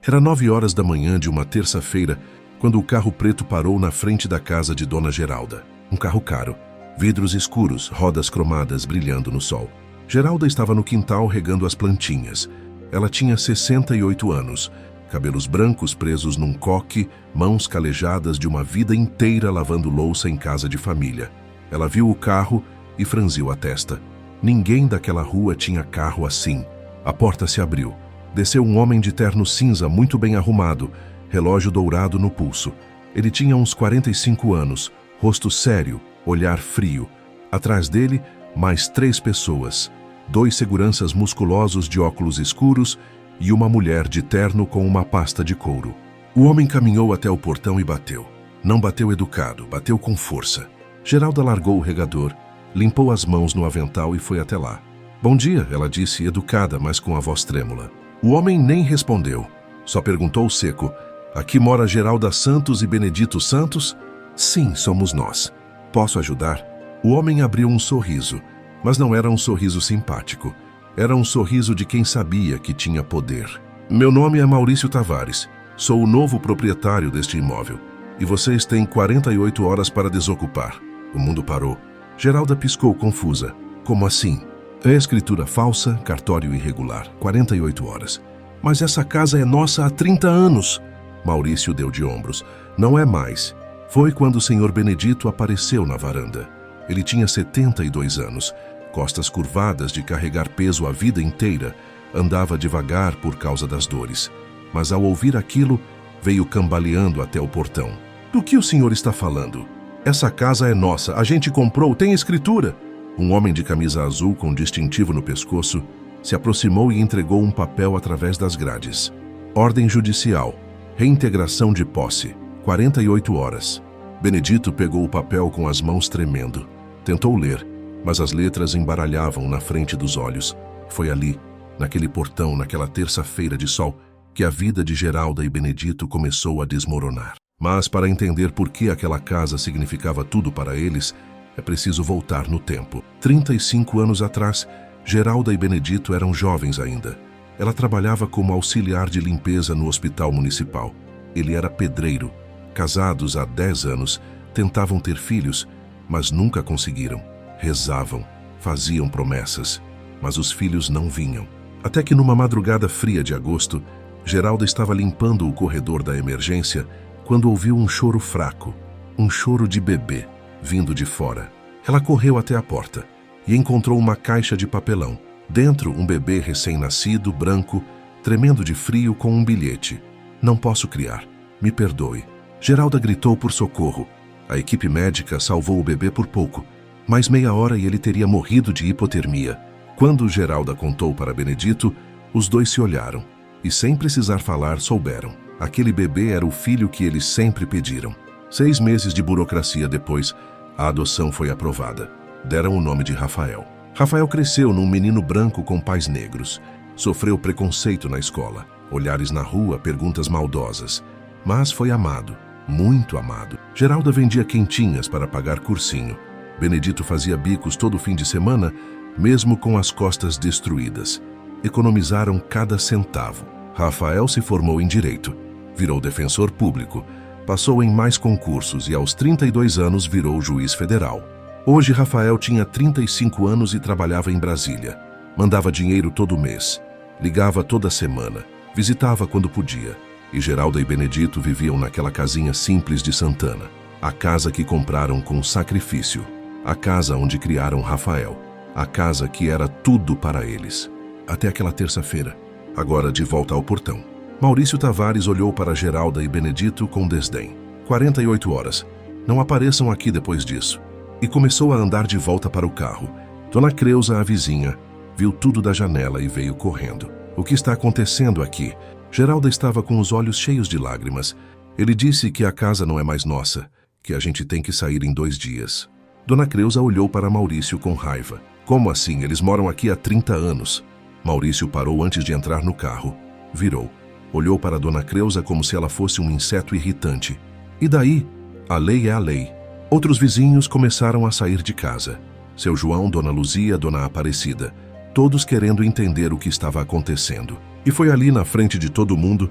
Era 9 horas da manhã de uma terça-feira, quando o carro preto parou na frente da casa de Dona Geralda. Um carro caro, vidros escuros, rodas cromadas brilhando no sol. Geralda estava no quintal regando as plantinhas. Ela tinha 68 anos, cabelos brancos presos num coque, mãos calejadas de uma vida inteira lavando louça em casa de família. Ela viu o carro e franziu a testa. Ninguém daquela rua tinha carro assim. A porta se abriu. Desceu um homem de terno cinza muito bem arrumado, relógio dourado no pulso. Ele tinha uns 45 anos, rosto sério, olhar frio. Atrás dele, mais 3 pessoas. 2 seguranças musculosos de óculos escuros e uma mulher de terno com uma pasta de couro. O homem caminhou até o portão e bateu. Não bateu educado, bateu com força. Geralda largou o regador, limpou as mãos no avental e foi até lá. "Bom dia", ela disse, educada, mas com a voz trêmula. O homem nem respondeu, só perguntou seco: "Aqui mora Geralda Santos e Benedito Santos?" "Sim, somos nós. Posso ajudar?" O homem abriu um sorriso, mas não era um sorriso simpático. Era um sorriso de quem sabia que tinha poder. "Meu nome é Maurício Tavares. Sou o novo proprietário deste imóvel. E vocês têm 48 horas para desocupar." O mundo parou. Geralda piscou confusa. "Como assim?" "É escritura falsa, cartório irregular, 48 horas. Mas essa casa é nossa há 30 anos. Maurício deu de ombros. "Não é mais. Foi quando o senhor Benedito apareceu na varanda. Ele tinha 72 anos, costas curvadas de carregar peso a vida inteira, andava devagar por causa das dores. Mas ao ouvir aquilo, veio cambaleando até o portão. "Do que o senhor está falando? Essa casa é nossa, a gente comprou, tem escritura." Um homem de camisa azul com distintivo no pescoço se aproximou e entregou um papel através das grades. "Ordem judicial. Reintegração de posse. 48 horas." Benedito pegou o papel com as mãos tremendo. Tentou ler, mas as letras embaralhavam na frente dos olhos. Foi ali, naquele portão, naquela terça-feira de sol, que a vida de Geralda e Benedito começou a desmoronar. Mas para entender por que aquela casa significava tudo para eles, é preciso voltar no tempo. 35 anos atrás, Geralda e Benedito eram jovens ainda. Ela trabalhava como auxiliar de limpeza no hospital municipal. Ele era pedreiro. Casados há 10 anos, tentavam ter filhos, mas nunca conseguiram. Rezavam, faziam promessas, mas os filhos não vinham. Até que numa madrugada fria de agosto, Geralda estava limpando o corredor da emergência quando ouviu um choro fraco, um choro de bebê, vindo de fora. Ela correu até a porta e encontrou uma caixa de papelão. Dentro, um bebê recém-nascido, branco, tremendo de frio, com um bilhete. "Não posso criar. Me perdoe." Geralda gritou por socorro. A equipe médica salvou o bebê por pouco. Mais meia hora e ele teria morrido de hipotermia. Quando Geralda contou para Benedito, os dois se olharam e, sem precisar falar, souberam. Aquele bebê era o filho que eles sempre pediram. 6 meses de burocracia depois, a adoção foi aprovada. Deram o nome de Rafael. Rafael cresceu num menino branco com pais negros. Sofreu preconceito na escola, olhares na rua, perguntas maldosas. Mas foi amado, muito amado. Geralda vendia quentinhas para pagar cursinho. Benedito fazia bicos todo fim de semana, mesmo com as costas destruídas. Economizaram cada centavo. Rafael se formou em Direito. Virou defensor público. Passou em mais concursos e aos 32 anos virou juiz federal. Hoje Rafael tinha 35 anos e trabalhava em Brasília. Mandava dinheiro todo mês. Ligava toda semana. Visitava quando podia. E Geralda e Benedito viviam naquela casinha simples de Santana. A casa que compraram com sacrifício. A casa onde criaram Rafael. A casa que era tudo para eles. Até aquela terça-feira. Agora de volta ao portão. Maurício Tavares olhou para Geralda e Benedito com desdém. 48 horas. Não apareçam aqui depois disso. E começou a andar de volta para o carro. Dona Creuza, a vizinha, viu tudo da janela e veio correndo. "O que está acontecendo aqui?" Geralda estava com os olhos cheios de lágrimas. "Ele disse que a casa não é mais nossa, que a gente tem que sair em 2 dias. Dona Creuza olhou para Maurício com raiva. "Como assim? Eles moram aqui há 30 anos. Maurício parou antes de entrar no carro. Virou. Olhou para Dona Creuza como se ela fosse um inseto irritante. "E daí? A lei é a lei." Outros vizinhos começaram a sair de casa. Seu João, Dona Luzia, Dona Aparecida. Todos querendo entender o que estava acontecendo. E foi ali na frente de todo mundo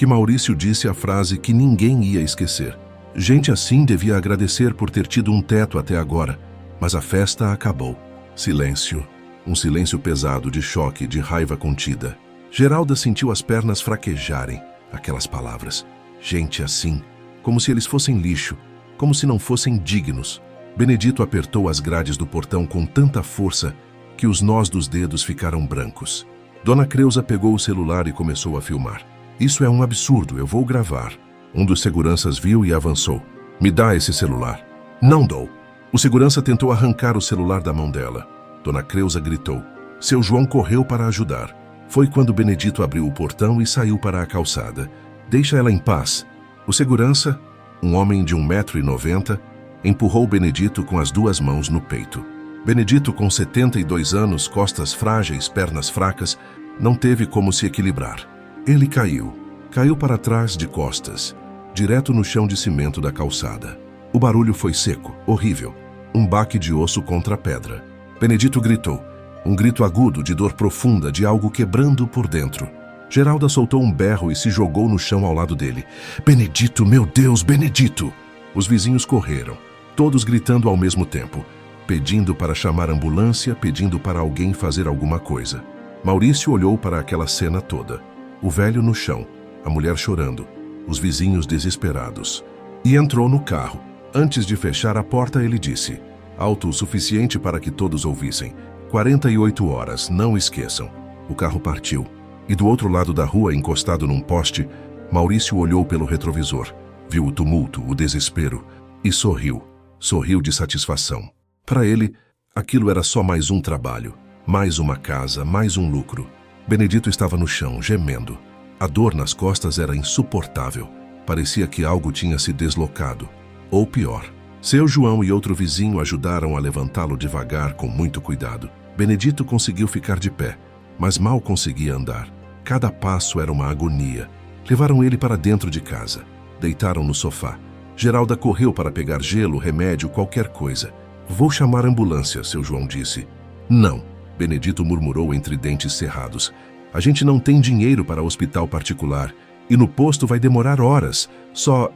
que Maurício disse a frase que ninguém ia esquecer. Gente assim devia agradecer por ter tido um teto até agora, mas a festa acabou. Silêncio. Um silêncio pesado de choque, de raiva contida. Geralda sentiu as pernas fraquejarem. Aquelas palavras. Gente assim. Como se eles fossem lixo. Como se não fossem dignos. Benedito apertou as grades do portão com tanta força que os nós dos dedos ficaram brancos. Dona Creuza pegou o celular e começou a filmar. Isso é um absurdo, eu vou gravar. Um dos seguranças viu e avançou. Me dá esse celular. Não dou. O segurança tentou arrancar o celular da mão dela. Dona Creuza gritou. Seu João correu para ajudar. Foi quando Benedito abriu o portão e saiu para a calçada. Deixa ela em paz. O segurança, um homem de 1,90 m, empurrou Benedito com as duas mãos no peito. Benedito, com 72 anos, costas frágeis, pernas fracas, não teve como se equilibrar. Ele caiu. Caiu para trás de costas, direto no chão de cimento da calçada. O barulho foi seco, horrível. Um baque de osso contra a pedra. Benedito gritou. Um grito agudo de dor profunda, de algo quebrando por dentro. Geralda soltou um berro e se jogou no chão ao lado dele. Benedito, meu Deus, Benedito! Os vizinhos correram, todos gritando ao mesmo tempo, pedindo para chamar a ambulância, pedindo para alguém fazer alguma coisa. Maurício olhou para aquela cena toda. O velho no chão, a mulher chorando, os vizinhos desesperados. E entrou no carro. Antes de fechar a porta, ele disse, alto o suficiente para que todos ouvissem, 48 horas, não esqueçam. O carro partiu. E do outro lado da rua, encostado num poste, Maurício olhou pelo retrovisor, viu o tumulto, o desespero, e sorriu. Sorriu de satisfação. Para ele, aquilo era só mais um trabalho, mais uma casa, mais um lucro. Benedito estava no chão, gemendo. A dor nas costas era insuportável. Parecia que algo tinha se deslocado. Ou pior, seu João e outro vizinho ajudaram a levantá-lo devagar, com muito cuidado. Benedito conseguiu ficar de pé, mas mal conseguia andar. Cada passo era uma agonia. Levaram ele para dentro de casa. Deitaram no sofá. Geralda correu para pegar gelo, remédio, qualquer coisa. Vou chamar a ambulância, seu João disse. Não, Benedito murmurou entre dentes cerrados. A gente não tem dinheiro para hospital particular. E no posto vai demorar horas. Só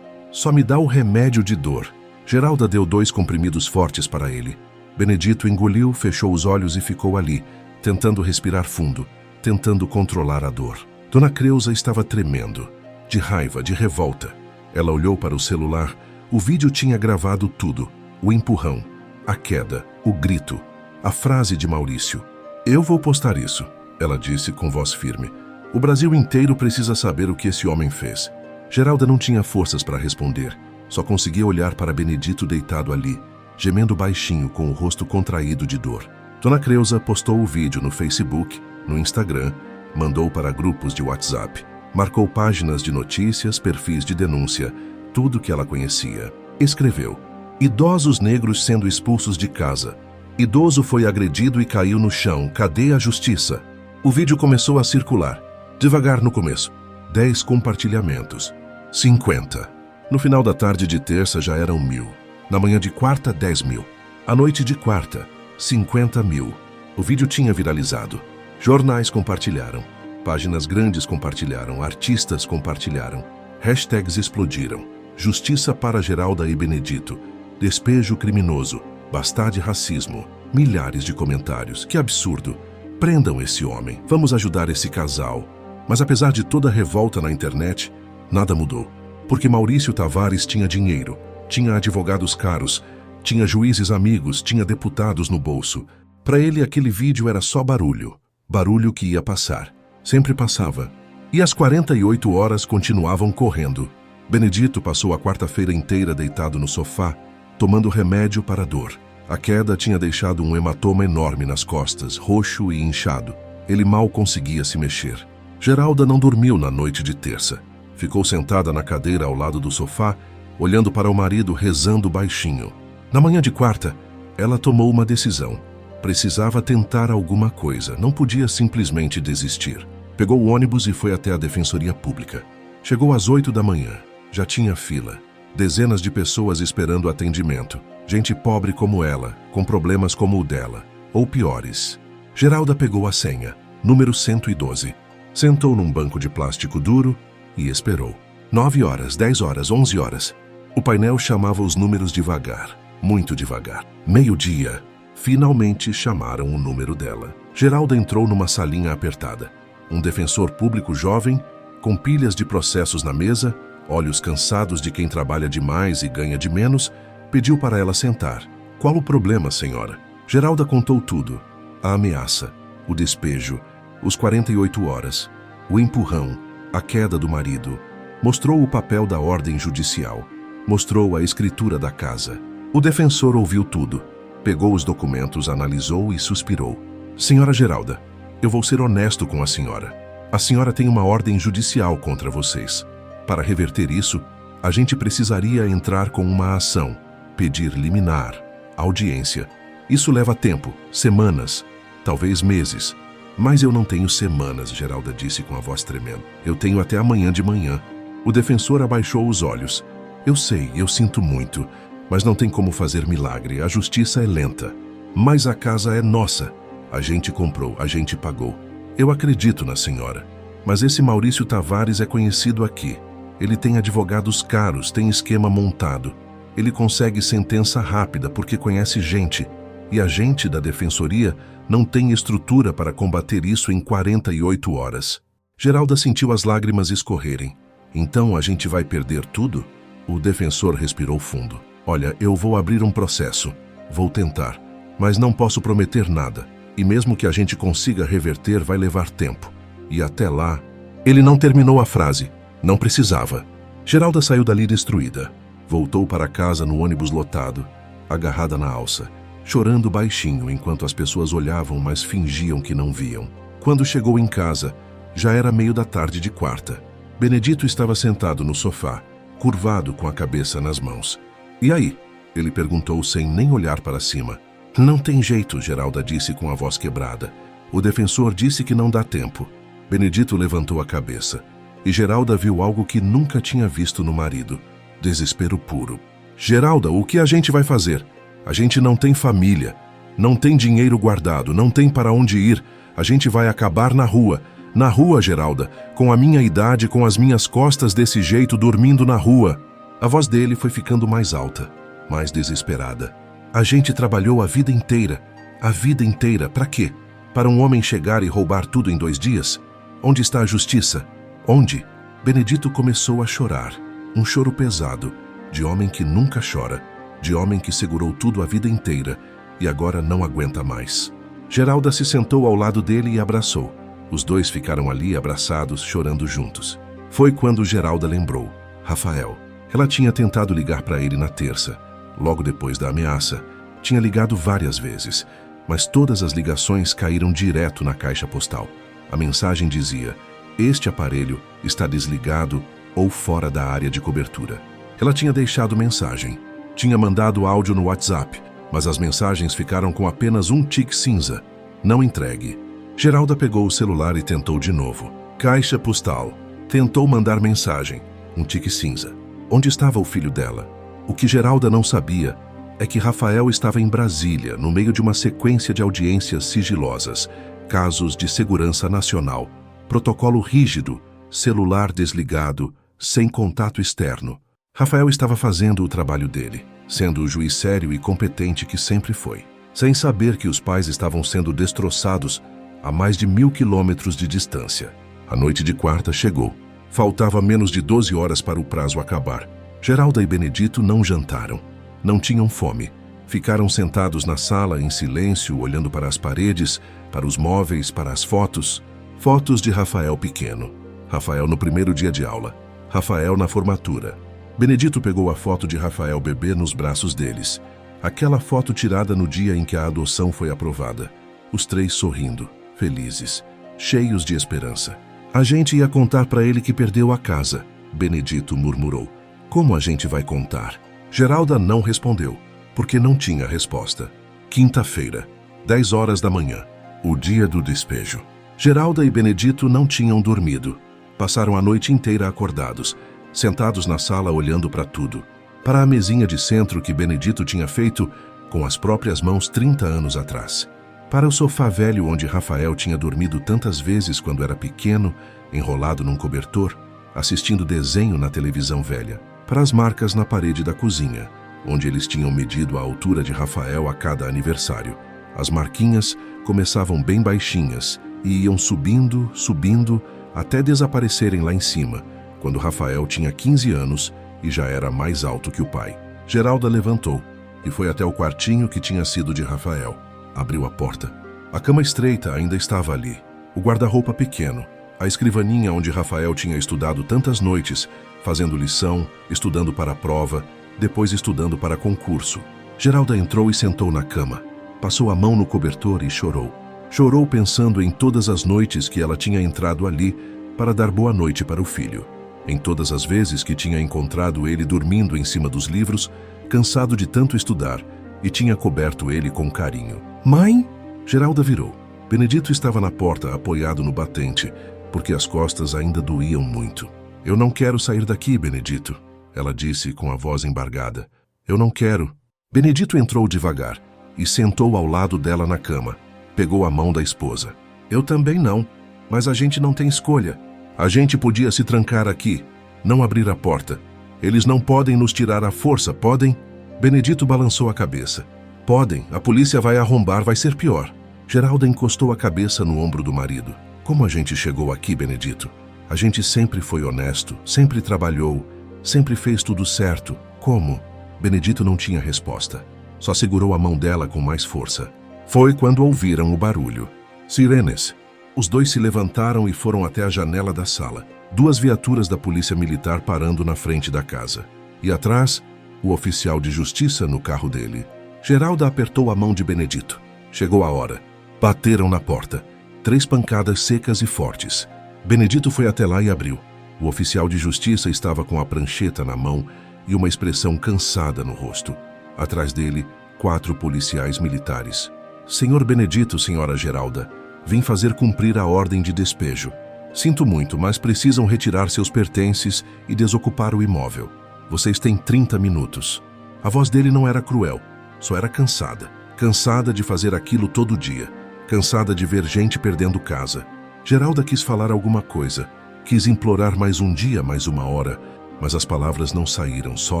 me dá o remédio de dor. Geralda deu 2 comprimidos fortes para ele. Benedito engoliu, fechou os olhos e ficou ali, tentando respirar fundo, tentando controlar a dor. Dona Creuza estava tremendo, de raiva, de revolta. Ela olhou para o celular. O vídeo tinha gravado tudo. O empurrão, a queda, o grito, a frase de Maurício. Eu vou postar isso, ela disse com voz firme. O Brasil inteiro precisa saber o que esse homem fez. Geralda não tinha forças para responder. Só conseguia olhar para Benedito deitado ali, gemendo baixinho com o rosto contraído de dor. Dona Creuza postou o vídeo no Facebook, no Instagram, mandou para grupos de WhatsApp, marcou páginas de notícias, perfis de denúncia, tudo que ela conhecia. Escreveu: idosos negros sendo expulsos de casa. Idoso foi agredido e caiu no chão. Cadê a justiça? O vídeo começou a circular. Devagar no começo. 10 compartilhamentos. 50. No final da tarde de terça já eram 1000. Na manhã de quarta, 10.000. À noite de quarta, 50.000. O vídeo tinha viralizado. Jornais compartilharam. Páginas grandes compartilharam. Artistas compartilharam. Hashtags explodiram. Justiça para Geralda e Benedito. Despejo criminoso. Basta de racismo. Milhares de comentários. Que absurdo. Prendam esse homem. Vamos ajudar esse casal. Mas apesar de toda a revolta na internet, nada mudou. Porque Maurício Tavares tinha dinheiro, tinha advogados caros, tinha juízes amigos, tinha deputados no bolso. Para ele aquele vídeo era só barulho. Barulho que ia passar. Sempre passava. E as 48 horas continuavam correndo. Benedito passou a quarta-feira inteira deitado no sofá, tomando remédio para a dor. A queda tinha deixado um hematoma enorme nas costas, roxo e inchado. Ele mal conseguia se mexer. Geralda não dormiu na noite de terça. Ficou sentada na cadeira ao lado do sofá, olhando para o marido rezando baixinho. Na manhã de quarta, ela tomou uma decisão. Precisava tentar alguma coisa, não podia simplesmente desistir. Pegou o ônibus e foi até a Defensoria Pública. Chegou às 8 da manhã. Já tinha fila. Dezenas de pessoas esperando atendimento. Gente pobre como ela, com problemas como o dela, ou piores. Geralda pegou a senha, número 112. Sentou num banco de plástico duro, e esperou. 9 horas, 10 horas, 11 horas. O painel chamava os números devagar, muito devagar. Meio-dia. Finalmente chamaram o número dela. Geralda entrou numa salinha apertada. Um defensor público jovem, com pilhas de processos na mesa, olhos cansados de quem trabalha demais e ganha de menos, pediu para ela sentar. Qual o problema, senhora? Geralda contou tudo. A ameaça, o despejo, os 48 horas, o empurrão, a queda do marido. Mostrou o papel da ordem judicial. Mostrou a escritura da casa. O defensor ouviu tudo. Pegou os documentos, analisou e suspirou. Senhora Geralda, eu vou ser honesto com a senhora. A senhora tem uma ordem judicial contra vocês. Para reverter isso, a gente precisaria entrar com uma ação, pedir liminar, audiência. Isso leva tempo, semanas, talvez meses. Mas eu não tenho semanas, Geralda disse com a voz tremendo. Eu tenho até amanhã de manhã. O defensor abaixou os olhos. Eu sei, eu sinto muito, mas não tem como fazer milagre. A justiça é lenta. Mas a casa é nossa. A gente comprou, a gente pagou. Eu acredito na senhora. Mas esse Maurício Tavares é conhecido aqui. Ele tem advogados caros, tem esquema montado. Ele consegue sentença rápida porque conhece gente. E a gente da defensoria não tem estrutura para combater isso em 48 horas. Geralda sentiu as lágrimas escorrerem. Então a gente vai perder tudo? O defensor respirou fundo. Olha, eu vou abrir um processo. Vou tentar. Mas não posso prometer nada. E mesmo que a gente consiga reverter, vai levar tempo. E até lá... Ele não terminou a frase. Não precisava. Geralda saiu dali destruída. Voltou para casa no ônibus lotado, agarrada na alça, chorando baixinho enquanto as pessoas olhavam, mas fingiam que não viam. Quando chegou em casa, já era meio da tarde de quarta. Benedito estava sentado no sofá, curvado com a cabeça nas mãos. E aí? Ele perguntou sem nem olhar para cima. Não tem jeito, Geralda disse com a voz quebrada. O defensor disse que não dá tempo. Benedito levantou a cabeça. E Geralda viu algo que nunca tinha visto no marido. Desespero puro. Geralda, o que a gente vai fazer? A gente não tem família. Não tem dinheiro guardado. Não tem para onde ir. A gente vai acabar na rua. Na rua, Geralda. Com a minha idade, com as minhas costas desse jeito, dormindo na rua. A voz dele foi ficando mais alta, mais desesperada. A gente trabalhou a vida inteira. A vida inteira. Para quê? Para um homem chegar e roubar tudo em 2 dias? Onde está a justiça? Onde? Benedito começou a chorar. Um choro pesado, de homem que nunca chora, de homem que segurou tudo a vida inteira e agora não aguenta mais. Geralda se sentou ao lado dele e abraçou. Os dois ficaram ali abraçados, chorando juntos. Foi quando Geralda lembrou. Rafael. Ela tinha tentado ligar para ele na terça, logo depois da ameaça. Tinha ligado várias vezes, mas todas as ligações caíram direto na caixa postal. A mensagem dizia: este aparelho está desligado ou fora da área de cobertura. Ela tinha deixado mensagem. Tinha mandado áudio no WhatsApp, mas as mensagens ficaram com apenas um tique cinza. Não entregue. Geralda pegou o celular e tentou de novo. Caixa postal. Tentou mandar mensagem. Um tique cinza. Onde estava o filho dela? O que Geralda não sabia é que Rafael estava em Brasília, no meio de uma sequência de audiências sigilosas, casos de segurança nacional, protocolo rígido, celular desligado, sem contato externo. Rafael estava fazendo o trabalho dele, sendo o juiz sério e competente que sempre foi, sem saber que os pais estavam sendo destroçados a mais de 1000 quilômetros de distância. A noite de quarta chegou. Faltava menos de 12 horas para o prazo acabar. Geralda e Benedito não jantaram. Não tinham fome. Ficaram sentados na sala em silêncio, olhando para as paredes, para os móveis, para as fotos. Fotos de Rafael pequeno. Rafael no primeiro dia de aula. Rafael na formatura. Benedito pegou a foto de Rafael bebê nos braços deles. Aquela foto tirada no dia em que a adoção foi aprovada. Os 3 sorrindo, felizes, cheios de esperança. A gente ia contar para ele que perdeu a casa, Benedito murmurou. Como a gente vai contar? Geralda não respondeu, porque não tinha resposta. Quinta-feira, 10 horas da manhã, o dia do despejo. Geralda e Benedito não tinham dormido. Passaram a noite inteira acordados, sentados na sala olhando para tudo. Para a mesinha de centro que Benedito tinha feito com as próprias mãos 30 anos atrás. Para o sofá velho onde Rafael tinha dormido tantas vezes quando era pequeno, enrolado num cobertor. assistindo desenho na televisão velha, para as marcas na parede da cozinha, onde eles tinham medido a altura de Rafael a cada aniversário. As marquinhas começavam bem baixinhas e iam subindo, subindo, até desaparecerem lá em cima, quando Rafael tinha 15 anos e já era mais alto que o pai. Geralda levantou e foi até o quartinho que tinha sido de Rafael. Abriu a porta. A cama estreita ainda estava ali, o guarda-roupa pequeno, a escrivaninha onde Rafael tinha estudado tantas noites, fazendo lição, estudando para a prova, depois estudando para concurso. Geralda entrou e sentou na cama. Passou a mão no cobertor e chorou. Chorou pensando em todas as noites que ela tinha entrado ali para dar boa noite para o filho. Em todas as vezes que tinha encontrado ele dormindo em cima dos livros, cansado de tanto estudar, e tinha coberto ele com carinho. Mãe? Geralda virou. Benedito estava na porta, apoiado no batente, porque as costas ainda doíam muito. Eu não quero sair daqui, Benedito, ela disse com a voz embargada. Eu não quero. Benedito entrou devagar e sentou ao lado dela na cama. Pegou a mão da esposa. Eu também não, mas a gente não tem escolha. A gente podia se trancar aqui, não abrir a porta. Eles não podem nos tirar à força, podem? Benedito balançou a cabeça. Podem, a polícia vai arrombar, vai ser pior. Geralda encostou a cabeça no ombro do marido. Como a gente chegou aqui, Benedito? A gente sempre foi honesto, sempre trabalhou, sempre fez tudo certo. Como? Benedito não tinha resposta. Só segurou a mão dela com mais força. Foi quando ouviram o barulho. Sirenes. Os dois se levantaram e foram até a janela da sala. 2 viaturas da polícia militar parando na frente da casa. E atrás, o oficial de justiça no carro dele. Geralda apertou a mão de Benedito. Chegou a hora. Bateram na porta. 3 pancadas secas e fortes. Benedito foi até lá e abriu. O oficial de justiça estava com a prancheta na mão e uma expressão cansada no rosto. Atrás dele, 4 policiais militares. Senhor Benedito, senhora Geralda, vim fazer cumprir a ordem de despejo. Sinto muito, mas precisam retirar seus pertences e desocupar o imóvel. Vocês têm 30 minutos. A voz dele não era cruel, só era cansada. Cansada de fazer aquilo todo dia. Cansada de ver gente perdendo casa. Geralda quis falar alguma coisa. Quis implorar mais um dia, mais uma hora, mas as palavras não saíram, só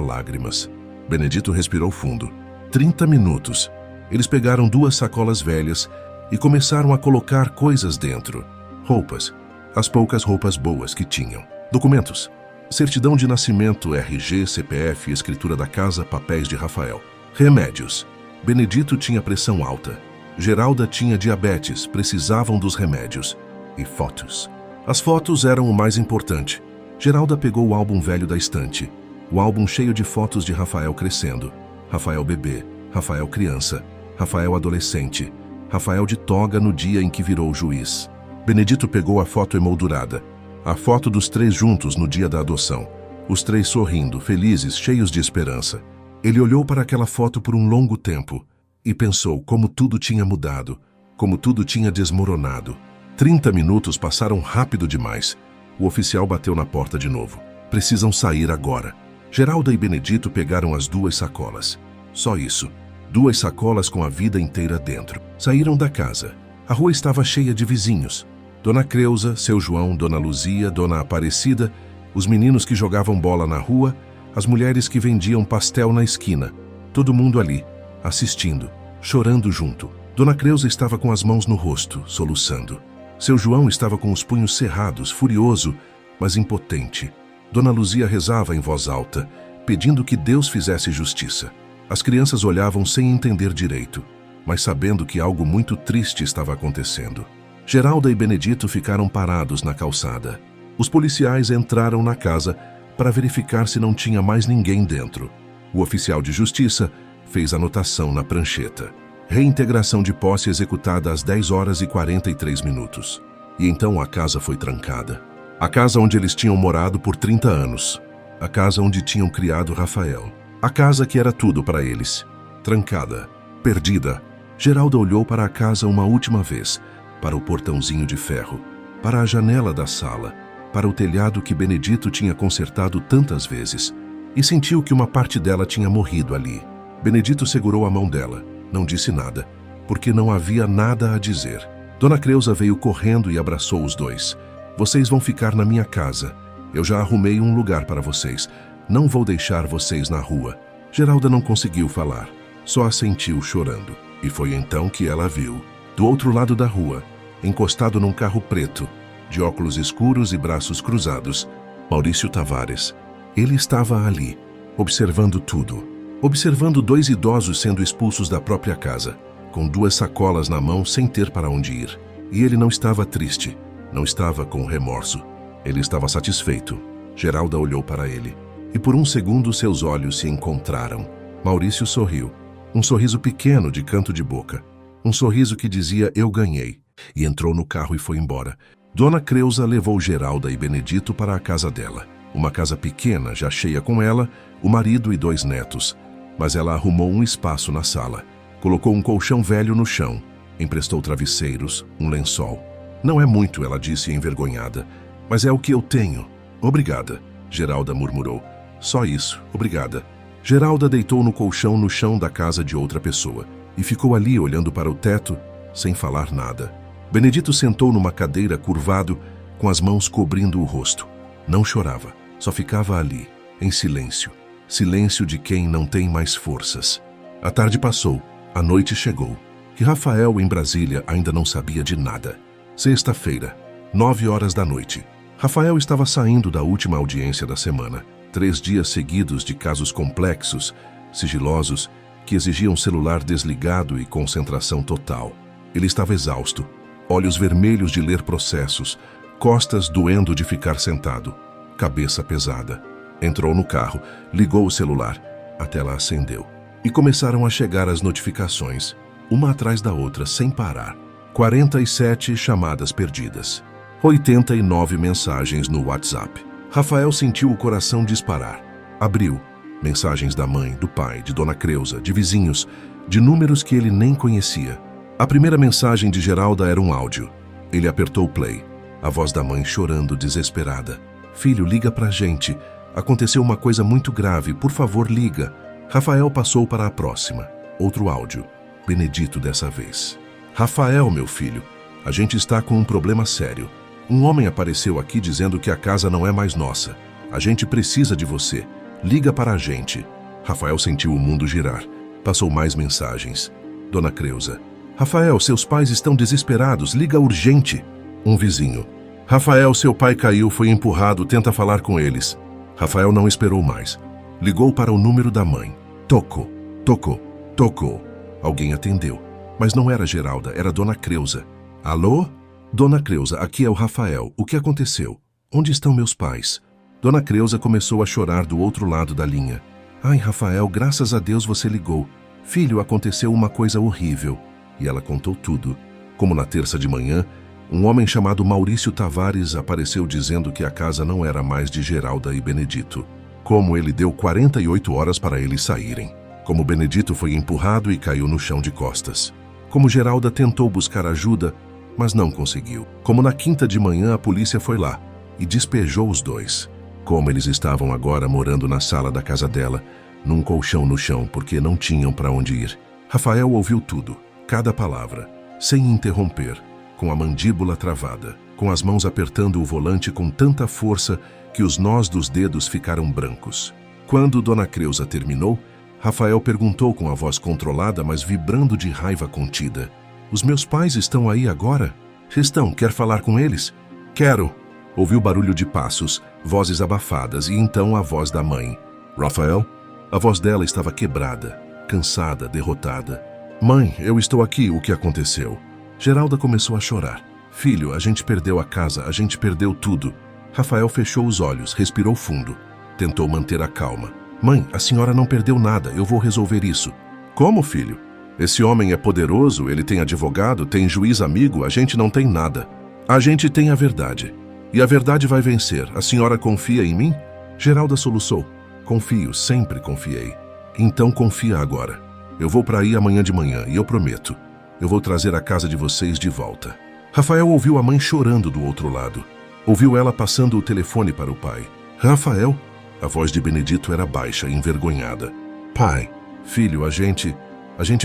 lágrimas. Benedito respirou fundo. 30 minutos. Eles pegaram 2 sacolas velhas e começaram a colocar coisas dentro. Roupas. As poucas roupas boas que tinham. Documentos. Certidão de nascimento, RG, CPF, escritura da casa, papéis de Rafael. Remédios. Benedito tinha pressão alta. Geralda tinha diabetes, precisavam dos remédios. E fotos. As fotos eram o mais importante. Geralda pegou o álbum velho da estante. O álbum cheio de fotos de Rafael crescendo. Rafael bebê, Rafael criança, Rafael adolescente, Rafael de toga no dia em que virou juiz. Benedito pegou a foto emoldurada. A foto dos 3 juntos no dia da adoção. Os 3 sorrindo, felizes, cheios de esperança. Ele olhou para aquela foto por um longo tempo e pensou como tudo tinha mudado, como tudo tinha desmoronado. 30 minutos passaram rápido demais. O oficial bateu na porta de novo. Precisam sair agora. Geralda e Benedito pegaram as 2 sacolas. Só isso. 2 sacolas com a vida inteira dentro. Saíram da casa. A rua estava cheia de vizinhos. Dona Creuza, seu João, Dona Luzia, Dona Aparecida, os meninos que jogavam bola na rua, as mulheres que vendiam pastel na esquina. Todo mundo ali, assistindo, chorando junto. Dona Creuza estava com as mãos no rosto, soluçando. Seu João estava com os punhos cerrados, furioso, mas impotente. Dona Luzia rezava em voz alta, pedindo que Deus fizesse justiça. As crianças olhavam sem entender direito, mas sabendo que algo muito triste estava acontecendo. Geralda e Benedito ficaram parados na calçada. Os policiais entraram na casa para verificar se não tinha mais ninguém dentro. O oficial de justiça fez anotação na prancheta. Reintegração de posse executada às 10h43. E então a casa foi trancada. A casa onde eles tinham morado por 30 anos. A casa onde tinham criado Rafael. A casa que era tudo para eles. Trancada. Perdida. Geralda olhou para a casa uma última vez, para o portãozinho de ferro, para a janela da sala, para o telhado que Benedito tinha consertado tantas vezes, e sentiu que uma parte dela tinha morrido ali. Benedito segurou a mão dela, não disse nada, porque não havia nada a dizer. Dona Creuza veio correndo e abraçou os dois. Vocês vão ficar na minha casa. Eu já arrumei um lugar para vocês. Não vou deixar vocês na rua. Geralda não conseguiu falar, só assentiu chorando. E foi então que ela viu, do outro lado da rua, encostado num carro preto, de óculos escuros e braços cruzados, Maurício Tavares. Ele estava ali, observando tudo. Observando 2 idosos sendo expulsos da própria casa, com 2 sacolas na mão sem ter para onde ir. E ele não estava triste, não estava com remorso. Ele estava satisfeito. Geralda olhou para ele. E por um segundo seus olhos se encontraram. Maurício sorriu. Um sorriso pequeno de canto de boca. Um sorriso que dizia, eu ganhei. E entrou no carro e foi embora. Dona Creuza levou Geralda e Benedito para a casa dela. Uma casa pequena, já cheia com ela, o marido e 2 netos. Mas ela arrumou um espaço na sala. Colocou um colchão velho no chão. Emprestou travesseiros, um lençol. Não é muito, ela disse envergonhada. Mas é o que eu tenho. Obrigada, Geralda murmurou. Só isso, obrigada. Geralda deitou no colchão no chão da casa de outra pessoa e ficou ali olhando para o teto, sem falar nada. Benedito sentou numa cadeira curvado, com as mãos cobrindo o rosto. Não chorava, só ficava ali, em silêncio. Silêncio de quem não tem mais forças. A tarde passou, a noite chegou. E Rafael, em Brasília, ainda não sabia de nada. Sexta-feira, 9h da noite. Rafael estava saindo da última audiência da semana. 3 dias seguidos de casos complexos, sigilosos, que exigiam celular desligado e concentração total. Ele estava exausto, olhos vermelhos de ler processos, costas doendo de ficar sentado, cabeça pesada. Entrou no carro, ligou o celular, a tela acendeu. E começaram a chegar as notificações, uma atrás da outra, sem parar. 47 chamadas perdidas. 89 mensagens no WhatsApp. Rafael sentiu o coração disparar. Abriu. Mensagens da mãe, do pai, de Dona Creuza, de vizinhos, de números que ele nem conhecia. A primeira mensagem de Geralda era um áudio. Ele apertou o play. A voz da mãe chorando, desesperada. Filho, liga pra gente. Aconteceu uma coisa muito grave, por favor, liga. Rafael passou para a próxima. Outro áudio. Benedito dessa vez. Rafael, meu filho, a gente está com um problema sério. Um homem apareceu aqui dizendo que a casa não é mais nossa. A gente precisa de você. Liga para a gente. Rafael sentiu o mundo girar. Passou mais mensagens. Dona Creuza. Rafael, seus pais estão desesperados. Liga urgente. Um vizinho. Rafael, seu pai caiu, foi empurrado. Tenta falar com eles. Rafael não esperou mais. Ligou para o número da mãe. Tocou, tocou, tocou. Alguém atendeu. Mas não era Geralda, era Dona Creuza. Alô? Dona Creuza, aqui é o Rafael. O que aconteceu? Onde estão meus pais? Dona Creuza começou a chorar do outro lado da linha. Ai, Rafael, graças a Deus você ligou. Filho, aconteceu uma coisa horrível. E ela contou tudo. Como na terça de manhã, um homem chamado Maurício Tavares apareceu dizendo que a casa não era mais de Geralda e Benedito. Como ele deu 48 horas para eles saírem. Como Benedito foi empurrado e caiu no chão de costas. Como Geralda tentou buscar ajuda, mas não conseguiu. Como na quinta de manhã a polícia foi lá e despejou os 2. Como eles estavam agora morando na sala da casa dela, num colchão no chão porque não tinham para onde ir. Rafael ouviu tudo, cada palavra, sem interromper, com a mandíbula travada, com as mãos apertando o volante com tanta força que os nós dos dedos ficaram brancos. Quando Dona Creuza terminou, Rafael perguntou com a voz controlada, mas vibrando de raiva contida. Os meus pais estão aí agora? Estão, quer falar com eles? Quero. Ouviu barulho de passos, vozes abafadas e então a voz da mãe. Rafael? A voz dela estava quebrada, cansada, derrotada. Mãe, eu estou aqui, o que aconteceu? Geralda começou a chorar. Filho, a gente perdeu a casa, a gente perdeu tudo. Rafael fechou os olhos, respirou fundo. Tentou manter a calma. Mãe, a senhora não perdeu nada, eu vou resolver isso. Como, filho? Esse homem é poderoso, ele tem advogado, tem juiz amigo, a gente não tem nada. A gente tem a verdade. E a verdade vai vencer. A senhora confia em mim? Geralda soluçou. Confio, sempre confiei. Então confia agora. Eu vou para aí amanhã de manhã e eu prometo. Eu vou trazer a casa de vocês de volta. Rafael ouviu a mãe chorando do outro lado. Ouviu ela passando o telefone para o pai. Rafael? A voz de Benedito era baixa e envergonhada. Pai, filho, a gente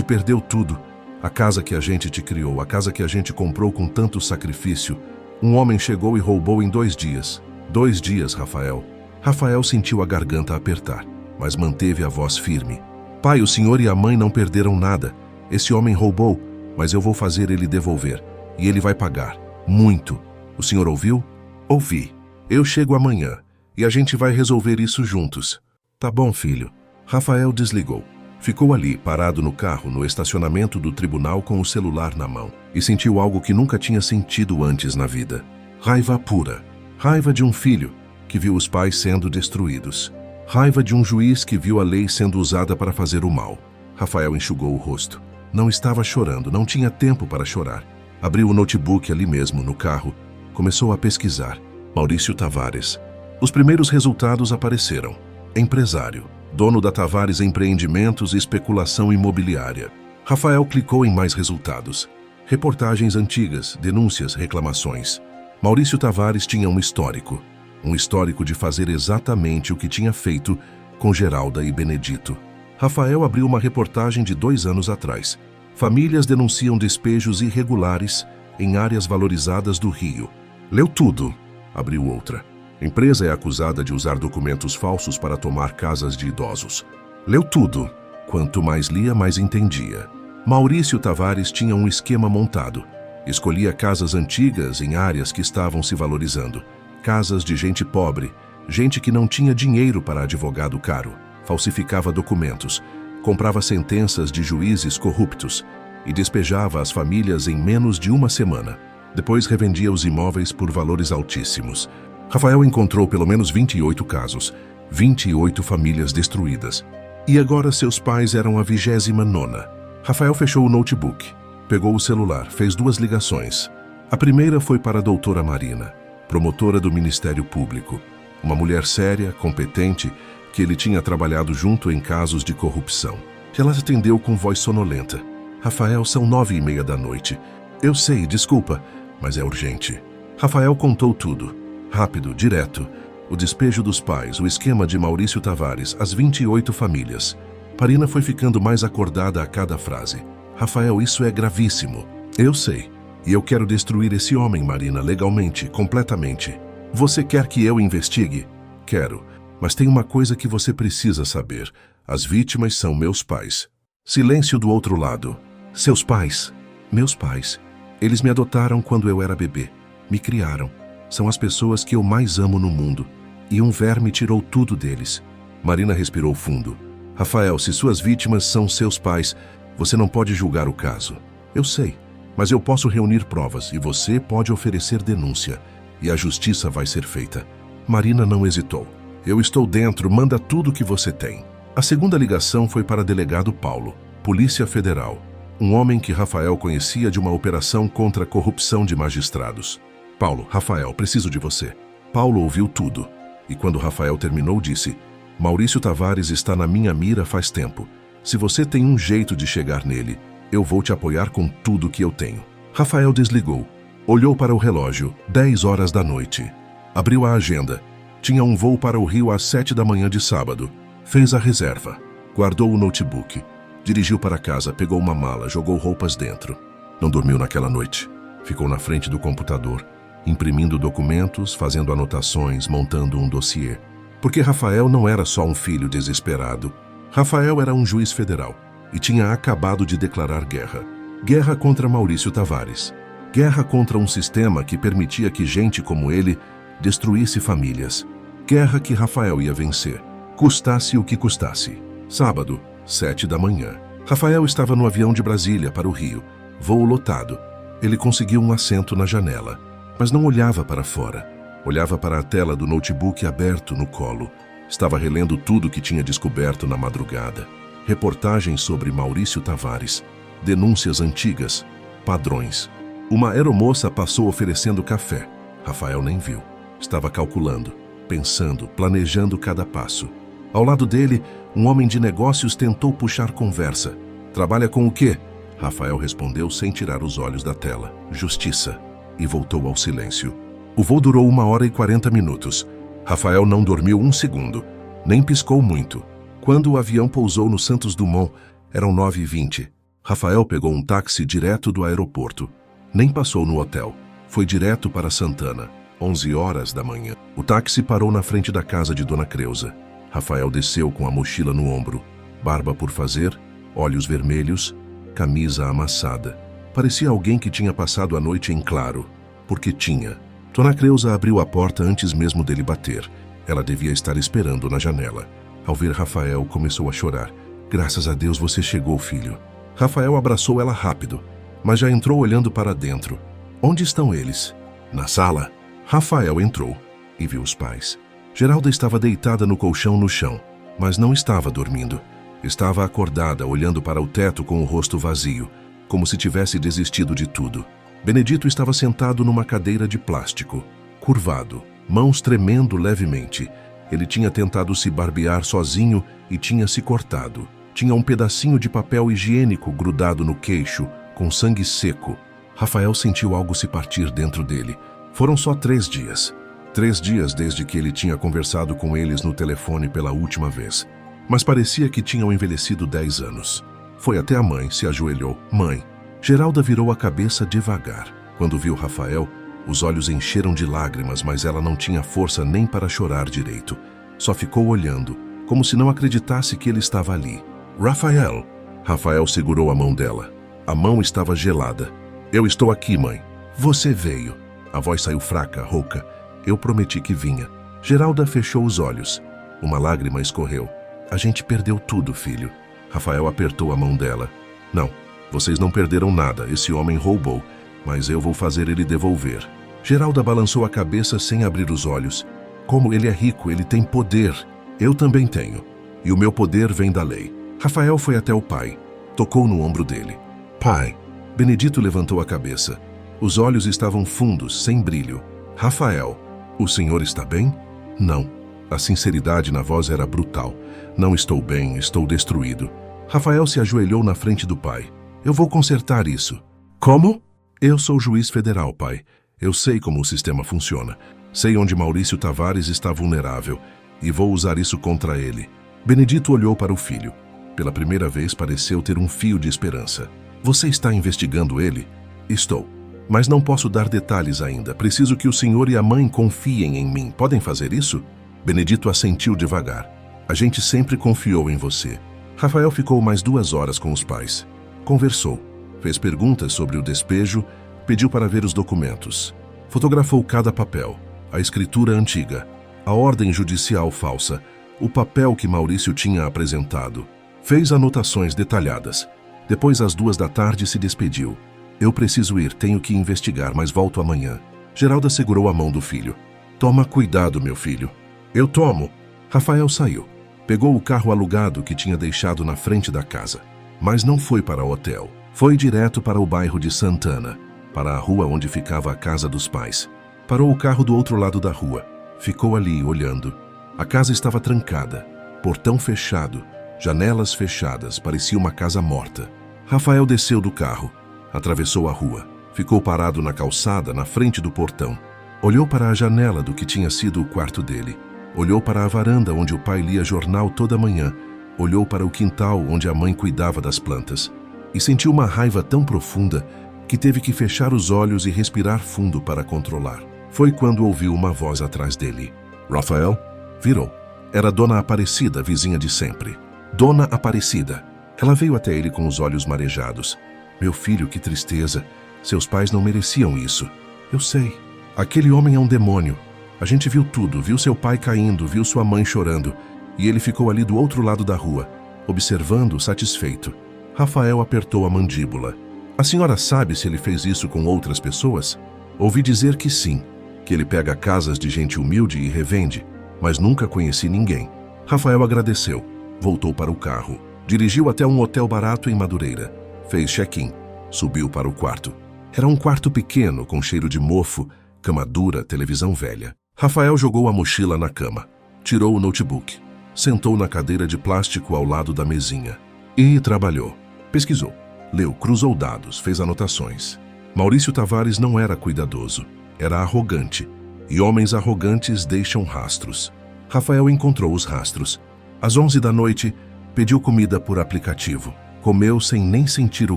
perdeu tudo. A casa que a gente te criou, a casa que a gente comprou com tanto sacrifício. Um homem chegou e roubou em 2 dias. 2 dias, Rafael. Rafael sentiu a garganta apertar, mas manteve a voz firme. Pai, o senhor e a mãe não perderam nada. Esse homem roubou, mas eu vou fazer ele devolver. E ele vai pagar. Muito. O senhor ouviu? Ouvi. Eu chego amanhã e a gente vai resolver isso juntos. Tá bom, filho. Rafael desligou. Ficou ali, parado no carro, no estacionamento do tribunal com o celular na mão. E sentiu algo que nunca tinha sentido antes na vida. Raiva pura. Raiva de um filho que viu os pais sendo destruídos. Raiva de um juiz que viu a lei sendo usada para fazer o mal. Rafael enxugou o rosto. Não estava chorando, não tinha tempo para chorar. Abriu o notebook ali mesmo, no carro. Começou a pesquisar. Maurício Tavares. Os primeiros resultados apareceram. Empresário. Dono da Tavares Empreendimentos e Especulação Imobiliária. Rafael clicou em mais resultados. Reportagens antigas, denúncias, reclamações. Maurício Tavares tinha um histórico. Um histórico de fazer exatamente o que tinha feito com Geralda e Benedito. Rafael abriu uma reportagem de 2 anos atrás. Famílias denunciam despejos irregulares em áreas valorizadas do Rio. Leu tudo. Abriu outra. Empresa é acusada de usar documentos falsos para tomar casas de idosos. Leu tudo. Quanto mais lia, mais entendia. Maurício Tavares tinha um esquema montado. Escolhia casas antigas em áreas que estavam se valorizando. Casas de gente pobre, gente que não tinha dinheiro para advogado caro. Falsificava documentos, comprava sentenças de juízes corruptos e despejava as famílias em menos de 1 semana. Depois revendia os imóveis por valores altíssimos. Rafael encontrou pelo menos 28 casos, 28 famílias destruídas. E agora seus pais eram a 29ª. Rafael fechou o notebook, pegou o celular, fez 2 ligações. A primeira foi para a doutora Marina, promotora do Ministério Público. Uma mulher séria, competente, que ele tinha trabalhado junto em casos de corrupção. Ela atendeu com voz sonolenta. Rafael, são 9h30 da noite. Eu sei, desculpa, mas é urgente. Rafael contou tudo. Rápido, direto. O despejo dos pais, o esquema de Maurício Tavares, as 28 famílias. Marina foi ficando mais acordada a cada frase. Rafael, isso é gravíssimo. Eu sei. E eu quero destruir esse homem, Marina, legalmente, completamente. Você quer que eu investigue? Quero. Mas tem uma coisa que você precisa saber. As vítimas são meus pais. Silêncio do outro lado. Seus pais? Meus pais. Eles me adotaram quando eu era bebê. Me criaram. São as pessoas que eu mais amo no mundo. E um verme tirou tudo deles. Marina respirou fundo. Rafael, se suas vítimas são seus pais, você não pode julgar o caso. Eu sei. Mas eu posso reunir provas e você pode oferecer denúncia. E a justiça vai ser feita. Marina não hesitou. Eu estou dentro, manda tudo que você tem. A segunda ligação foi para delegado Paulo, Polícia Federal. Um homem que Rafael conhecia de uma operação contra a corrupção de magistrados. Paulo, Rafael, preciso de você. Paulo ouviu tudo. E quando Rafael terminou, disse: Maurício Tavares está na minha mira faz tempo. Se você tem um jeito de chegar nele, eu vou te apoiar com tudo que eu tenho. Rafael desligou. Olhou para o relógio, 10 horas da noite. Abriu a agenda. Tinha um voo para o Rio às 7 da manhã de sábado. Fez a reserva. Guardou o notebook. Dirigiu para casa, pegou uma mala, jogou roupas dentro. Não dormiu naquela noite. Ficou na frente do computador, imprimindo documentos, fazendo anotações, montando um dossiê. Porque Rafael não era só um filho desesperado. Rafael era um juiz federal e tinha acabado de declarar guerra. Guerra contra Maurício Tavares. Guerra contra um sistema que permitia que gente como ele destruísse famílias. Guerra que Rafael ia vencer, custasse o que custasse. Sábado, 7 da manhã. Rafael estava no avião de Brasília para o Rio, voo lotado. Ele conseguiu um assento na janela, mas não olhava para fora. Olhava para a tela do notebook aberto no colo. Estava relendo tudo que tinha descoberto na madrugada. Reportagens sobre Maurício Tavares, denúncias antigas, padrões. Uma aeromoça passou oferecendo café. Rafael nem viu. Estava calculando, pensando, planejando cada passo. Ao lado dele, um homem de negócios tentou puxar conversa. Trabalha com o quê? Rafael respondeu sem tirar os olhos da tela. Justiça. E voltou ao silêncio. O voo durou 1h40. Rafael não dormiu 1 segundo, nem piscou muito. Quando o avião pousou no Santos Dumont, eram 9h20. Rafael pegou um táxi direto do aeroporto. Nem passou no hotel. Foi direto para Santana. 11 horas da manhã. O táxi parou na frente da casa de Dona Creuza. Rafael desceu com a mochila no ombro, barba por fazer, olhos vermelhos, camisa amassada. Parecia alguém que tinha passado a noite em claro, porque tinha. Dona Creuza abriu a porta antes mesmo dele bater. Ela devia estar esperando na janela. Ao ver Rafael, começou a chorar. Graças a Deus você chegou, filho. Rafael abraçou ela rápido, mas já entrou olhando para dentro. Onde estão eles? Na sala. Rafael entrou e viu os pais. Geralda estava deitada no colchão no chão, mas não estava dormindo. Estava acordada, olhando para o teto com o rosto vazio, como se tivesse desistido de tudo. Benedito estava sentado numa cadeira de plástico, curvado, mãos tremendo levemente. Ele tinha tentado se barbear sozinho e tinha se cortado. Tinha um pedacinho de papel higiênico grudado no queixo, com sangue seco. Rafael sentiu algo se partir dentro dele. Foram só 3 dias. 3 dias desde que ele tinha conversado com eles no telefone pela última vez. Mas parecia que tinham envelhecido 10 anos. Foi até a mãe, se ajoelhou. Mãe. Geralda virou a cabeça devagar. Quando viu Rafael, os olhos encheram de lágrimas, mas ela não tinha força nem para chorar direito. Só ficou olhando, como se não acreditasse que ele estava ali. Rafael! Rafael segurou a mão dela. A mão estava gelada. Eu estou aqui, mãe. Você veio. A voz saiu fraca, rouca. Eu prometi que vinha. Geralda fechou os olhos. Uma lágrima escorreu. A gente perdeu tudo, filho. Rafael apertou a mão dela. Não, vocês não perderam nada. Esse homem roubou, mas eu vou fazer ele devolver. Geralda balançou a cabeça sem abrir os olhos. Como ele é rico, ele tem poder. Eu também tenho. E o meu poder vem da lei. Rafael foi até o pai. Tocou no ombro dele. Pai. Benedito levantou a cabeça. Os olhos estavam fundos, sem brilho. Rafael, o senhor está bem? Não. A sinceridade na voz era brutal. Não estou bem, estou destruído. Rafael se ajoelhou na frente do pai. Eu vou consertar isso. Como? Eu sou juiz federal, pai. Eu sei como o sistema funciona. Sei onde Maurício Tavares está vulnerável e vou usar isso contra ele. Benedito olhou para o filho. Pela primeira vez pareceu ter um fio de esperança. Você está investigando ele? Estou. Mas não posso dar detalhes ainda. Preciso que o senhor e a mãe confiem em mim. Podem fazer isso? Benedito assentiu devagar. A gente sempre confiou em você. Rafael ficou mais 2 horas com os pais. Conversou. Fez perguntas sobre o despejo. Pediu para ver os documentos. Fotografou cada papel. A escritura antiga. A ordem judicial falsa. O papel que Maurício tinha apresentado. Fez anotações detalhadas. Depois, às 2 da tarde, se despediu. Eu preciso ir, tenho que investigar, mas volto amanhã. Geralda segurou a mão do filho. Toma cuidado, meu filho. Eu tomo. Rafael saiu. Pegou o carro alugado que tinha deixado na frente da casa. Mas não foi para o hotel. Foi direto para o bairro de Santana, para a rua onde ficava a casa dos pais. Parou o carro do outro lado da rua. Ficou ali, olhando. A casa estava trancada. Portão fechado. Janelas fechadas. Parecia uma casa morta. Rafael desceu do carro. Atravessou a rua. Ficou parado na calçada, na frente do portão. Olhou para a janela do que tinha sido o quarto dele. Olhou para a varanda onde o pai lia jornal toda manhã. Olhou para o quintal onde a mãe cuidava das plantas. E sentiu uma raiva tão profunda que teve que fechar os olhos e respirar fundo para controlar. Foi quando ouviu uma voz atrás dele. Rafael virou. Era Dona Aparecida, vizinha de sempre. Dona Aparecida. Ela veio até ele com os olhos marejados. Meu filho, que tristeza. Seus pais não mereciam isso. Eu sei. Aquele homem é um demônio. A gente viu tudo, viu seu pai caindo, viu sua mãe chorando. E ele ficou ali do outro lado da rua, observando, satisfeito. Rafael apertou a mandíbula. A senhora sabe se ele fez isso com outras pessoas? Ouvi dizer que sim, que ele pega casas de gente humilde e revende, mas nunca conheci ninguém. Rafael agradeceu, voltou para o carro, dirigiu até um hotel barato em Madureira. Fez check-in, subiu para o quarto. Era um quarto pequeno, com cheiro de mofo, cama dura, televisão velha. Rafael jogou a mochila na cama, tirou o notebook, sentou na cadeira de plástico ao lado da mesinha e trabalhou. Pesquisou, leu, cruzou dados, fez anotações. Maurício Tavares não era cuidadoso, era arrogante, e homens arrogantes deixam rastros. Rafael encontrou os rastros. Às 11 da noite, pediu comida por aplicativo. Comeu sem nem sentir o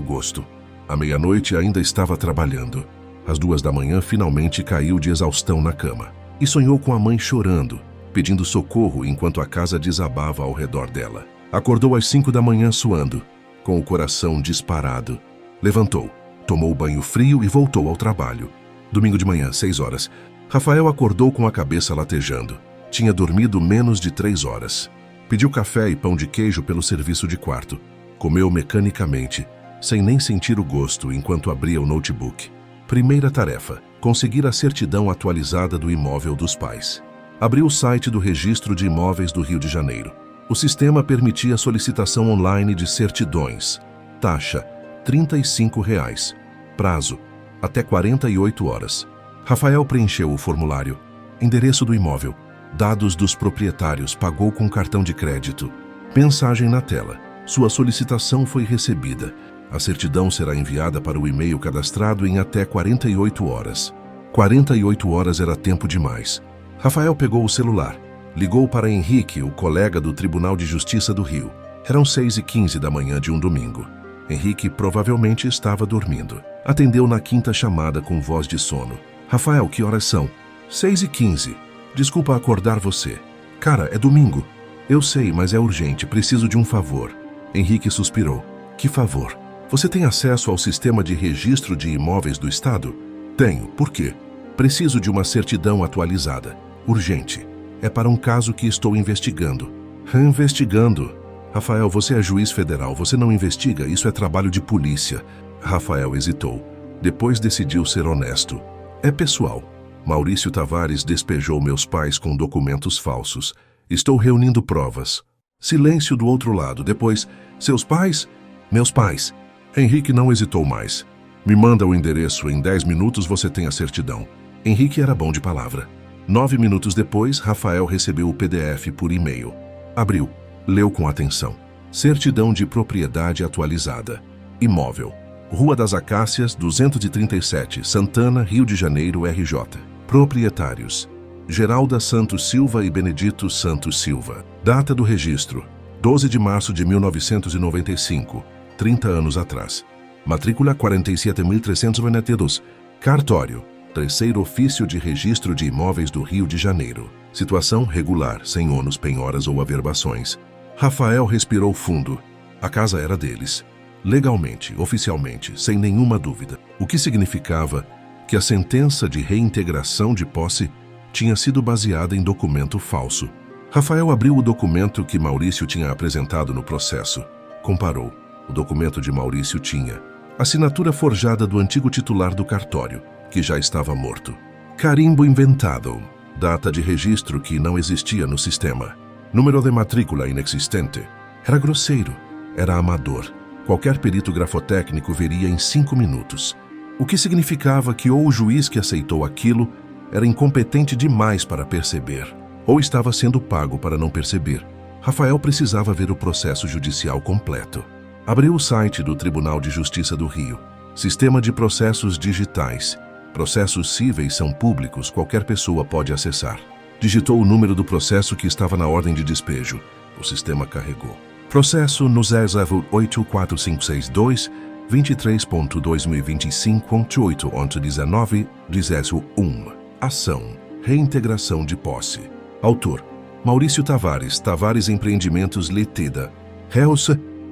gosto. À meia-noite ainda estava trabalhando. Às 2 da manhã, finalmente caiu de exaustão na cama e sonhou com a mãe chorando, pedindo socorro enquanto a casa desabava ao redor dela. Acordou às 5 da manhã suando, com o coração disparado. Levantou, tomou banho frio e voltou ao trabalho. Domingo de manhã, 6 horas. Rafael acordou com a cabeça latejando. Tinha dormido menos de 3 horas. Pediu café e pão de queijo pelo serviço de quarto. Comeu mecanicamente, sem nem sentir o gosto enquanto abria o notebook. Primeira tarefa: conseguir a certidão atualizada do imóvel dos pais. Abriu o site do Registro de Imóveis do Rio de Janeiro. O sistema permitia a solicitação online de certidões. Taxa: R$ 35. Prazo: até 48 horas. Rafael preencheu o formulário. Endereço do imóvel. Dados dos proprietários. Pagou com cartão de crédito. Mensagem na tela: sua solicitação foi recebida. A certidão será enviada para o e-mail cadastrado em até 48 horas. 48 horas era tempo demais. Rafael pegou o celular. Ligou para Henrique, o colega do Tribunal de Justiça do Rio. Eram 6h15 da manhã de um domingo. Henrique provavelmente estava dormindo. Atendeu na quinta chamada com voz de sono. Rafael, que horas são? 6h15. Desculpa acordar você. Cara, é domingo. Eu sei, mas é urgente. Preciso de um favor. Henrique suspirou. Que favor? Você tem acesso ao sistema de registro de imóveis do Estado? Tenho. Por quê? Preciso de uma certidão atualizada. Urgente. É para um caso que estou investigando. Investigando? Rafael, você é juiz federal. Você não investiga? Isso é trabalho de polícia. Rafael hesitou. Depois decidiu ser honesto. É pessoal. Maurício Tavares despejou meus pais com documentos falsos. Estou reunindo provas. Silêncio do outro lado. Depois, seus pais? Meus pais. Henrique não hesitou mais. Me manda o endereço. Em 10 minutos você tem a certidão. Henrique era bom de palavra. 9 minutos depois, Rafael recebeu o PDF por e-mail. Abriu. Leu com atenção. Certidão de propriedade atualizada. Imóvel: Rua das Acácias, 237, Santana, Rio de Janeiro, RJ. Proprietários: Geralda Santos Silva e Benedito Santos Silva. Data do registro: 12 de março de 1995, 30 anos atrás. Matrícula 47.392. Cartório: Terceiro Ofício de Registro de Imóveis do Rio de Janeiro. Situação regular, sem ônus, penhoras ou averbações. Rafael respirou fundo. A casa era deles. Legalmente, oficialmente, sem nenhuma dúvida. O que significava que a sentença de reintegração de posse tinha sido baseada em documento falso. Rafael abriu o documento que Maurício tinha apresentado no processo. Comparou. O documento de Maurício tinha assinatura forjada do antigo titular do cartório, que já estava morto. Carimbo inventado. Data de registro que não existia no sistema. Número de matrícula inexistente. Era grosseiro. Era amador. Qualquer perito grafotécnico veria em 5 minutos. O que significava que ou o juiz que aceitou aquilo era incompetente demais para perceber, ou estava sendo pago para não perceber. Rafael precisava ver o processo judicial completo. Abriu o site do Tribunal de Justiça do Rio. Sistema de processos digitais. Processos cíveis são públicos, qualquer pessoa pode acessar. Digitou o número do processo que estava na ordem de despejo. O sistema carregou. Processo no 0084562 23.2025.8.19.1. Ação: reintegração de posse. Autor: Maurício Tavares, Tavares Empreendimentos Ltda. Réus: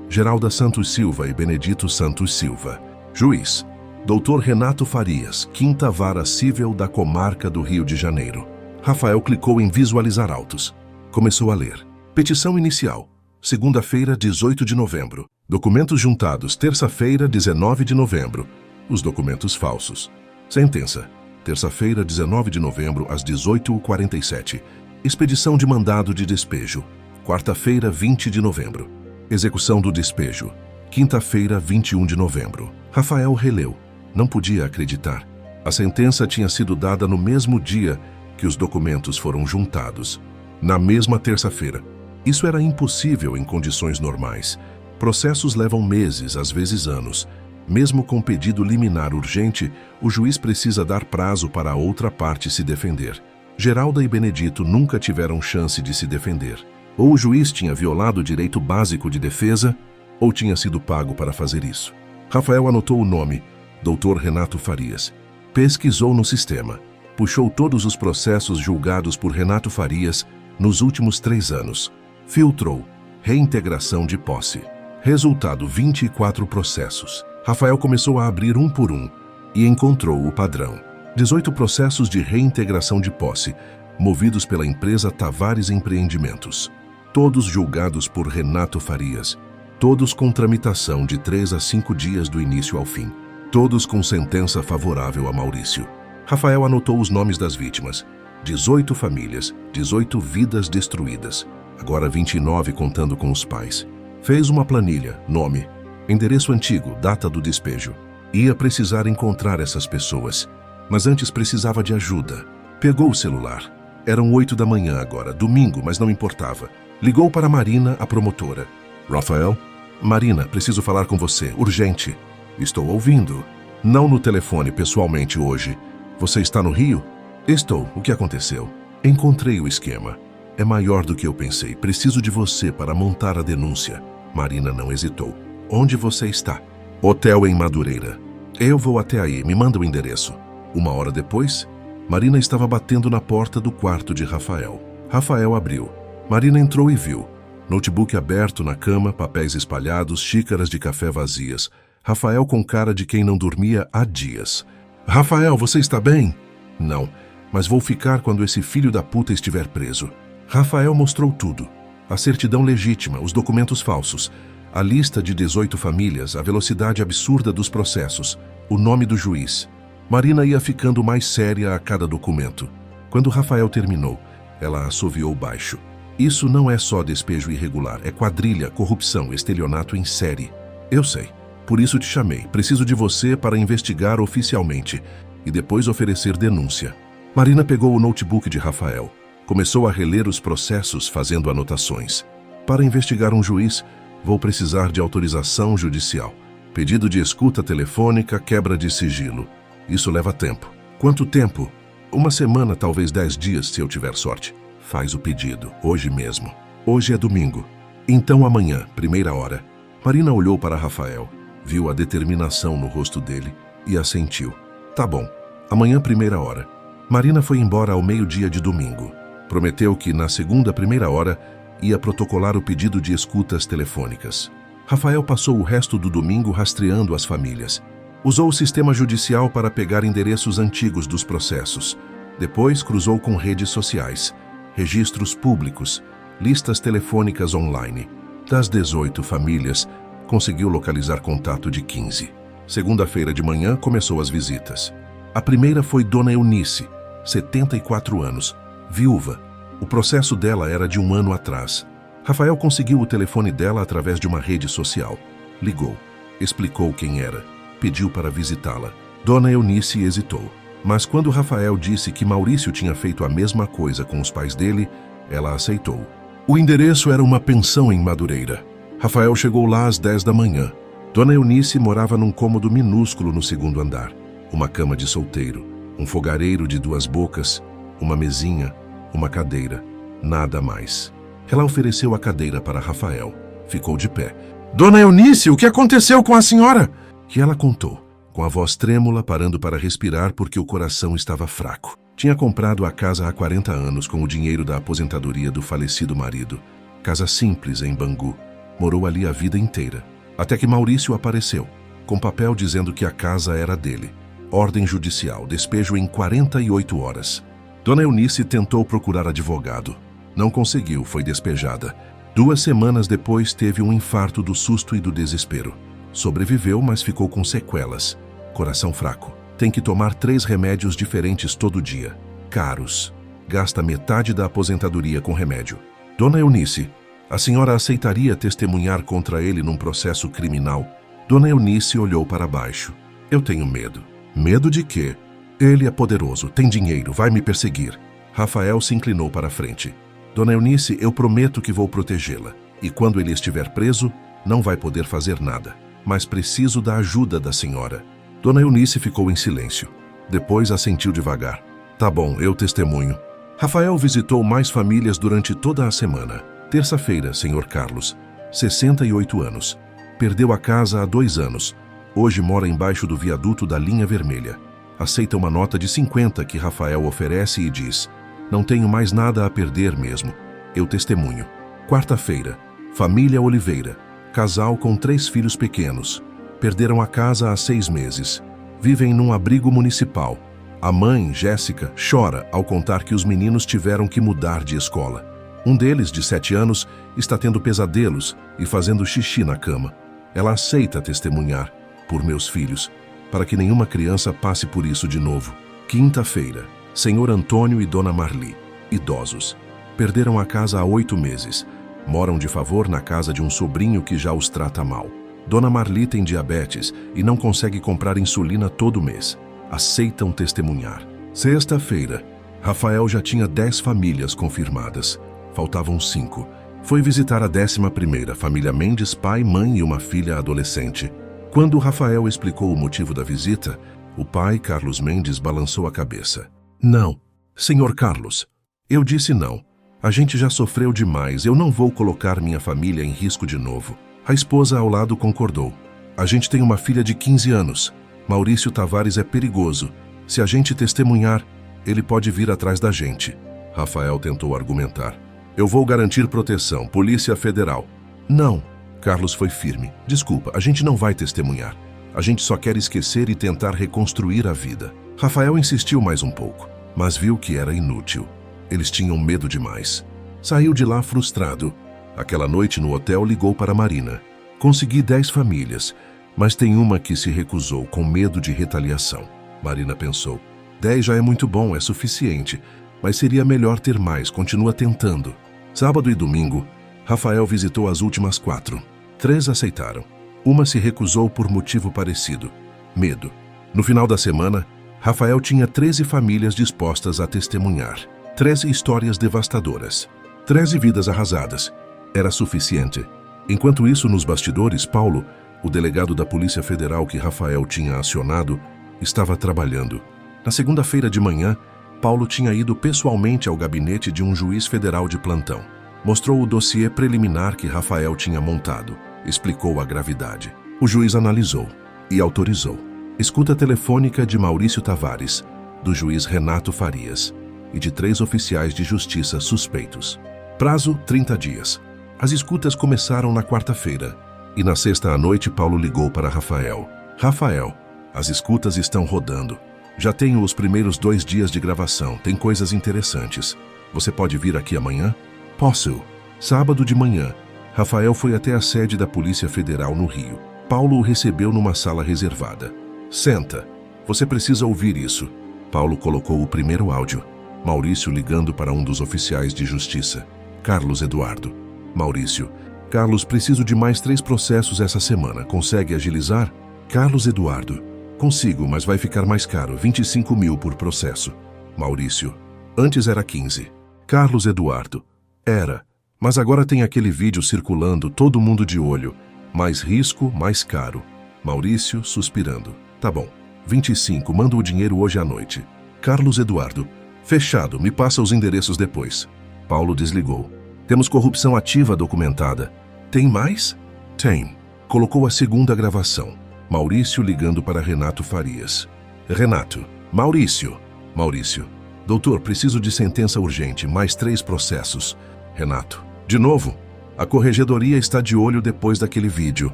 Geralda Santos Silva e Benedito Santos Silva. Juiz: Dr. Renato Farias, 5ª Vara Cível da Comarca do Rio de Janeiro. Rafael clicou em visualizar autos. Começou a ler. Petição inicial: segunda-feira, 18 de novembro. Documentos juntados, terça-feira, 19 de novembro. Os documentos falsos. Sentença: terça-feira, 19 de novembro, às 18h47. Expedição de mandado de despejo. Quarta-feira, 20 de novembro. Execução do despejo. Quinta-feira, 21 de novembro. Rafael releu. Não podia acreditar. A sentença tinha sido dada no mesmo dia que os documentos foram juntados. Na mesma terça-feira. Isso era impossível em condições normais. Processos levam meses, às vezes anos. Mesmo com pedido liminar urgente, o juiz precisa dar prazo para a outra parte se defender. Geralda e Benedito nunca tiveram chance de se defender. Ou o juiz tinha violado o direito básico de defesa, ou tinha sido pago para fazer isso. Rafael anotou o nome: Dr. Renato Farias. Pesquisou no sistema. Puxou todos os processos julgados por Renato Farias nos últimos 3 anos. Filtrou. Reintegração de posse. Resultado: 24 processos. Rafael começou a abrir um por um e encontrou o padrão. 18 processos de reintegração de posse, movidos pela empresa Tavares Empreendimentos. Todos julgados por Renato Farias. Todos com tramitação de 3 a 5 dias do início ao fim. Todos com sentença favorável a Maurício. Rafael anotou os nomes das vítimas. 18 famílias, 18 vidas destruídas. Agora 29 contando com os pais. Fez uma planilha, nome, endereço antigo, data do despejo. Ia precisar encontrar essas pessoas, mas antes precisava de ajuda. Pegou o celular. Eram 8 da manhã agora, domingo, mas não importava. Ligou para Marina, a promotora. Rafael? Marina, preciso falar com você, urgente. Estou ouvindo. Não no telefone, pessoalmente hoje. Você está no Rio? Estou. O que aconteceu? Encontrei o esquema. É maior do que eu pensei. Preciso de você para montar a denúncia. Marina não hesitou. Onde você está? Hotel em Madureira. Eu vou até aí. Me manda o endereço. 1 hora depois, Marina estava batendo na porta do quarto de Rafael. Rafael abriu. Marina entrou e viu. Notebook aberto na cama, papéis espalhados, xícaras de café vazias. Rafael com cara de quem não dormia há dias. Rafael, você está bem? Não, mas vou ficar quando esse filho da puta estiver preso. Rafael mostrou tudo. A certidão legítima, os documentos falsos, a lista de 18 famílias, a velocidade absurda dos processos, o nome do juiz. Marina ia ficando mais séria a cada documento. Quando Rafael terminou, ela assoviou baixo. Isso não é só despejo irregular, é quadrilha, corrupção, estelionato em série. Eu sei. Por isso te chamei. Preciso de você para investigar oficialmente e depois oferecer denúncia. Marina pegou o notebook de Rafael. Começou a reler os processos, fazendo anotações. Para investigar um juiz, vou precisar de autorização judicial. Pedido de escuta telefônica, quebra de sigilo. Isso leva tempo. Quanto tempo? 1 semana, talvez 10 dias, se eu tiver sorte. Faz o pedido, hoje mesmo. Hoje é domingo. Então amanhã, 1ª hora. Marina olhou para Rafael. Viu a determinação no rosto dele e assentiu. Tá bom, amanhã 1ª hora. Marina foi embora ao meio-dia de domingo. Prometeu que na segunda 1ª hora ia protocolar o pedido de escutas telefônicas. Rafael passou o resto do domingo rastreando as famílias. Usou o sistema judicial para pegar endereços antigos dos processos. Depois cruzou com redes sociais, registros públicos, listas telefônicas online. Das 18 famílias, conseguiu localizar contato de 15. Segunda-feira de manhã começou as visitas. A primeira foi Dona Eunice, 74 anos, viúva. O processo dela era de 1 ano atrás. Rafael conseguiu o telefone dela através de uma rede social. Ligou, explicou quem era, pediu para visitá-la. Dona Eunice hesitou, mas quando Rafael disse que Maurício tinha feito a mesma coisa com os pais dele, ela aceitou. O endereço era uma pensão em Madureira. Rafael chegou lá às 10 da manhã. Dona Eunice morava num cômodo minúsculo no 2º andar. Uma cama de solteiro, um fogareiro de 2 bocas, uma mesinha, uma cadeira, nada mais. Ela ofereceu a cadeira para Rafael. Ficou de pé. Dona Eunice, o que aconteceu com a senhora? E ela contou, com a voz trêmula, parando para respirar porque o coração estava fraco. Tinha comprado a casa há 40 anos com o dinheiro da aposentadoria do falecido marido. Casa simples em Bangu. Morou ali a vida inteira. Até que Maurício apareceu, com papel dizendo que a casa era dele. Ordem judicial, despejo em 48 horas. Dona Eunice tentou procurar advogado. Não conseguiu, foi despejada. 2 semanas depois teve um infarto do susto e do desespero. Sobreviveu, mas ficou com sequelas. Coração fraco. Tem que tomar 3 remédios diferentes todo dia. Caros. Gasta metade da aposentadoria com remédio. Dona Eunice, a senhora aceitaria testemunhar contra ele num processo criminal? Dona Eunice olhou para baixo. Eu tenho medo. Medo de quê? Ele é poderoso, tem dinheiro, vai me perseguir. Rafael se inclinou para a frente. Dona Eunice, eu prometo que vou protegê-la. E quando ele estiver preso, não vai poder fazer nada. Mas preciso da ajuda da senhora. Dona Eunice ficou em silêncio. Depois assentiu devagar. Tá bom, eu testemunho. Rafael visitou mais famílias durante toda a semana. Terça-feira, Sr. Carlos, 68 anos. Perdeu a casa há 2 anos. Hoje mora embaixo do viaduto da linha vermelha. Aceita uma nota de 50 que Rafael oferece e diz: não tenho mais nada a perder mesmo. Eu testemunho. Quarta-feira. Família Oliveira. Casal com 3 filhos pequenos. Perderam a casa há 6 meses. Vivem num abrigo municipal. A mãe, Jéssica, chora ao contar que os meninos tiveram que mudar de escola. Um deles, de 7 anos, está tendo pesadelos e fazendo xixi na cama. Ela aceita testemunhar por meus filhos, para que nenhuma criança passe por isso de novo. Quinta-feira. Senhor Antônio e Dona Marli, idosos. Perderam a casa há 8 meses. Moram de favor na casa de um sobrinho que já os trata mal. Dona Marli tem diabetes e não consegue comprar insulina todo mês. Aceitam testemunhar. Sexta-feira. Rafael já tinha 10 famílias confirmadas. Faltavam 5. Foi visitar a 11ª, família Mendes, pai, mãe e uma filha adolescente. Quando Rafael explicou o motivo da visita, o pai, Carlos Mendes, balançou a cabeça. Não, senhor Carlos. Eu disse não. A gente já sofreu demais, eu não vou colocar minha família em risco de novo. A esposa ao lado concordou. A gente tem uma filha de 15 anos. Maurício Tavares é perigoso. Se a gente testemunhar, ele pode vir atrás da gente. Rafael tentou argumentar. Eu vou garantir proteção, Polícia Federal. Não. Carlos foi firme. Desculpa, a gente não vai testemunhar. A gente só quer esquecer e tentar reconstruir a vida. Rafael insistiu mais um pouco, mas viu que era inútil. Eles tinham medo demais. Saiu de lá frustrado. Aquela noite no hotel ligou para Marina. Consegui 10 famílias, mas tem uma que se recusou com medo de retaliação. Marina pensou. 10 já é muito bom, é suficiente, mas seria melhor ter mais, continua tentando. Sábado e domingo, Rafael visitou as últimas 4. 3 aceitaram. Uma se recusou por motivo parecido. Medo. No final da semana, Rafael tinha 13 famílias dispostas a testemunhar. 13 histórias devastadoras. 13 vidas arrasadas. Era suficiente. Enquanto isso, nos bastidores, Paulo, o delegado da Polícia Federal que Rafael tinha acionado, estava trabalhando. Na segunda-feira de manhã, Paulo tinha ido pessoalmente ao gabinete de um juiz federal de plantão. Mostrou o dossiê preliminar que Rafael tinha montado. Explicou a gravidade. O juiz analisou e autorizou. Escuta telefônica de Maurício Tavares, do juiz Renato Farias e de 3 oficiais de justiça suspeitos. Prazo: 30 dias. As escutas começaram na quarta-feira e na sexta à noite Paulo ligou para Rafael. Rafael, as escutas estão rodando. Já tenho os primeiros 2 dias de gravação, tem coisas interessantes. Você pode vir aqui amanhã? Posso. Sábado de manhã, Rafael foi até a sede da Polícia Federal no Rio. Paulo o recebeu numa sala reservada. Senta. Você precisa ouvir isso. Paulo colocou o primeiro áudio. Maurício ligando para um dos oficiais de justiça. Carlos Eduardo. Maurício. Carlos, preciso de mais 3 processos essa semana. Consegue agilizar? Carlos Eduardo. Consigo, mas vai ficar mais caro. 25 mil por processo. Maurício. Antes era 15. Carlos Eduardo. Era. Mas agora tem aquele vídeo circulando, todo mundo de olho. Mais risco, mais caro. Maurício suspirando. Tá bom. 25, manda o dinheiro hoje à noite. Carlos Eduardo. Fechado, me passa os endereços depois. Paulo desligou. Temos corrupção ativa documentada. Tem mais? Tem. Colocou a segunda gravação. Maurício ligando para Renato Farias. Renato. Maurício. Maurício. Doutor, preciso de sentença urgente, mais 3 processos. Renato. De novo? A corregedoria está de olho depois daquele vídeo.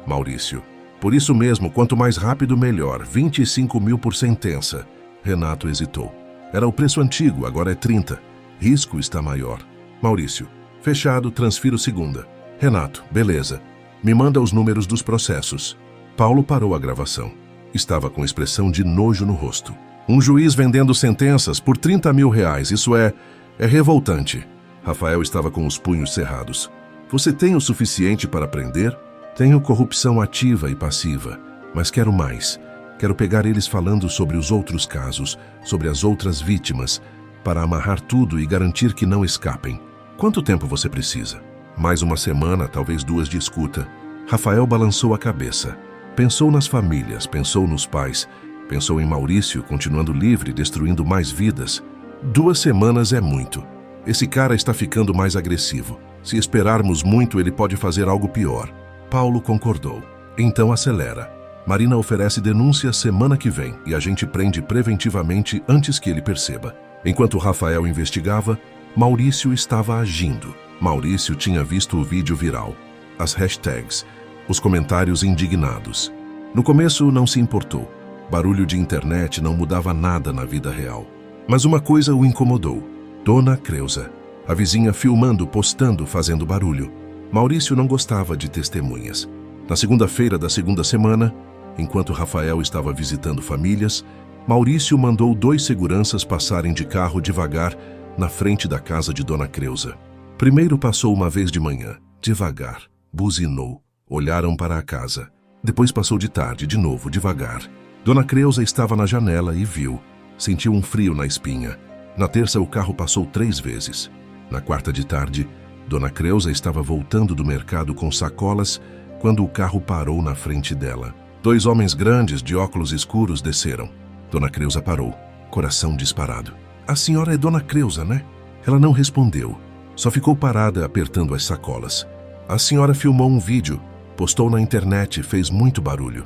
Maurício. Por isso mesmo, quanto mais rápido, melhor. 25 mil por sentença. Renato hesitou. Era o preço antigo, agora é 30. Risco está maior. Maurício. Fechado, transfiro segunda. Renato. Beleza. Me manda os números dos processos. Paulo parou a gravação. Estava com expressão de nojo no rosto. Um juiz vendendo sentenças por 30 mil reais. Isso é revoltante. Rafael estava com os punhos cerrados. Você tem o suficiente para prender? Tenho corrupção ativa e passiva, mas quero mais. Quero pegar eles falando sobre os outros casos, sobre as outras vítimas, para amarrar tudo e garantir que não escapem. Quanto tempo você precisa? Mais uma semana, talvez 2 de escuta. Rafael balançou a cabeça. Pensou nas famílias, pensou nos pais, pensou em Maurício continuando livre, destruindo mais vidas. 2 semanas é muito. Esse cara está ficando mais agressivo. Se esperarmos muito, ele pode fazer algo pior. Paulo concordou. Então acelera. Marina oferece denúncia semana que vem e a gente prende preventivamente antes que ele perceba. Enquanto Rafael investigava, Maurício estava agindo. Maurício tinha visto o vídeo viral, as hashtags, os comentários indignados. No começo não se importou. Barulho de internet não mudava nada na vida real. Mas uma coisa o incomodou. Dona Creuza. A vizinha filmando, postando, fazendo barulho. Maurício não gostava de testemunhas. Na segunda-feira da segunda semana, enquanto Rafael estava visitando famílias, Maurício mandou 2 seguranças passarem de carro devagar na frente da casa de Dona Creuza. Primeiro passou uma vez de manhã, devagar, buzinou, olharam para a casa. Depois passou de tarde, de novo, devagar. Dona Creuza estava na janela e viu. Sentiu um frio na espinha. Na terça, o carro passou 3 vezes. Na quarta de tarde, Dona Creuza estava voltando do mercado com sacolas quando o carro parou na frente dela. 2 homens grandes de óculos escuros desceram. Dona Creuza parou, coração disparado. A senhora é Dona Creuza, né? Ela não respondeu. Só ficou parada apertando as sacolas. A senhora filmou um vídeo, postou na internet, fez muito barulho.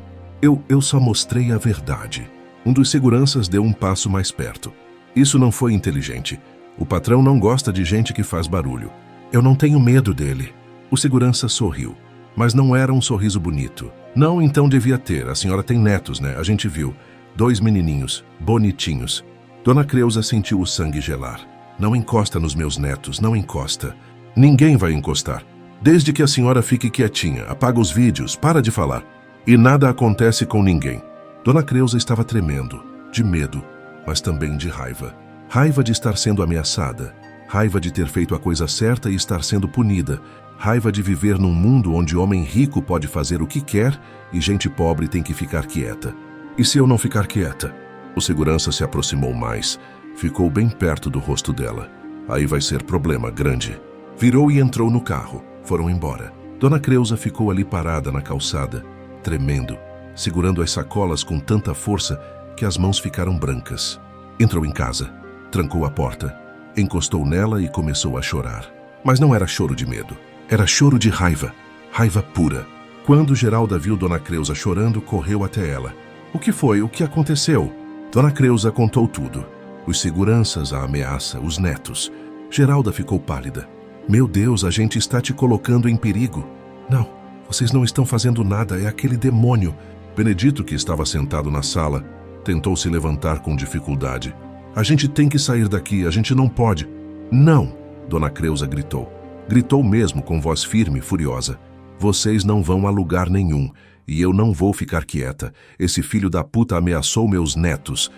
Eu só mostrei a verdade. Um dos seguranças deu um passo mais perto. Isso não foi inteligente. O patrão não gosta de gente que faz barulho. Eu não tenho medo dele. O segurança sorriu, mas não era um sorriso bonito. Não, então devia ter. A senhora tem netos, né? A gente viu. 2 menininhos, bonitinhos. Dona Creuza sentiu o sangue gelar. Não encosta nos meus netos, não encosta. Ninguém vai encostar. Desde que a senhora fique quietinha, apaga os vídeos, para de falar. E nada acontece com ninguém. Dona Creuza estava tremendo, de medo, mas também de raiva. Raiva de estar sendo ameaçada. Raiva de ter feito a coisa certa e estar sendo punida. Raiva de viver num mundo onde homem rico pode fazer o que quer e gente pobre tem que ficar quieta. E se eu não ficar quieta? O segurança se aproximou mais. Ficou bem perto do rosto dela. Aí vai ser problema grande. Virou e entrou no carro. Foram embora. Dona Creuza ficou ali parada na calçada, tremendo, segurando as sacolas com tanta força que as mãos ficaram brancas. Entrou em casa, trancou a porta, encostou nela e começou a chorar. Mas não era choro de medo, era choro de raiva, raiva pura. Quando Geralda viu Dona Creuza chorando, correu até ela. O que foi? O que aconteceu? Dona Creuza contou tudo. Os seguranças, a ameaça, os netos. Geralda ficou pálida. Meu Deus, a gente está te colocando em perigo. Não, vocês não estão fazendo nada, é aquele demônio. Benedito, que estava sentado na sala, tentou se levantar com dificuldade. A gente tem que sair daqui, a gente não pode. Não, Dona Creuza gritou. Gritou mesmo com voz firme e furiosa. Vocês não vão a lugar nenhum, e eu não vou ficar quieta. Esse filho da puta ameaçou meus netos,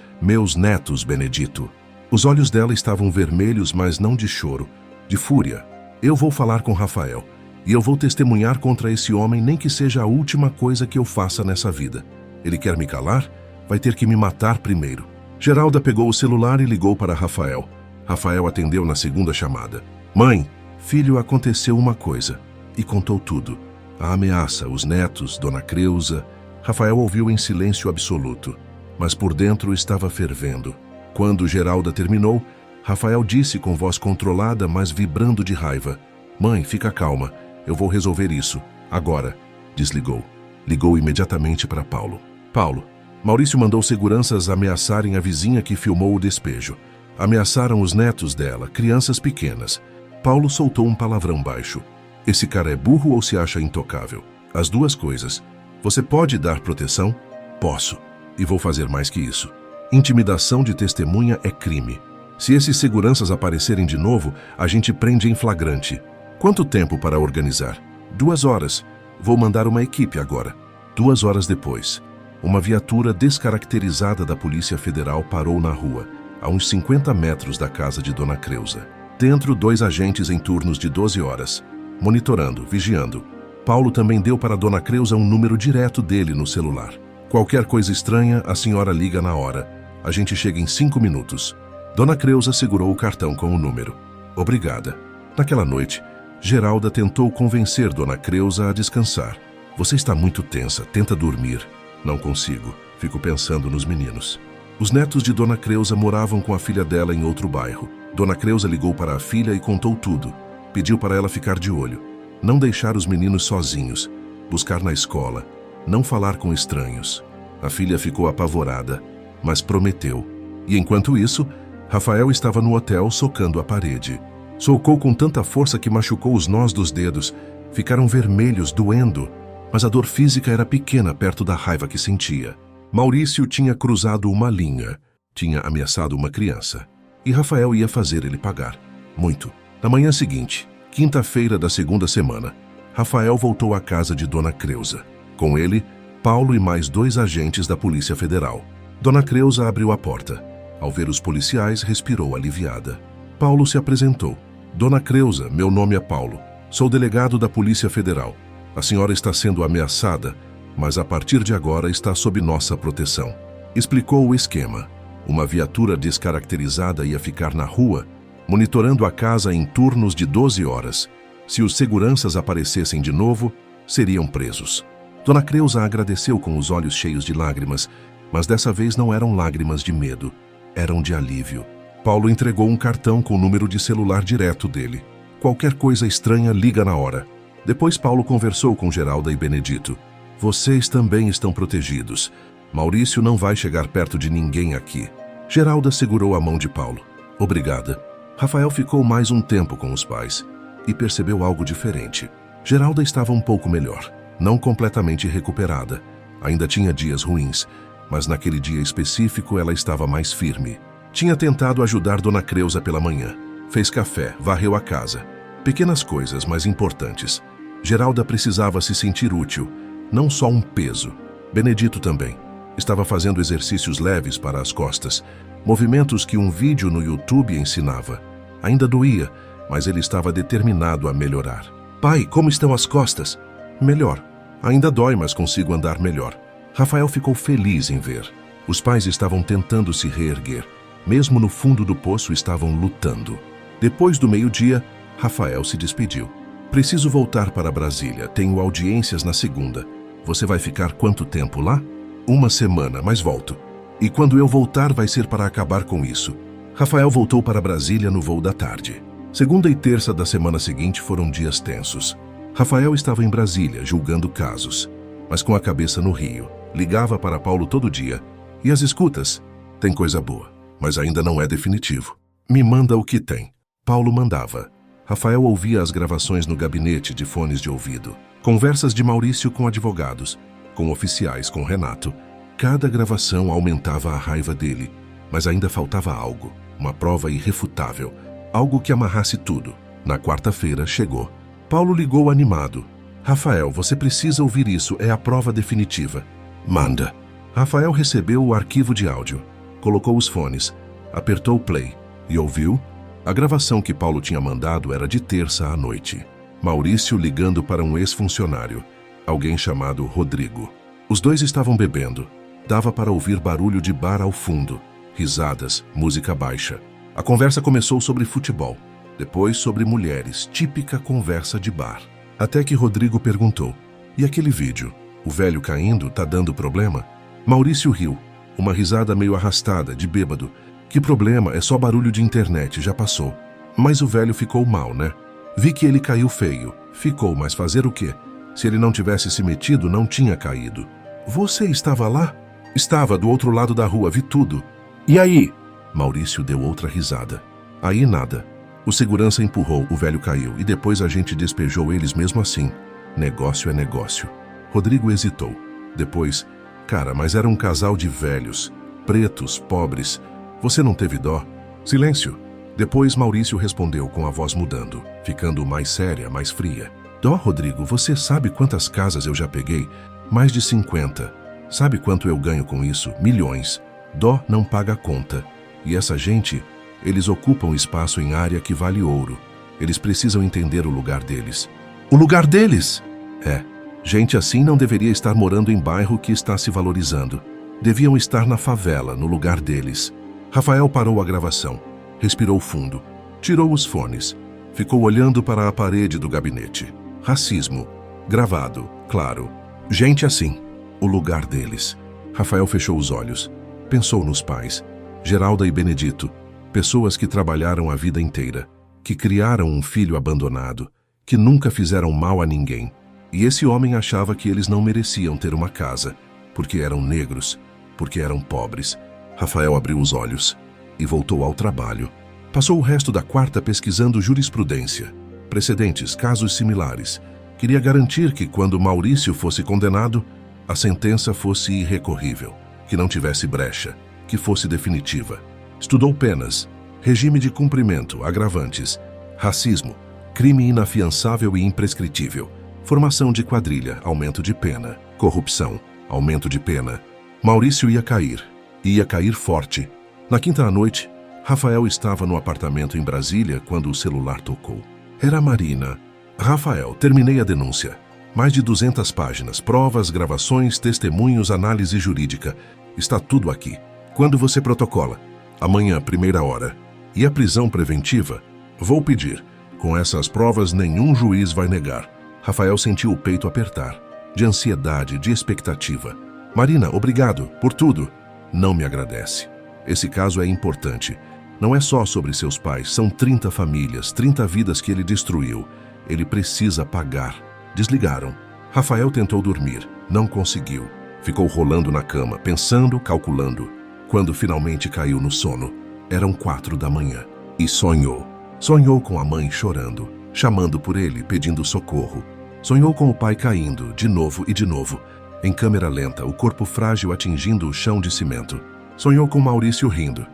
Benedito. Os olhos dela estavam vermelhos, mas não de choro, de fúria. Eu vou falar com Rafael, e eu vou testemunhar contra esse homem, nem que seja a última coisa que eu faça nessa vida. Ele quer me calar? Vai ter que me matar primeiro. Geralda pegou o celular e ligou para Rafael. Rafael atendeu na segunda chamada. Mãe, filho, aconteceu uma coisa. E contou tudo. A ameaça, os netos, Dona Creuza. Rafael ouviu em silêncio absoluto, mas por dentro estava fervendo. Quando Geralda terminou, Rafael disse com voz controlada, mas vibrando de raiva. Mãe, fica calma, eu vou resolver isso. Agora. Desligou. Ligou imediatamente para Paulo. Paulo, Maurício mandou seguranças ameaçarem a vizinha que filmou o despejo. Ameaçaram os netos dela, crianças pequenas. Paulo soltou um palavrão baixo. Esse cara é burro ou se acha intocável? As duas coisas. Você pode dar proteção? Posso. E vou fazer mais que isso. Intimidação de testemunha é crime. Se esses seguranças aparecerem de novo, a gente prende em flagrante. Quanto tempo para organizar? 2 horas. Vou mandar uma equipe agora. 2 horas depois, uma viatura descaracterizada da Polícia Federal parou na rua, a uns 50 metros da casa de Dona Creuza. Dentro, 2 agentes em turnos de 12 horas, monitorando, vigiando. Paulo também deu para Dona Creuza um número direto dele no celular. Qualquer coisa estranha, a senhora liga na hora. A gente chega em 5 minutos. Dona Creuza segurou o cartão com o número. Obrigada. Naquela noite, Geralda tentou convencer Dona Creuza a descansar. Você está muito tensa, tenta dormir. Não consigo, fico pensando nos meninos. Os netos de Dona Creuza moravam com a filha dela em outro bairro. Dona Creuza ligou para a filha e contou tudo. Pediu para ela ficar de olho. Não deixar os meninos sozinhos. Buscar na escola. não falar com estranhos. A filha ficou apavorada, mas prometeu. E enquanto isso, Rafael estava no hotel socando a parede. Socou com tanta força que machucou os nós dos dedos. Ficaram vermelhos, doendo, mas a dor física era pequena perto da raiva que sentia. Maurício tinha cruzado uma linha, tinha ameaçado uma criança. E Rafael ia fazer ele pagar. Muito. Na manhã seguinte, quinta-feira da segunda semana, Rafael voltou à casa de Dona Creuza. Com ele, Paulo e mais 2 agentes da Polícia Federal. Dona Creuza abriu a porta. Ao ver os policiais, respirou aliviada. Paulo se apresentou. Dona Creuza, meu nome é Paulo. Sou delegado da Polícia Federal. A senhora está sendo ameaçada, mas a partir de agora está sob nossa proteção. Explicou o esquema. Uma viatura descaracterizada ia ficar na rua, monitorando a casa em turnos de 12 horas. Se os seguranças aparecessem de novo, seriam presos. Dona Creuza agradeceu com os olhos cheios de lágrimas, mas dessa vez não eram lágrimas de medo, eram de alívio. Paulo entregou um cartão com o número de celular direto dele. Qualquer coisa estranha, liga na hora. Depois Paulo conversou com Geralda e Benedito. Vocês também estão protegidos. Maurício não vai chegar perto de ninguém aqui. Geralda segurou a mão de Paulo. Obrigada. Rafael ficou mais um tempo com os pais e percebeu algo diferente. Geralda estava um pouco melhor, não completamente recuperada. Ainda tinha dias ruins, mas naquele dia específico ela estava mais firme. Tinha tentado ajudar Dona Creuza pela manhã. Fez café, varreu a casa. Pequenas coisas, mas importantes. Geralda precisava se sentir útil, não só um peso. Benedito também. Estava fazendo exercícios leves para as costas, movimentos que um vídeo no YouTube ensinava. Ainda doía, mas ele estava determinado a melhorar. Pai, como estão as costas? Melhor. Ainda dói, mas consigo andar melhor. Rafael ficou feliz em ver. Os pais estavam tentando se reerguer. Mesmo no fundo do poço estavam lutando. Depois do meio-dia, Rafael se despediu. Preciso voltar para Brasília. Tenho audiências na segunda. Você vai ficar quanto tempo lá? 1 semana, mas volto. E quando eu voltar vai ser para acabar com isso. Rafael voltou para Brasília no voo da tarde. Segunda e terça da semana seguinte foram dias tensos. Rafael estava em Brasília, julgando casos, mas com a cabeça no Rio. Ligava para Paulo todo dia. E as escutas? Tem coisa boa, mas ainda não é definitivo. Me manda o que tem. Paulo mandava. Rafael ouvia as gravações no gabinete de fones de ouvido. Conversas de Maurício com advogados, com oficiais, com Renato. Cada gravação aumentava a raiva dele, mas ainda faltava algo, uma prova irrefutável, algo que amarrasse tudo. Na quarta-feira chegou. Paulo ligou animado. Rafael, você precisa ouvir isso, é a prova definitiva. Manda. Rafael recebeu o arquivo de áudio, colocou os fones, apertou o play e ouviu. A gravação que Paulo tinha mandado era de terça à noite. Maurício ligando para um ex-funcionário, alguém chamado Rodrigo. Os dois estavam bebendo. Dava para ouvir barulho de bar ao fundo, risadas, música baixa. A conversa começou sobre futebol, depois sobre mulheres, típica conversa de bar. Até que Rodrigo perguntou, e aquele vídeo? O velho caindo tá dando problema? Maurício riu, uma risada meio arrastada, de bêbado. Que problema, é só barulho de internet, já passou. Mas o velho ficou mal, né? Vi que ele caiu feio. Ficou, mas fazer o quê? Se ele não tivesse se metido, não tinha caído. Você estava lá? Estava do outro lado da rua, vi tudo. E aí? Maurício deu outra risada. Aí nada. O segurança empurrou, o velho caiu e depois a gente despejou eles mesmo assim. Negócio é negócio. Rodrigo hesitou. Depois, cara, mas era um casal de velhos, pretos, pobres. Você não teve dó? Silêncio. Depois Maurício respondeu com a voz mudando, ficando mais séria, mais fria. Dó, Rodrigo, você sabe quantas casas eu já peguei? Mais de 50. Sabe quanto eu ganho com isso? Milhões. Dó não paga a conta. E essa gente, eles ocupam espaço em área que vale ouro. Eles precisam entender o lugar deles. O lugar deles? É. Gente assim não deveria estar morando em bairro que está se valorizando. Deviam estar na favela, no lugar deles. Rafael parou a gravação. Respirou fundo. Tirou os fones. Ficou olhando para a parede do gabinete. Racismo. Gravado, claro. Gente assim. O lugar deles. Rafael fechou os olhos. Pensou nos pais. Geralda e Benedito. Pessoas que trabalharam a vida inteira. Que criaram um filho abandonado. Que nunca fizeram mal a ninguém. E esse homem achava que eles não mereciam ter uma casa, porque eram negros, porque eram pobres. Rafael abriu os olhos e voltou ao trabalho. Passou o resto da quarta pesquisando jurisprudência, precedentes, casos similares. Queria garantir que, quando Maurício fosse condenado, a sentença fosse irrecorrível, que não tivesse brecha, que fosse definitiva. Estudou penas, regime de cumprimento, agravantes, racismo, crime inafiançável e imprescritível, formação de quadrilha, aumento de pena, corrupção, aumento de pena. Maurício ia cair forte. Na quinta à noite, Rafael estava no apartamento em Brasília quando o celular tocou. Era Marina. Rafael, terminei a denúncia. Mais de 200 páginas, provas, gravações, testemunhos, análise jurídica. Está tudo aqui. Quando você protocola? Amanhã, 1ª hora. E a prisão preventiva? Vou pedir. Com essas provas, nenhum juiz vai negar. Rafael sentiu o peito apertar, de ansiedade, de expectativa. Marina, obrigado por tudo. Não me agradece. Esse caso é importante. Não é só sobre seus pais, são 30 famílias, 30 vidas que ele destruiu. Ele precisa pagar. Desligaram. Rafael tentou dormir. Não conseguiu. Ficou rolando na cama, pensando, calculando. Quando finalmente caiu no sono, eram 4 da manhã. E sonhou. Sonhou com a mãe chorando, chamando por ele, pedindo socorro. Sonhou com o pai caindo, de novo e de novo. Em câmera lenta, o corpo frágil atingindo o chão de cimento. Sonhou com Maurício rindo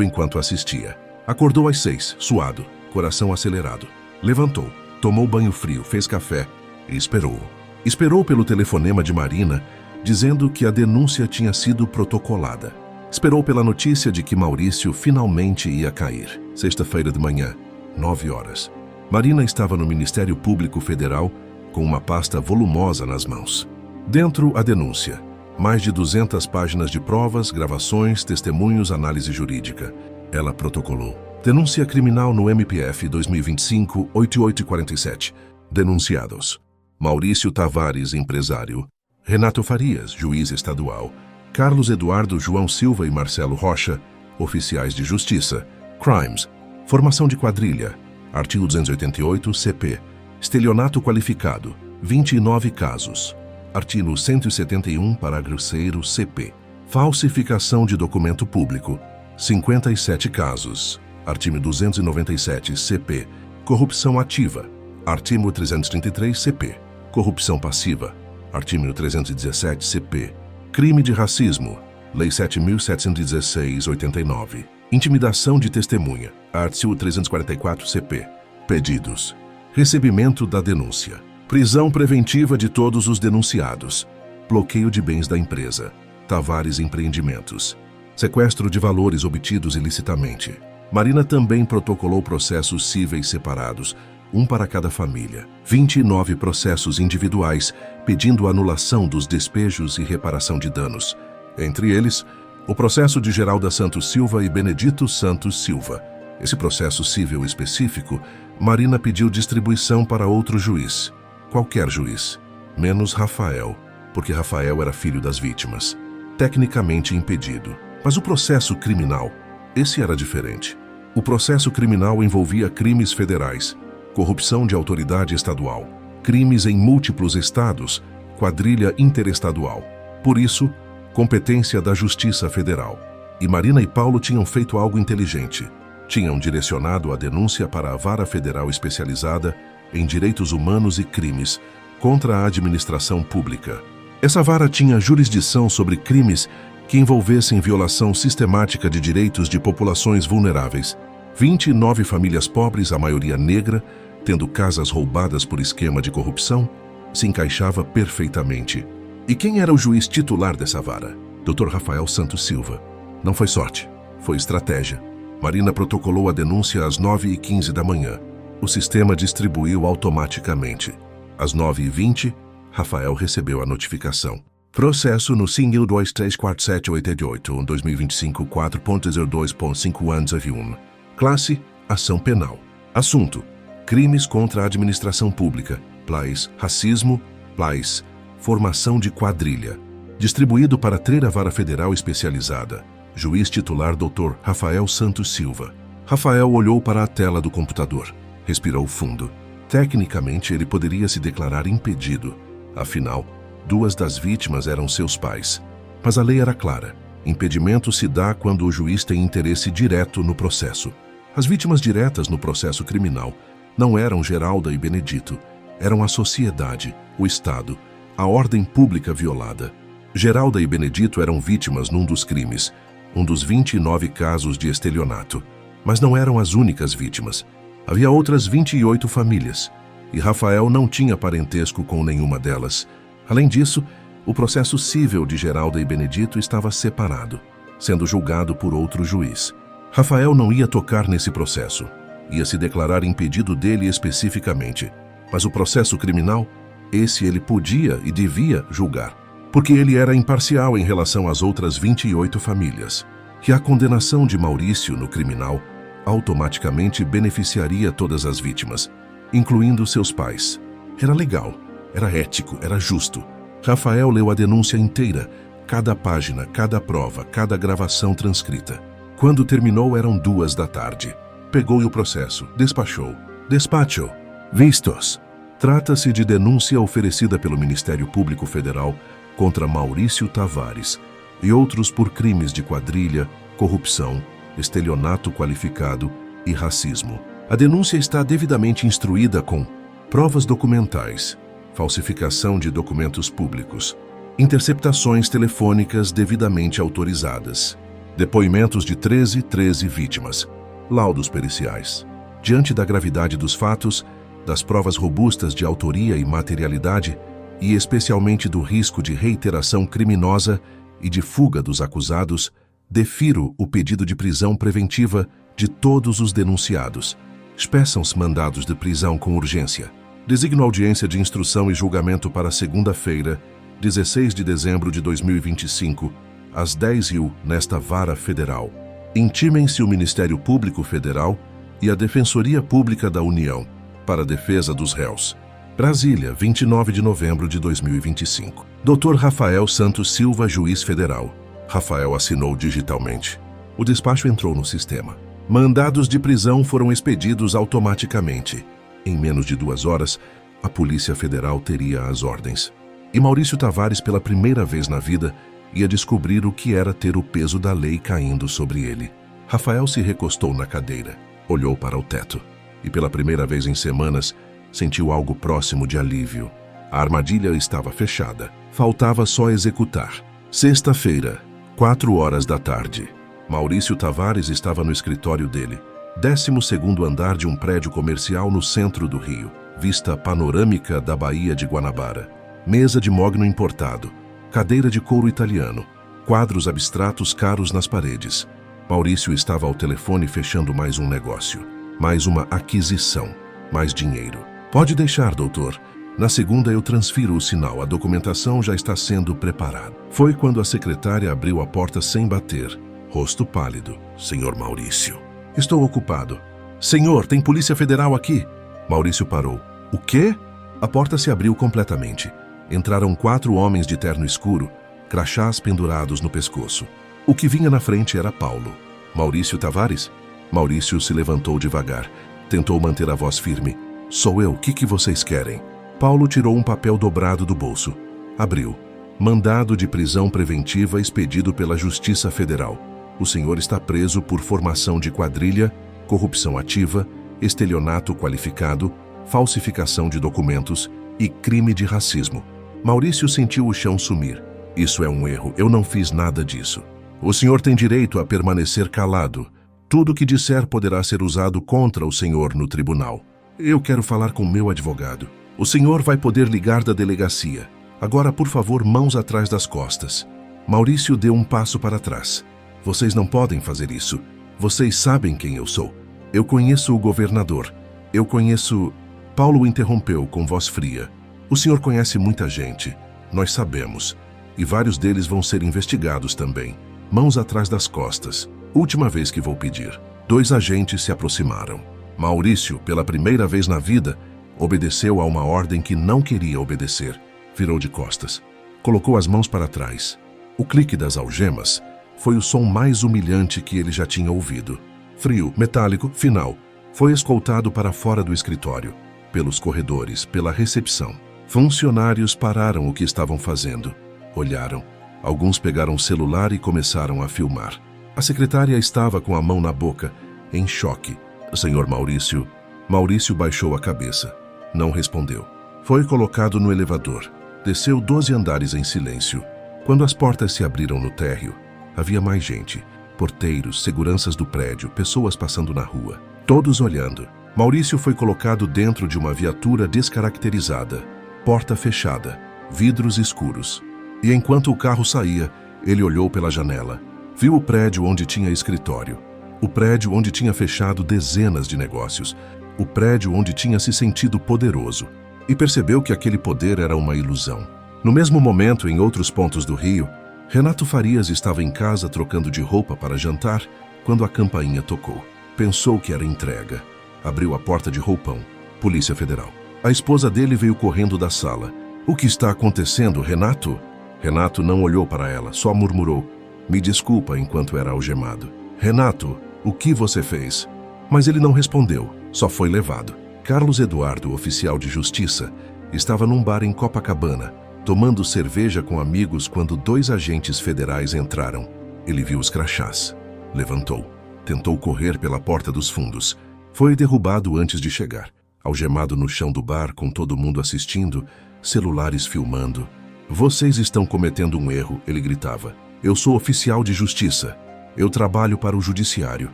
enquanto assistia. Acordou às 6, suado, coração acelerado. Levantou, tomou banho frio, fez café e esperou. Esperou pelo telefonema de Marina, dizendo que a denúncia tinha sido protocolada. Esperou pela notícia de que Maurício finalmente ia cair. Sexta-feira de manhã, 9 horas. Marina estava no Ministério Público Federal com uma pasta volumosa nas mãos. Dentro, a denúncia. Mais de 200 páginas de provas, gravações, testemunhos, análise jurídica. Ela protocolou. Denúncia criminal no MPF 2025-8847. Denunciados: Maurício Tavares, empresário. Renato Farias, juiz estadual. Carlos Eduardo João Silva e Marcelo Rocha, oficiais de justiça. Crimes: formação de quadrilha. Artigo 288, CP. Estelionato qualificado, 29 casos. Artigo 171, parágrafo 3º, CP. Falsificação de documento público, 57 casos. Artigo 297, CP. Corrupção ativa. Artigo 333, CP. Corrupção passiva. Artigo 317, CP. Crime de racismo. Lei 7.716/89. Intimidação de testemunha. Artigo 344, CP. Pedidos. Recebimento da denúncia. Prisão preventiva de todos os denunciados. Bloqueio de bens da empresa. Tavares Empreendimentos. Sequestro de valores obtidos ilicitamente. Marina também protocolou processos cíveis separados, um para cada família. 29 processos individuais pedindo anulação dos despejos e reparação de danos. Entre eles, o processo de Geralda Santos Silva e Benedito Santos Silva. Esse processo cível específico, Marina pediu distribuição para outro juiz. Qualquer juiz, menos Rafael, porque Rafael era filho das vítimas, tecnicamente impedido. Mas o processo criminal, esse era diferente. O processo criminal envolvia crimes federais, corrupção de autoridade estadual, crimes em múltiplos estados, quadrilha interestadual. Por isso, competência da Justiça Federal. E Marina e Paulo tinham feito algo inteligente. Tinham direcionado a denúncia para a Vara Federal Especializada em Direitos Humanos e Crimes contra a Administração Pública. Essa vara tinha jurisdição sobre crimes que envolvessem violação sistemática de direitos de populações vulneráveis. 29 famílias pobres, a maioria negra, tendo casas roubadas por esquema de corrupção, se encaixava perfeitamente. E quem era o juiz titular dessa vara? Dr. Rafael Santos Silva. Não foi sorte, foi estratégia. Marina protocolou a denúncia às 9h15 da manhã. O sistema distribuiu automaticamente. Às 9h20, Rafael recebeu a notificação. Processo no 5.2347888, 2025, 4.02.5 anos of 1. Classe: ação penal. Assunto: crimes contra a administração pública, + racismo, + formação de quadrilha. Distribuído para a Vara Federal Especializada. Juiz titular Dr. Rafael Santos Silva. Rafael olhou para a tela do computador. Respirou fundo. Tecnicamente, ele poderia se declarar impedido. Afinal, 2 das vítimas eram seus pais. Mas a lei era clara. Impedimento se dá quando o juiz tem interesse direto no processo. As vítimas diretas no processo criminal não eram Geralda e Benedito. Eram a sociedade, o Estado, a ordem pública violada. Geralda e Benedito eram vítimas num dos crimes, um dos 29 casos de estelionato. Mas não eram as únicas vítimas. Havia outras 28 famílias, e Rafael não tinha parentesco com nenhuma delas. Além disso, o processo cível de Geralda e Benedito estava separado, sendo julgado por outro juiz. Rafael não ia tocar nesse processo. Ia se declarar impedido dele especificamente. Mas o processo criminal, esse ele podia e devia julgar, porque ele era imparcial em relação às outras 28 famílias. Que a condenação de Maurício no criminal automaticamente beneficiaria todas as vítimas, incluindo seus pais. Era legal, era ético, era justo. Rafael leu a denúncia inteira, cada página, cada prova, cada gravação transcrita. Quando terminou, eram 2 da tarde. Pegou o processo, despachou. Despacho. Vistos. Trata-se de denúncia oferecida pelo Ministério Público Federal contra Maurício Tavares e outros por crimes de quadrilha, corrupção, estelionato qualificado e racismo. A denúncia está devidamente instruída com provas documentais, falsificação de documentos públicos, interceptações telefônicas devidamente autorizadas, depoimentos de 13 vítimas, laudos periciais. Diante da gravidade dos fatos, das provas robustas de autoria e materialidade, e especialmente do risco de reiteração criminosa e de fuga dos acusados, defiro o pedido de prisão preventiva de todos os denunciados. Expeçam-se mandados de prisão com urgência. Designo audiência de instrução e julgamento para segunda-feira, 16 de dezembro de 2025, às 10h, nesta Vara Federal. Intimem-se o Ministério Público Federal e a Defensoria Pública da União, para a defesa dos réus. Brasília, 29 de novembro de 2025. Dr. Rafael Santos Silva, juiz federal. Rafael assinou digitalmente. O despacho entrou no sistema. Mandados de prisão foram expedidos automaticamente. Em menos de 2 horas, a Polícia Federal teria as ordens. E Maurício Tavares, pela primeira vez na vida, ia descobrir o que era ter o peso da lei caindo sobre ele. Rafael se recostou na cadeira, olhou para o teto e, pela primeira vez em semanas, sentiu algo próximo de alívio. A armadilha estava fechada. Faltava só executar. Sexta-feira, 4h da tarde. Maurício Tavares estava no escritório dele, 12º andar de um prédio comercial no centro do Rio. Vista panorâmica da Baía de Guanabara. Mesa de mogno importado. Cadeira de couro italiano. Quadros abstratos caros nas paredes. Maurício estava ao telefone fechando mais um negócio. Mais uma aquisição. Mais dinheiro. Pode deixar, doutor. Na segunda eu transfiro o sinal. A documentação já está sendo preparada. Foi quando a secretária abriu a porta sem bater. Rosto pálido. Senhor Maurício. Estou ocupado. Senhor, tem Polícia Federal aqui. Maurício parou. O quê? A porta se abriu completamente. Entraram 4 homens de terno escuro, crachás pendurados no pescoço. O que vinha na frente era Paulo. Maurício Tavares? Maurício se levantou devagar. Tentou manter a voz firme. Sou eu, o que vocês querem? Paulo tirou um papel dobrado do bolso. Abriu. Mandado de prisão preventiva expedido pela Justiça Federal. O senhor está preso por formação de quadrilha, corrupção ativa, estelionato qualificado, falsificação de documentos e crime de racismo. Maurício sentiu o chão sumir. Isso é um erro, eu não fiz nada disso. O senhor tem direito a permanecer calado. Tudo o que disser poderá ser usado contra o senhor no tribunal. Eu quero falar com meu advogado. O senhor vai poder ligar da delegacia. Agora, por favor, mãos atrás das costas. Maurício deu um passo para trás. Vocês não podem fazer isso. Vocês sabem quem eu sou. Eu conheço o governador. Eu conheço... Paulo o interrompeu com voz fria. O senhor conhece muita gente. Nós sabemos. E vários deles vão ser investigados também. Mãos atrás das costas. Última vez que vou pedir. 2 agentes se aproximaram. Maurício, pela primeira vez na vida, obedeceu a uma ordem que não queria obedecer. Virou de costas. Colocou as mãos para trás. O clique das algemas foi o som mais humilhante que ele já tinha ouvido. Frio, metálico, final. Foi escoltado para fora do escritório. pelos corredores, pela recepção. Funcionários pararam o que estavam fazendo. Olharam. Alguns pegaram o celular e começaram a filmar. A secretária estava com a mão na boca, em choque. Senhor Maurício. Maurício baixou a cabeça. Não respondeu. Foi colocado no elevador. Desceu 12 andares em silêncio. Quando as portas se abriram no térreo, havia mais gente. Porteiros, seguranças do prédio, pessoas passando na rua. Todos olhando. Maurício foi colocado dentro de uma viatura descaracterizada. Porta fechada. Vidros escuros. E enquanto o carro saía, ele olhou pela janela. Viu o prédio onde tinha escritório. O prédio onde tinha fechado dezenas de negócios. O prédio onde tinha se sentido poderoso. E percebeu que aquele poder era uma ilusão. No mesmo momento, em outros pontos do Rio, Renato Farias estava em casa trocando de roupa para jantar quando a campainha tocou. Pensou que era entrega. Abriu a porta de roupão. Polícia Federal. A esposa dele veio correndo da sala. O que está acontecendo, Renato? Renato não olhou para ela, só murmurou. Me desculpa, enquanto era algemado. Renato, o que você fez? Mas ele não respondeu, só foi levado. Carlos Eduardo, oficial de justiça, estava num bar em Copacabana, tomando cerveja com amigos quando 2 agentes federais entraram. Ele viu os crachás. Levantou. Tentou correr pela porta dos fundos. Foi derrubado antes de chegar. Algemado no chão do bar, com todo mundo assistindo, celulares filmando. Vocês estão cometendo um erro, ele gritava. Eu sou oficial de justiça. Eu trabalho para o judiciário.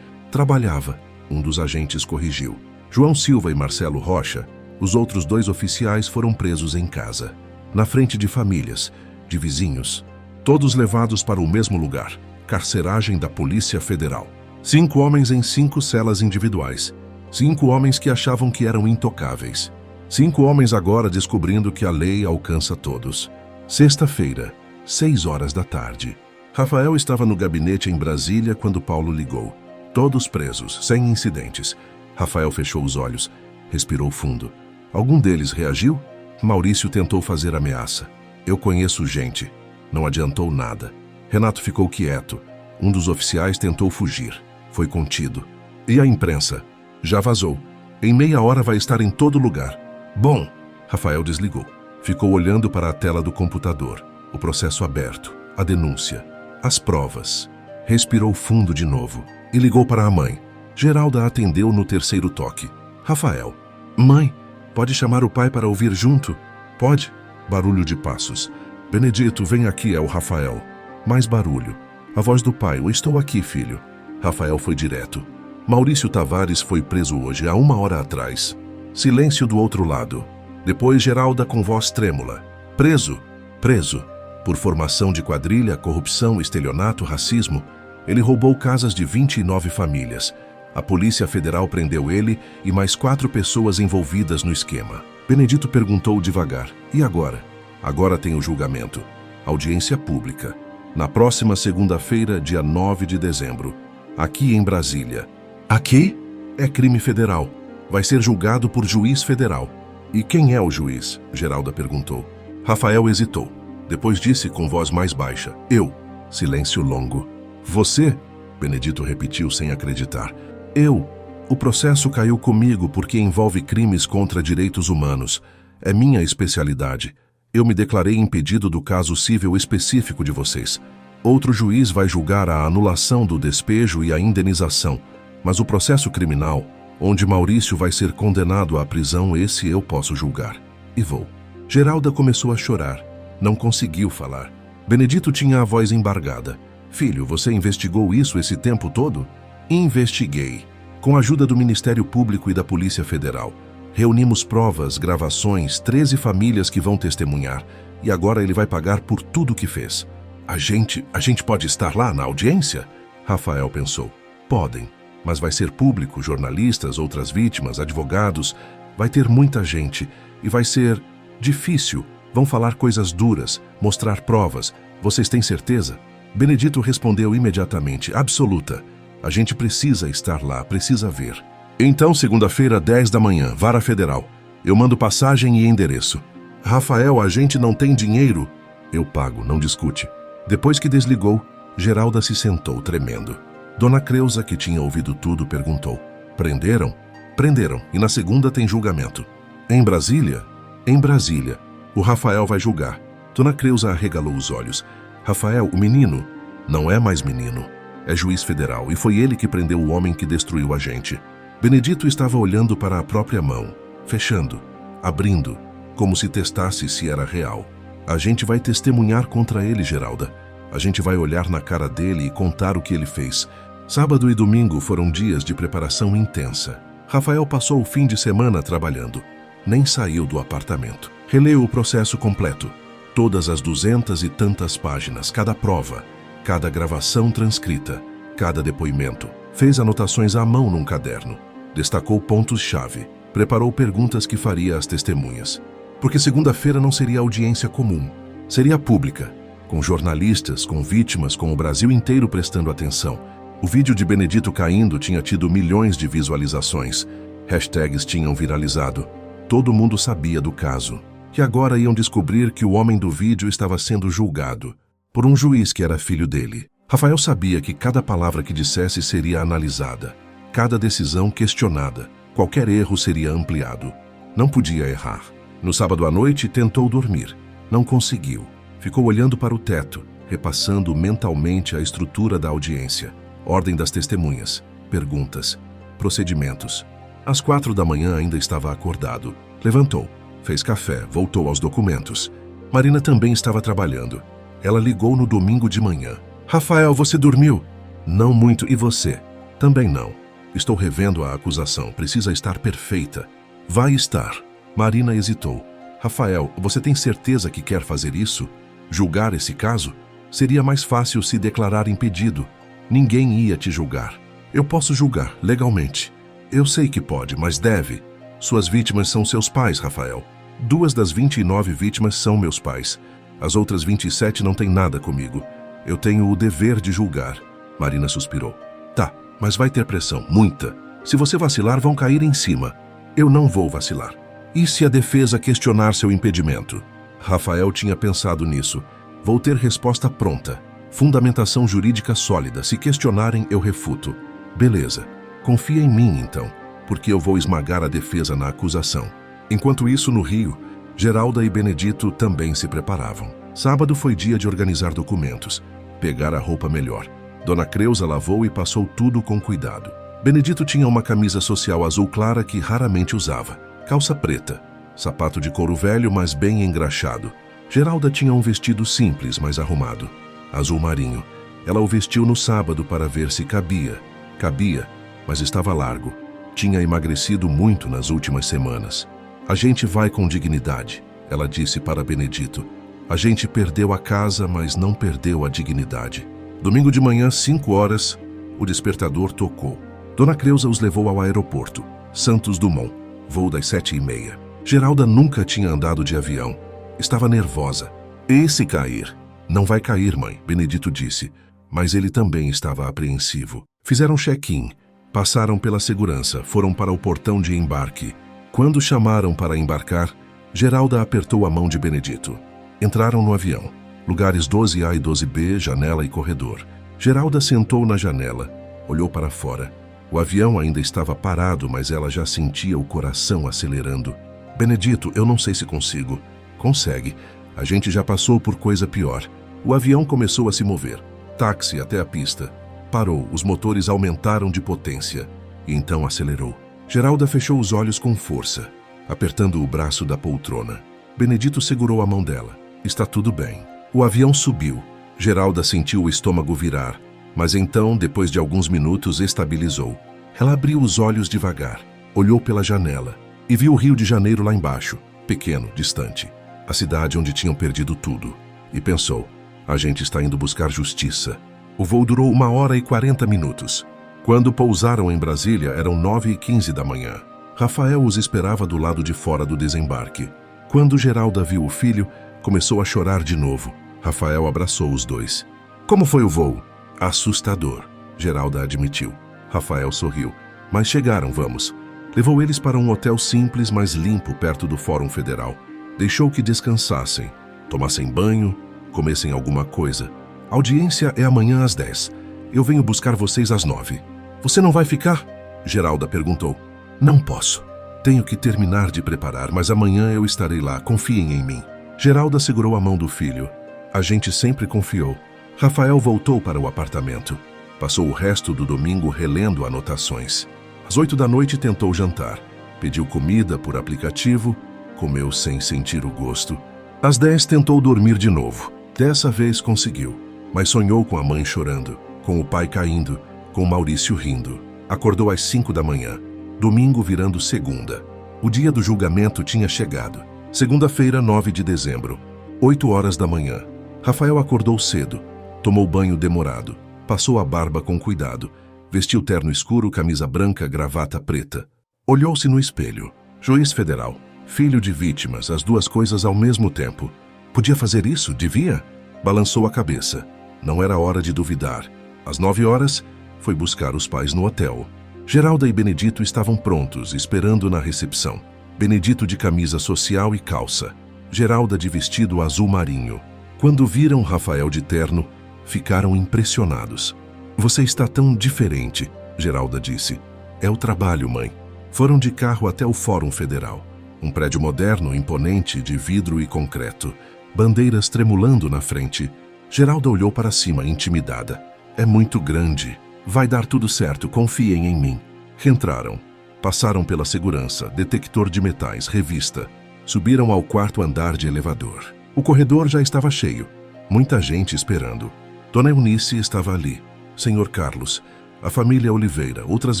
Trabalhava. Um dos agentes corrigiu. João Silva e Marcelo Rocha, os outros 2 oficiais foram presos em casa. Na frente de famílias, de vizinhos. Todos levados para o mesmo lugar. Carceragem da Polícia Federal. 5 homens em 5 celas individuais. 5 homens que achavam que eram intocáveis. 5 homens agora descobrindo que a lei alcança todos. Sexta-feira, 6 horas da tarde. Rafael estava no gabinete em Brasília quando Paulo ligou. Todos presos, sem incidentes. Rafael fechou os olhos, respirou fundo. Algum deles reagiu? Maurício tentou fazer ameaça. Eu conheço gente. Não adiantou nada. Renato ficou quieto. Um dos oficiais tentou fugir. Foi contido. E a imprensa? Já vazou. Em meia hora vai estar em todo lugar. Bom, Rafael desligou. Ficou olhando para a tela do computador. O processo aberto. A denúncia. As provas. Respirou fundo de novo. E ligou para a mãe. Geralda atendeu no 3º toque. Rafael. Mãe, pode chamar o pai para ouvir junto? Pode. Barulho de passos. Benedito, vem aqui, é o Rafael. Mais barulho. A voz do pai. Eu estou aqui, filho. Rafael foi direto. Maurício Tavares foi preso hoje, há 1 hora atrás. Silêncio do outro lado. Depois Geralda com voz trêmula. Preso. Preso. Por formação de quadrilha, corrupção, estelionato, racismo. Ele roubou casas de 29 famílias. A Polícia Federal prendeu ele e mais 4 pessoas envolvidas no esquema. Benedito perguntou devagar. E agora? Agora tem o julgamento. Audiência pública. Na próxima segunda-feira, dia 9 de dezembro. Aqui em Brasília. Aqui? É crime federal. Vai ser julgado por juiz federal. E quem é o juiz? Geralda perguntou. Rafael hesitou. Depois disse com voz mais baixa. Eu. Silêncio longo. Você? Benedito repetiu sem acreditar. Eu. O processo caiu comigo porque envolve crimes contra direitos humanos. É minha especialidade. Eu me declarei impedido do caso civil específico de vocês. Outro juiz vai julgar a anulação do despejo e a indenização. Mas o processo criminal, onde Maurício vai ser condenado à prisão, esse eu posso julgar. E vou. Geralda começou a chorar. Não conseguiu falar. Benedito tinha a voz embargada. Filho, você investigou isso esse tempo todo? Investiguei. Com a ajuda do Ministério Público e da Polícia Federal. Reunimos provas, gravações, 13 famílias que vão testemunhar. E agora ele vai pagar por tudo que fez. A gente pode estar lá na audiência? Rafael pensou. Podem. Mas vai ser público, jornalistas, outras vítimas, advogados. Vai ter muita gente. E vai ser difícil. Vão falar coisas duras, mostrar provas. Vocês têm certeza? Benedito respondeu imediatamente. Absoluta. A gente precisa estar lá, precisa ver. Então, segunda-feira, 10 da manhã, Vara Federal. Eu mando passagem e endereço. Rafael, a gente não tem dinheiro. Eu pago, não discute. Depois que desligou, Geralda se sentou tremendo. Dona Creuza, que tinha ouvido tudo, perguntou. Prenderam? Prenderam, e na segunda tem julgamento. Em Brasília? Em Brasília. O Rafael vai julgar. Dona Creuza arregalou os olhos. Rafael, o menino, não é mais menino. É juiz federal e foi ele que prendeu o homem que destruiu a gente. Benedito estava olhando para a própria mão, fechando, abrindo, como se testasse se era real. A gente vai testemunhar contra ele, Geralda. A gente vai olhar na cara dele e contar o que ele fez. Sábado e domingo foram dias de preparação intensa. Rafael passou o fim de semana trabalhando. Nem saiu do apartamento. Releu o processo completo. Todas as 200 e tantas páginas, cada prova, cada gravação transcrita, cada depoimento. Fez anotações à mão num caderno. Destacou pontos-chave. Preparou perguntas que faria às testemunhas. Porque segunda-feira não seria audiência comum. Seria pública, com jornalistas, com vítimas, com o Brasil inteiro prestando atenção. O vídeo de Benedito caindo tinha tido milhões de visualizações. Hashtags tinham viralizado. Todo mundo sabia do caso. Que agora iam descobrir que o homem do vídeo estava sendo julgado por um juiz que era filho dele. Rafael sabia que cada palavra que dissesse seria analisada, cada decisão questionada, qualquer erro seria ampliado. Não podia errar. No sábado à noite tentou dormir. Não conseguiu. Ficou olhando para o teto, repassando mentalmente a estrutura da audiência, ordem das testemunhas, perguntas, procedimentos. Às 4 da manhã ainda estava acordado. Levantou, fez café, voltou aos documentos. Marina também estava trabalhando. Ela ligou no domingo de manhã. Rafael, você dormiu? Não muito. E você? Também não. Estou revendo a acusação. Precisa estar perfeita. Vai estar. Marina hesitou. Rafael, você tem certeza que quer fazer isso? Julgar esse caso? Seria mais fácil se declarar impedido. Ninguém ia te julgar. Eu posso julgar, legalmente. Eu sei que pode, mas deve. Suas vítimas são seus pais, Rafael. 2 das 29 vítimas são meus pais. As outras 27 não têm nada comigo. Eu tenho o dever de julgar. Marina suspirou. Tá, mas vai ter pressão, muita. Se você vacilar, vão cair em cima. Eu não vou vacilar. E se a defesa questionar seu impedimento? Rafael tinha pensado nisso. Vou ter resposta pronta. Fundamentação jurídica sólida. Se questionarem, eu refuto. Beleza. Confia em mim, então, porque eu vou esmagar a defesa na acusação. Enquanto isso, no Rio, Geralda e Benedito também se preparavam. Sábado foi dia de organizar documentos, pegar a roupa melhor. Dona Creuza lavou e passou tudo com cuidado. Benedito tinha uma camisa social azul clara que raramente usava, calça preta, sapato de couro velho, mas bem engraxado. Geralda tinha um vestido simples, mas arrumado, azul marinho. Ela o vestiu no sábado para ver se cabia. Cabia, mas estava largo. Tinha emagrecido muito nas últimas semanas. A gente vai com dignidade, ela disse para Benedito. A gente perdeu a casa, mas não perdeu a dignidade. Domingo de manhã, 5 horas, o despertador tocou. Dona Creuza os levou ao aeroporto. Santos Dumont, voo das 7h30. Geralda nunca tinha andado de avião. Estava nervosa. E se cair? Não vai cair, mãe, Benedito disse. Mas ele também estava apreensivo. Fizeram check-in. Passaram pela segurança, foram para o portão de embarque. Quando chamaram para embarcar, Geralda apertou a mão de Benedito. Entraram no avião. Lugares 12A e 12B, janela e corredor. Geralda sentou na janela, olhou para fora. O avião ainda estava parado, mas ela já sentia o coração acelerando. Benedito, eu não sei se consigo. Consegue. A gente já passou por coisa pior. O avião começou a se mover. Táxi até a pista. Parou, os motores aumentaram de potência. E então acelerou. Geralda fechou os olhos com força, apertando o braço da poltrona. Benedito segurou a mão dela. Está tudo bem. O avião subiu. Geralda sentiu o estômago virar, mas então, depois de alguns minutos, estabilizou. Ela abriu os olhos devagar, olhou pela janela e viu o Rio de Janeiro lá embaixo, pequeno, distante. A cidade onde tinham perdido tudo. E pensou, a gente está indo buscar justiça. O voo durou 1h40. Quando pousaram em Brasília, eram 9h15 da manhã. Rafael os esperava do lado de fora do desembarque. Quando Geralda viu o filho, começou a chorar de novo. Rafael abraçou os dois. Como foi o voo? Assustador, Geralda admitiu. Rafael sorriu. Mas chegaram, vamos. Levou eles para um hotel simples, mas limpo, perto do Fórum Federal. Deixou que descansassem, tomassem banho, comessem alguma coisa. A audiência é amanhã às 10. Eu venho buscar vocês às 9. Você não vai ficar? Geralda perguntou. Não posso. Tenho que terminar de preparar, mas amanhã eu estarei lá. Confiem em mim. Geralda segurou a mão do filho. A gente sempre confiou. Rafael voltou para o apartamento. Passou o resto do domingo relendo anotações. Às 8 da noite tentou jantar. Pediu comida por aplicativo. Comeu sem sentir o gosto. Às 10 tentou dormir de novo. Dessa vez conseguiu. Mas sonhou com a mãe chorando, com o pai caindo, com Maurício rindo. Acordou às 5 da manhã. Domingo virando segunda. O dia do julgamento tinha chegado. Segunda-feira, 9 de dezembro. 8 horas da manhã. Rafael acordou cedo. Tomou banho demorado. Passou a barba com cuidado. Vestiu terno escuro, camisa branca, gravata preta. Olhou-se no espelho. Juiz federal. Filho de vítimas, as duas coisas ao mesmo tempo. Podia fazer isso? Devia? Balançou a cabeça. Não era hora de duvidar. Às 9 horas, foi buscar os pais no hotel. Geralda e Benedito estavam prontos, esperando na recepção. Benedito de camisa social e calça. Geralda de vestido azul marinho. Quando viram Rafael de terno, ficaram impressionados. Você está tão diferente, Geralda disse. É o trabalho, mãe. Foram de carro até o Fórum Federal. Um prédio moderno, imponente, de vidro e concreto. Bandeiras tremulando na frente. Geralda olhou para cima, intimidada. É muito grande. Vai dar tudo certo, confiem em mim. Entraram. Passaram pela segurança, detector de metais, revista. Subiram ao quarto andar de elevador. O corredor já estava cheio. Muita gente esperando. Dona Eunice estava ali. Senhor Carlos. A família Oliveira, outras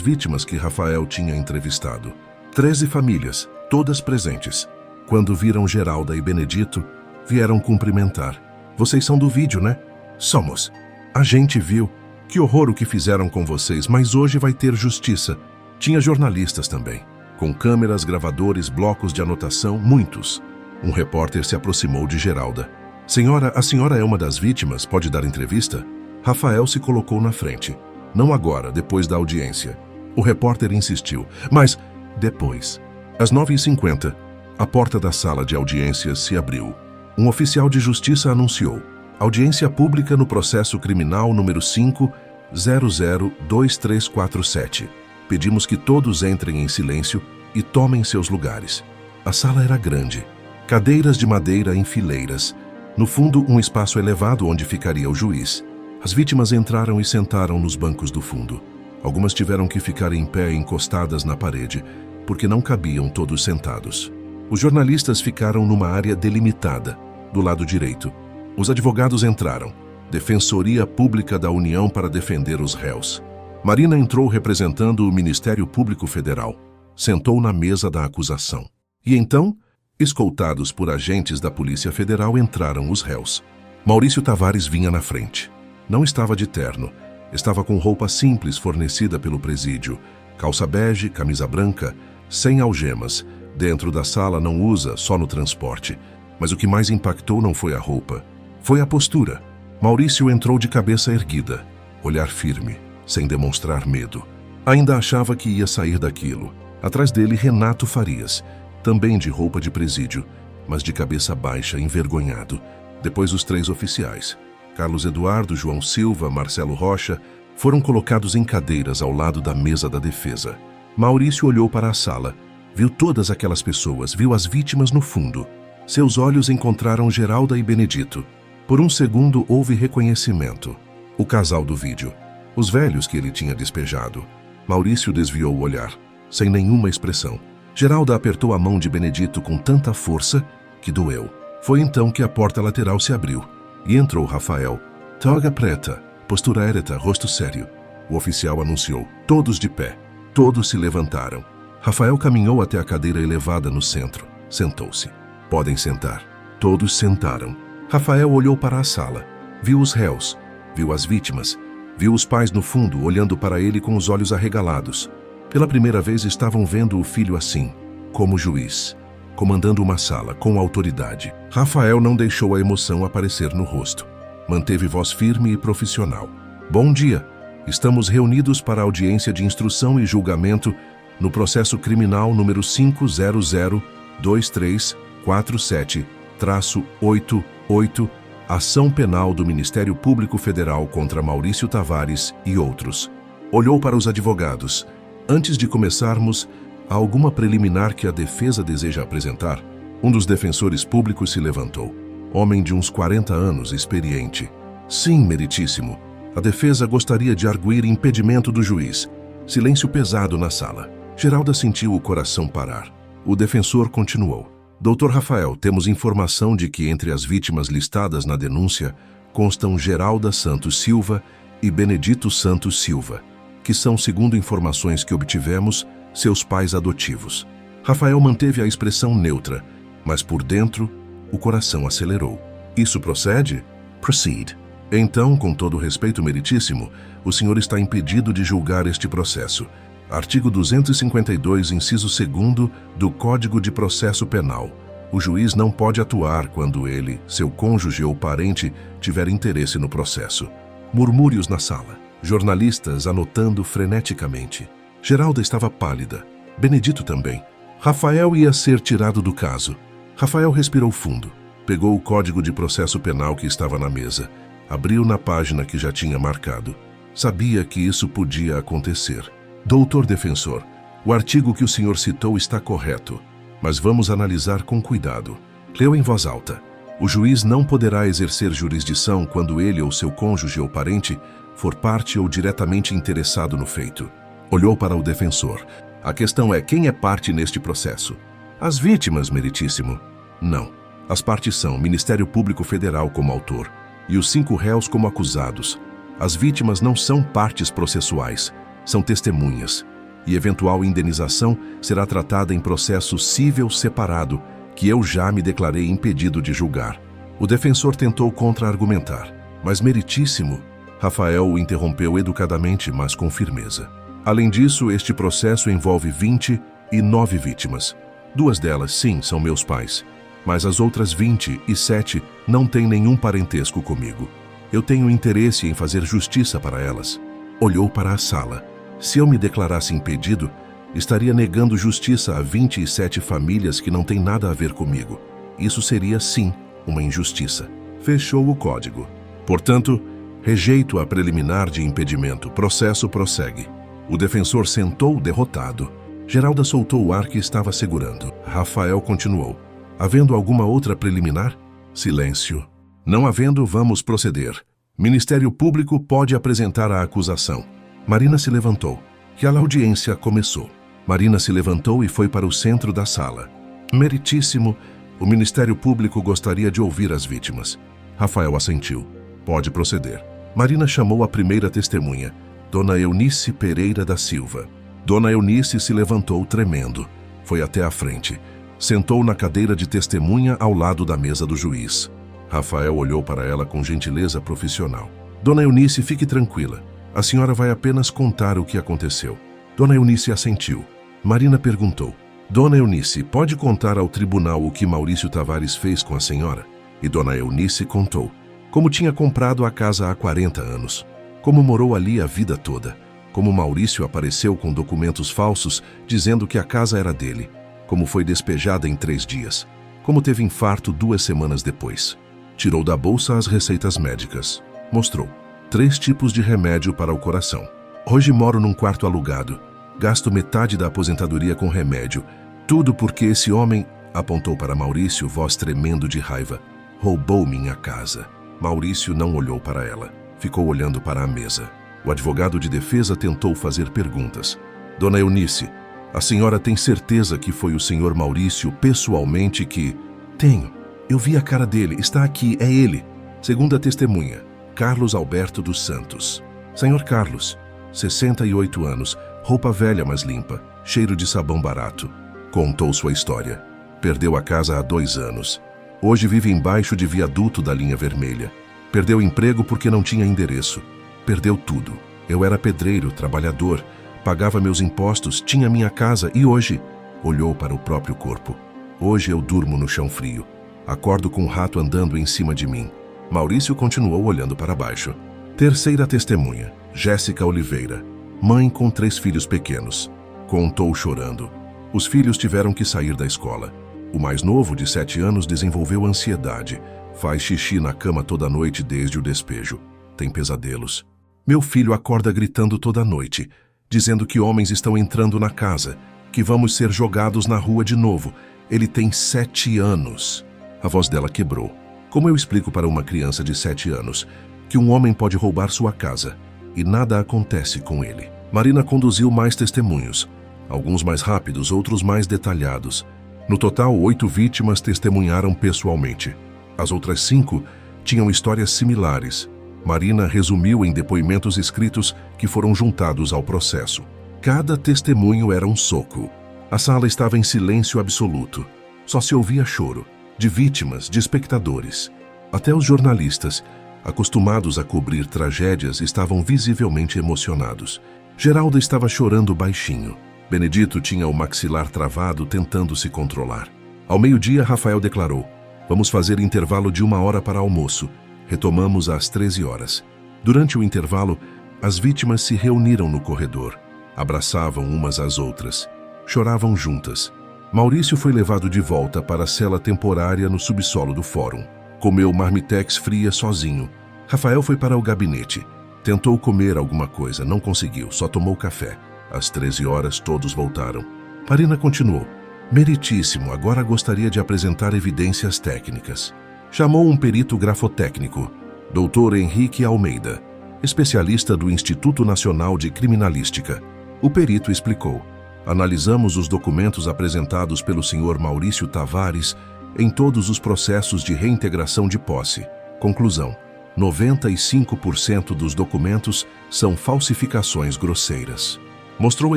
vítimas que Rafael tinha entrevistado. 13 famílias, todas presentes. Quando viram Geralda e Benedito, vieram cumprimentar. Vocês são do vídeo, né? Somos. A gente viu. Que horror o que fizeram com vocês, mas hoje vai ter justiça. Tinha jornalistas também, com câmeras, gravadores, blocos de anotação, muitos. Um repórter se aproximou de Geralda. Senhora, a senhora é uma das vítimas, pode dar entrevista? Rafael se colocou na frente. Não agora, depois da audiência. O repórter insistiu, mas depois. Às 9h50, a porta da sala de audiências se abriu. Um oficial de justiça anunciou. Audiência pública no processo criminal número 5002347. Pedimos que todos entrem em silêncio e tomem seus lugares. A sala era grande. Cadeiras de madeira em fileiras. No fundo, um espaço elevado onde ficaria o juiz. As vítimas entraram e sentaram nos bancos do fundo. Algumas tiveram que ficar em pé encostadas na parede, porque não cabiam todos sentados. Os jornalistas ficaram numa área delimitada, do lado direito. Os advogados entraram. Defensoria Pública da União para defender os réus. Marina entrou representando o Ministério Público Federal. Sentou na mesa da acusação. E então, escoltados por agentes da Polícia Federal, entraram os réus. Maurício Tavares vinha na frente. Não estava de terno. Estava com roupa simples fornecida pelo presídio. Calça bege, camisa branca, sem algemas. Dentro da sala não usa, só no transporte. Mas o que mais impactou não foi a roupa. Foi a postura. Maurício entrou de cabeça erguida, olhar firme, sem demonstrar medo. Ainda achava que ia sair daquilo. Atrás dele, Renato Farias, também de roupa de presídio, mas de cabeça baixa, envergonhado. Depois os 3 oficiais, Carlos Eduardo, João Silva, Marcelo Rocha, foram colocados em cadeiras ao lado da mesa da defesa. Maurício olhou para a sala, viu todas aquelas pessoas, viu as vítimas no fundo. Seus olhos encontraram Geralda e Benedito. Por um segundo houve reconhecimento. O casal do vídeo. Os velhos que ele tinha despejado. Maurício desviou o olhar, sem nenhuma expressão. Geralda apertou a mão de Benedito com tanta força que doeu. Foi então que a porta lateral se abriu e entrou Rafael. Toga preta, postura ereta, rosto sério. O oficial anunciou. Todos de pé. Todos se levantaram. Rafael caminhou até a cadeira elevada no centro. Sentou-se. Podem sentar. Todos sentaram. Rafael olhou para a sala. Viu os réus. Viu as vítimas. Viu os pais no fundo, olhando para ele com os olhos arregalados. Pela primeira vez estavam vendo o filho assim, como juiz, comandando uma sala, com autoridade. Rafael não deixou a emoção aparecer no rosto. Manteve voz firme e profissional. Bom dia. Estamos reunidos para a audiência de instrução e julgamento no processo criminal número 5002347-88, ação penal do Ministério Público Federal contra Maurício Tavares e outros. Olhou para os advogados. Antes de começarmos, Há alguma preliminar que a defesa deseja apresentar? Um dos defensores públicos se levantou. Homem de uns 40 anos, experiente. Sim, meritíssimo. A defesa gostaria de arguir impedimento do juiz. Silêncio pesado na sala. Geralda sentiu o coração parar. O defensor continuou. Dr. Rafael, temos informação de que entre as vítimas listadas na denúncia constam Geralda Santos Silva e Benedito Santos Silva, que são, segundo informações que obtivemos, seus pais adotivos. Rafael manteve a expressão neutra, mas por dentro, o coração acelerou. Isso procede? Proceed. Então, com todo o respeito meritíssimo, o senhor está impedido de julgar este processo. Artigo 252, inciso 2º do Código de Processo Penal. O juiz não pode atuar quando ele, seu cônjuge ou parente tiver interesse no processo. Murmúrios na sala. Jornalistas anotando freneticamente. Geralda estava pálida. Benedito também. Rafael ia ser tirado do caso. Rafael respirou fundo. Pegou o Código de Processo Penal que estava na mesa. Abriu na página que já tinha marcado. Sabia que isso podia acontecer. Doutor defensor, o artigo que o senhor citou está correto, mas vamos analisar com cuidado. Leu em voz alta. O juiz não poderá exercer jurisdição quando ele ou seu cônjuge ou parente for parte ou diretamente interessado no feito. Olhou para o defensor. A questão é quem é parte neste processo? As vítimas, meritíssimo. Não. As partes são Ministério Público Federal como autor e os 5 réus como acusados. As vítimas não são partes processuais. São testemunhas, e eventual indenização será tratada em processo cível separado, que eu já me declarei impedido de julgar. O defensor tentou contra-argumentar, mas meritíssimo, Rafael o interrompeu educadamente, mas com firmeza. Além disso, este processo envolve 29 vítimas. 2 delas, sim, são meus pais, mas as outras 27 não têm nenhum parentesco comigo. Eu tenho interesse em fazer justiça para elas. Olhou para a sala. Se eu me declarasse impedido, estaria negando justiça a 27 famílias que não têm nada a ver comigo. Isso seria, sim, uma injustiça. Fechou o código. Portanto, rejeito a preliminar de impedimento. Processo prossegue. O defensor sentou derrotado. Geralda soltou o ar que estava segurando. Rafael continuou. Havendo alguma outra preliminar? Silêncio. Não havendo, vamos proceder. Ministério Público pode apresentar a acusação. Marina se levantou, e a audiência começou. Marina se levantou e foi para o centro da sala. Meritíssimo, o Ministério Público gostaria de ouvir as vítimas. Rafael assentiu. Pode proceder. Marina chamou a primeira testemunha, Dona Eunice Pereira da Silva. Dona Eunice se levantou tremendo. Foi até a frente. Sentou na cadeira de testemunha ao lado da mesa do juiz. Rafael olhou para ela com gentileza profissional. Dona Eunice, fique tranquila. A senhora vai apenas contar o que aconteceu. Dona Eunice assentiu. Marina perguntou. Dona Eunice, pode contar ao tribunal o que Maurício Tavares fez com a senhora? E Dona Eunice contou. Como tinha comprado a casa há 40 anos. Como morou ali a vida toda. Como Maurício apareceu com documentos falsos dizendo que a casa era dele. Como foi despejada em 3 dias. Como teve infarto 2 semanas depois. Tirou da bolsa as receitas médicas. Mostrou. 3 tipos de remédio para o coração. Hoje moro num quarto alugado. Gasto metade da aposentadoria com remédio. Tudo porque esse homem, apontou para Maurício, voz tremendo de raiva, roubou minha casa. Maurício não olhou para ela. Ficou olhando para a mesa. O advogado de defesa tentou fazer perguntas. Dona Eunice, a senhora tem certeza que foi o senhor Maurício pessoalmente que... Tenho. Eu vi a cara dele. Está aqui. É ele. Segunda testemunha. Carlos Alberto dos Santos. Senhor Carlos, 68 anos, roupa velha mas limpa, cheiro de sabão barato. Contou sua história. Perdeu a casa há 2 anos. Hoje vive embaixo de viaduto da linha vermelha. Perdeu emprego porque não tinha endereço. Perdeu tudo. Eu era pedreiro, trabalhador, pagava meus impostos, tinha minha casa e hoje... Olhou para o próprio corpo. Hoje eu durmo no chão frio. Acordo com um rato andando em cima de mim. Maurício continuou olhando para baixo. Terceira testemunha, Jéssica Oliveira. Mãe com 3 filhos pequenos. Contou chorando. Os filhos tiveram que sair da escola. O mais novo, de 7 anos, desenvolveu ansiedade. Faz xixi na cama toda noite desde o despejo. Tem pesadelos. Meu filho acorda gritando toda noite, dizendo que homens estão entrando na casa que vamos ser jogados na rua de novo. Ele tem 7 anos. A voz dela quebrou. Como eu explico para uma criança de 7 anos que um homem pode roubar sua casa e nada acontece com ele? Marina conduziu mais testemunhos, alguns mais rápidos, outros mais detalhados. No total, 8 vítimas testemunharam pessoalmente. As outras 5 tinham histórias similares. Marina resumiu em depoimentos escritos que foram juntados ao processo. Cada testemunho era um soco. A sala estava em silêncio absoluto. Só se ouvia choro, de vítimas, de espectadores. Até os jornalistas, acostumados a cobrir tragédias, estavam visivelmente emocionados. Geralda estava chorando baixinho. Benedito tinha o maxilar travado, tentando se controlar. Ao meio-dia, Rafael declarou: "Vamos fazer intervalo de 1 hora para almoço." Retomamos às 13 horas. Durante o intervalo, as vítimas se reuniram no corredor. Abraçavam umas às outras. Choravam juntas. Maurício foi levado de volta para a cela temporária no subsolo do fórum. Comeu marmitex fria sozinho. Rafael foi para o gabinete. Tentou comer alguma coisa, não conseguiu, só tomou café. Às 13 horas, todos voltaram. Marina continuou: "Meritíssimo, agora gostaria de apresentar evidências técnicas." Chamou um perito grafotécnico, Dr. Henrique Almeida, especialista do Instituto Nacional de Criminalística. O perito explicou: "Analisamos os documentos apresentados pelo Sr. Maurício Tavares em todos os processos de reintegração de posse. Conclusão: 95% dos documentos são falsificações grosseiras." Mostrou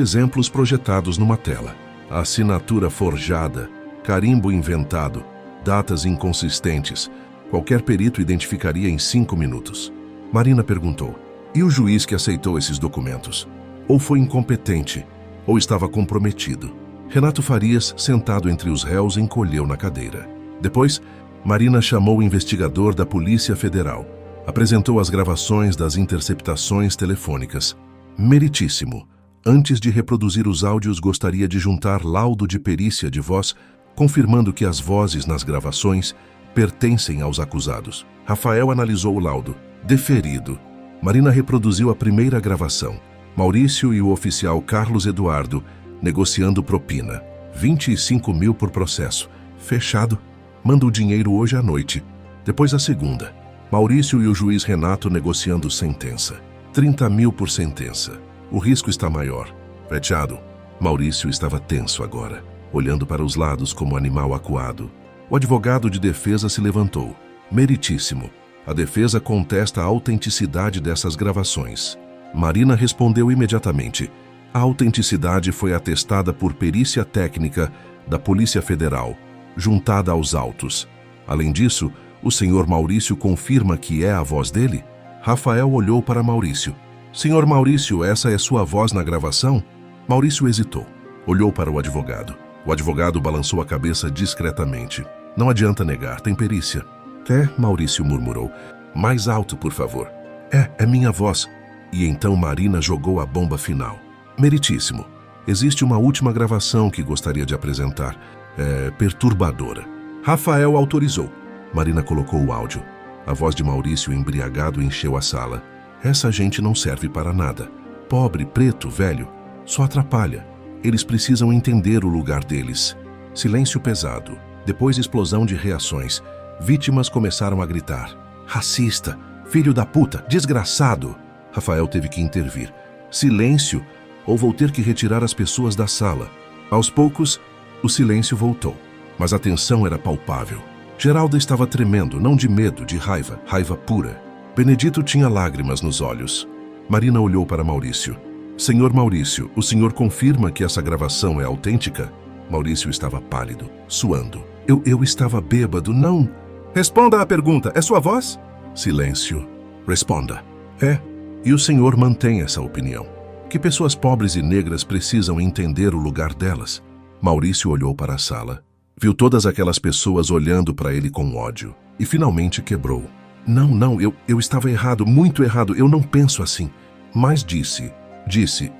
exemplos projetados numa tela. A assinatura forjada, carimbo inventado, datas inconsistentes. Qualquer perito identificaria em 5 minutos. Marina perguntou: "E o juiz que aceitou esses documentos? Ou foi incompetente, ou estava comprometido?" Renato Farias, sentado entre os réus, encolheu na cadeira. Depois, Marina chamou o investigador da Polícia Federal. Apresentou as gravações das interceptações telefônicas. "Meritíssimo, antes de reproduzir os áudios, gostaria de juntar laudo de perícia de voz, confirmando que as vozes nas gravações pertencem aos acusados." Rafael analisou o laudo. "Deferido." Marina reproduziu a primeira gravação. Maurício e o oficial Carlos Eduardo negociando propina. 25 mil por processo. Fechado. Manda o dinheiro hoje à noite. Depois a segunda. Maurício e o juiz Renato negociando sentença. 30 mil por sentença. O risco está maior. Fechado. Maurício estava tenso agora, olhando para os lados como animal acuado. O advogado de defesa se levantou. "Meritíssimo. A defesa contesta a autenticidade dessas gravações." Marina respondeu imediatamente: "A autenticidade foi atestada por perícia técnica da Polícia Federal, juntada aos autos. Além disso, o senhor Maurício confirma que é a voz dele?" Rafael olhou para Maurício. "Senhor Maurício, essa é sua voz na gravação?" Maurício hesitou. Olhou para o advogado. O advogado balançou a cabeça discretamente. "Não adianta negar, tem perícia." "É," Maurício murmurou. "Mais alto, por favor." É minha voz." E então Marina jogou a bomba final. "Meritíssimo, existe uma última gravação que gostaria de apresentar. É perturbadora." Rafael autorizou. Marina colocou o áudio. A voz de Maurício embriagado encheu a sala. "Essa gente não serve para nada. Pobre, preto, velho. Só atrapalha. Eles precisam entender o lugar deles." Silêncio pesado. Depois explosão de reações. Vítimas começaram a gritar: "Racista! Filho da puta! Desgraçado!" Rafael teve que intervir. "Silêncio, ou vou ter que retirar as pessoas da sala." Aos poucos, o silêncio voltou, mas a tensão era palpável. Geralda estava tremendo, não de medo, de raiva, raiva pura. Benedito tinha lágrimas nos olhos. Marina olhou para Maurício. "Senhor Maurício, o senhor confirma que essa gravação é autêntica?" Maurício estava pálido, suando. Eu estava bêbado, não." "Responda à pergunta, é sua voz?" Silêncio. "Responda." "É. E o senhor mantém essa opinião? Que pessoas pobres e negras precisam entender o lugar delas?" Maurício olhou para a sala. Viu todas aquelas pessoas olhando para ele com ódio. E finalmente quebrou. Não, eu estava errado, muito errado, eu não penso assim." Mas disse,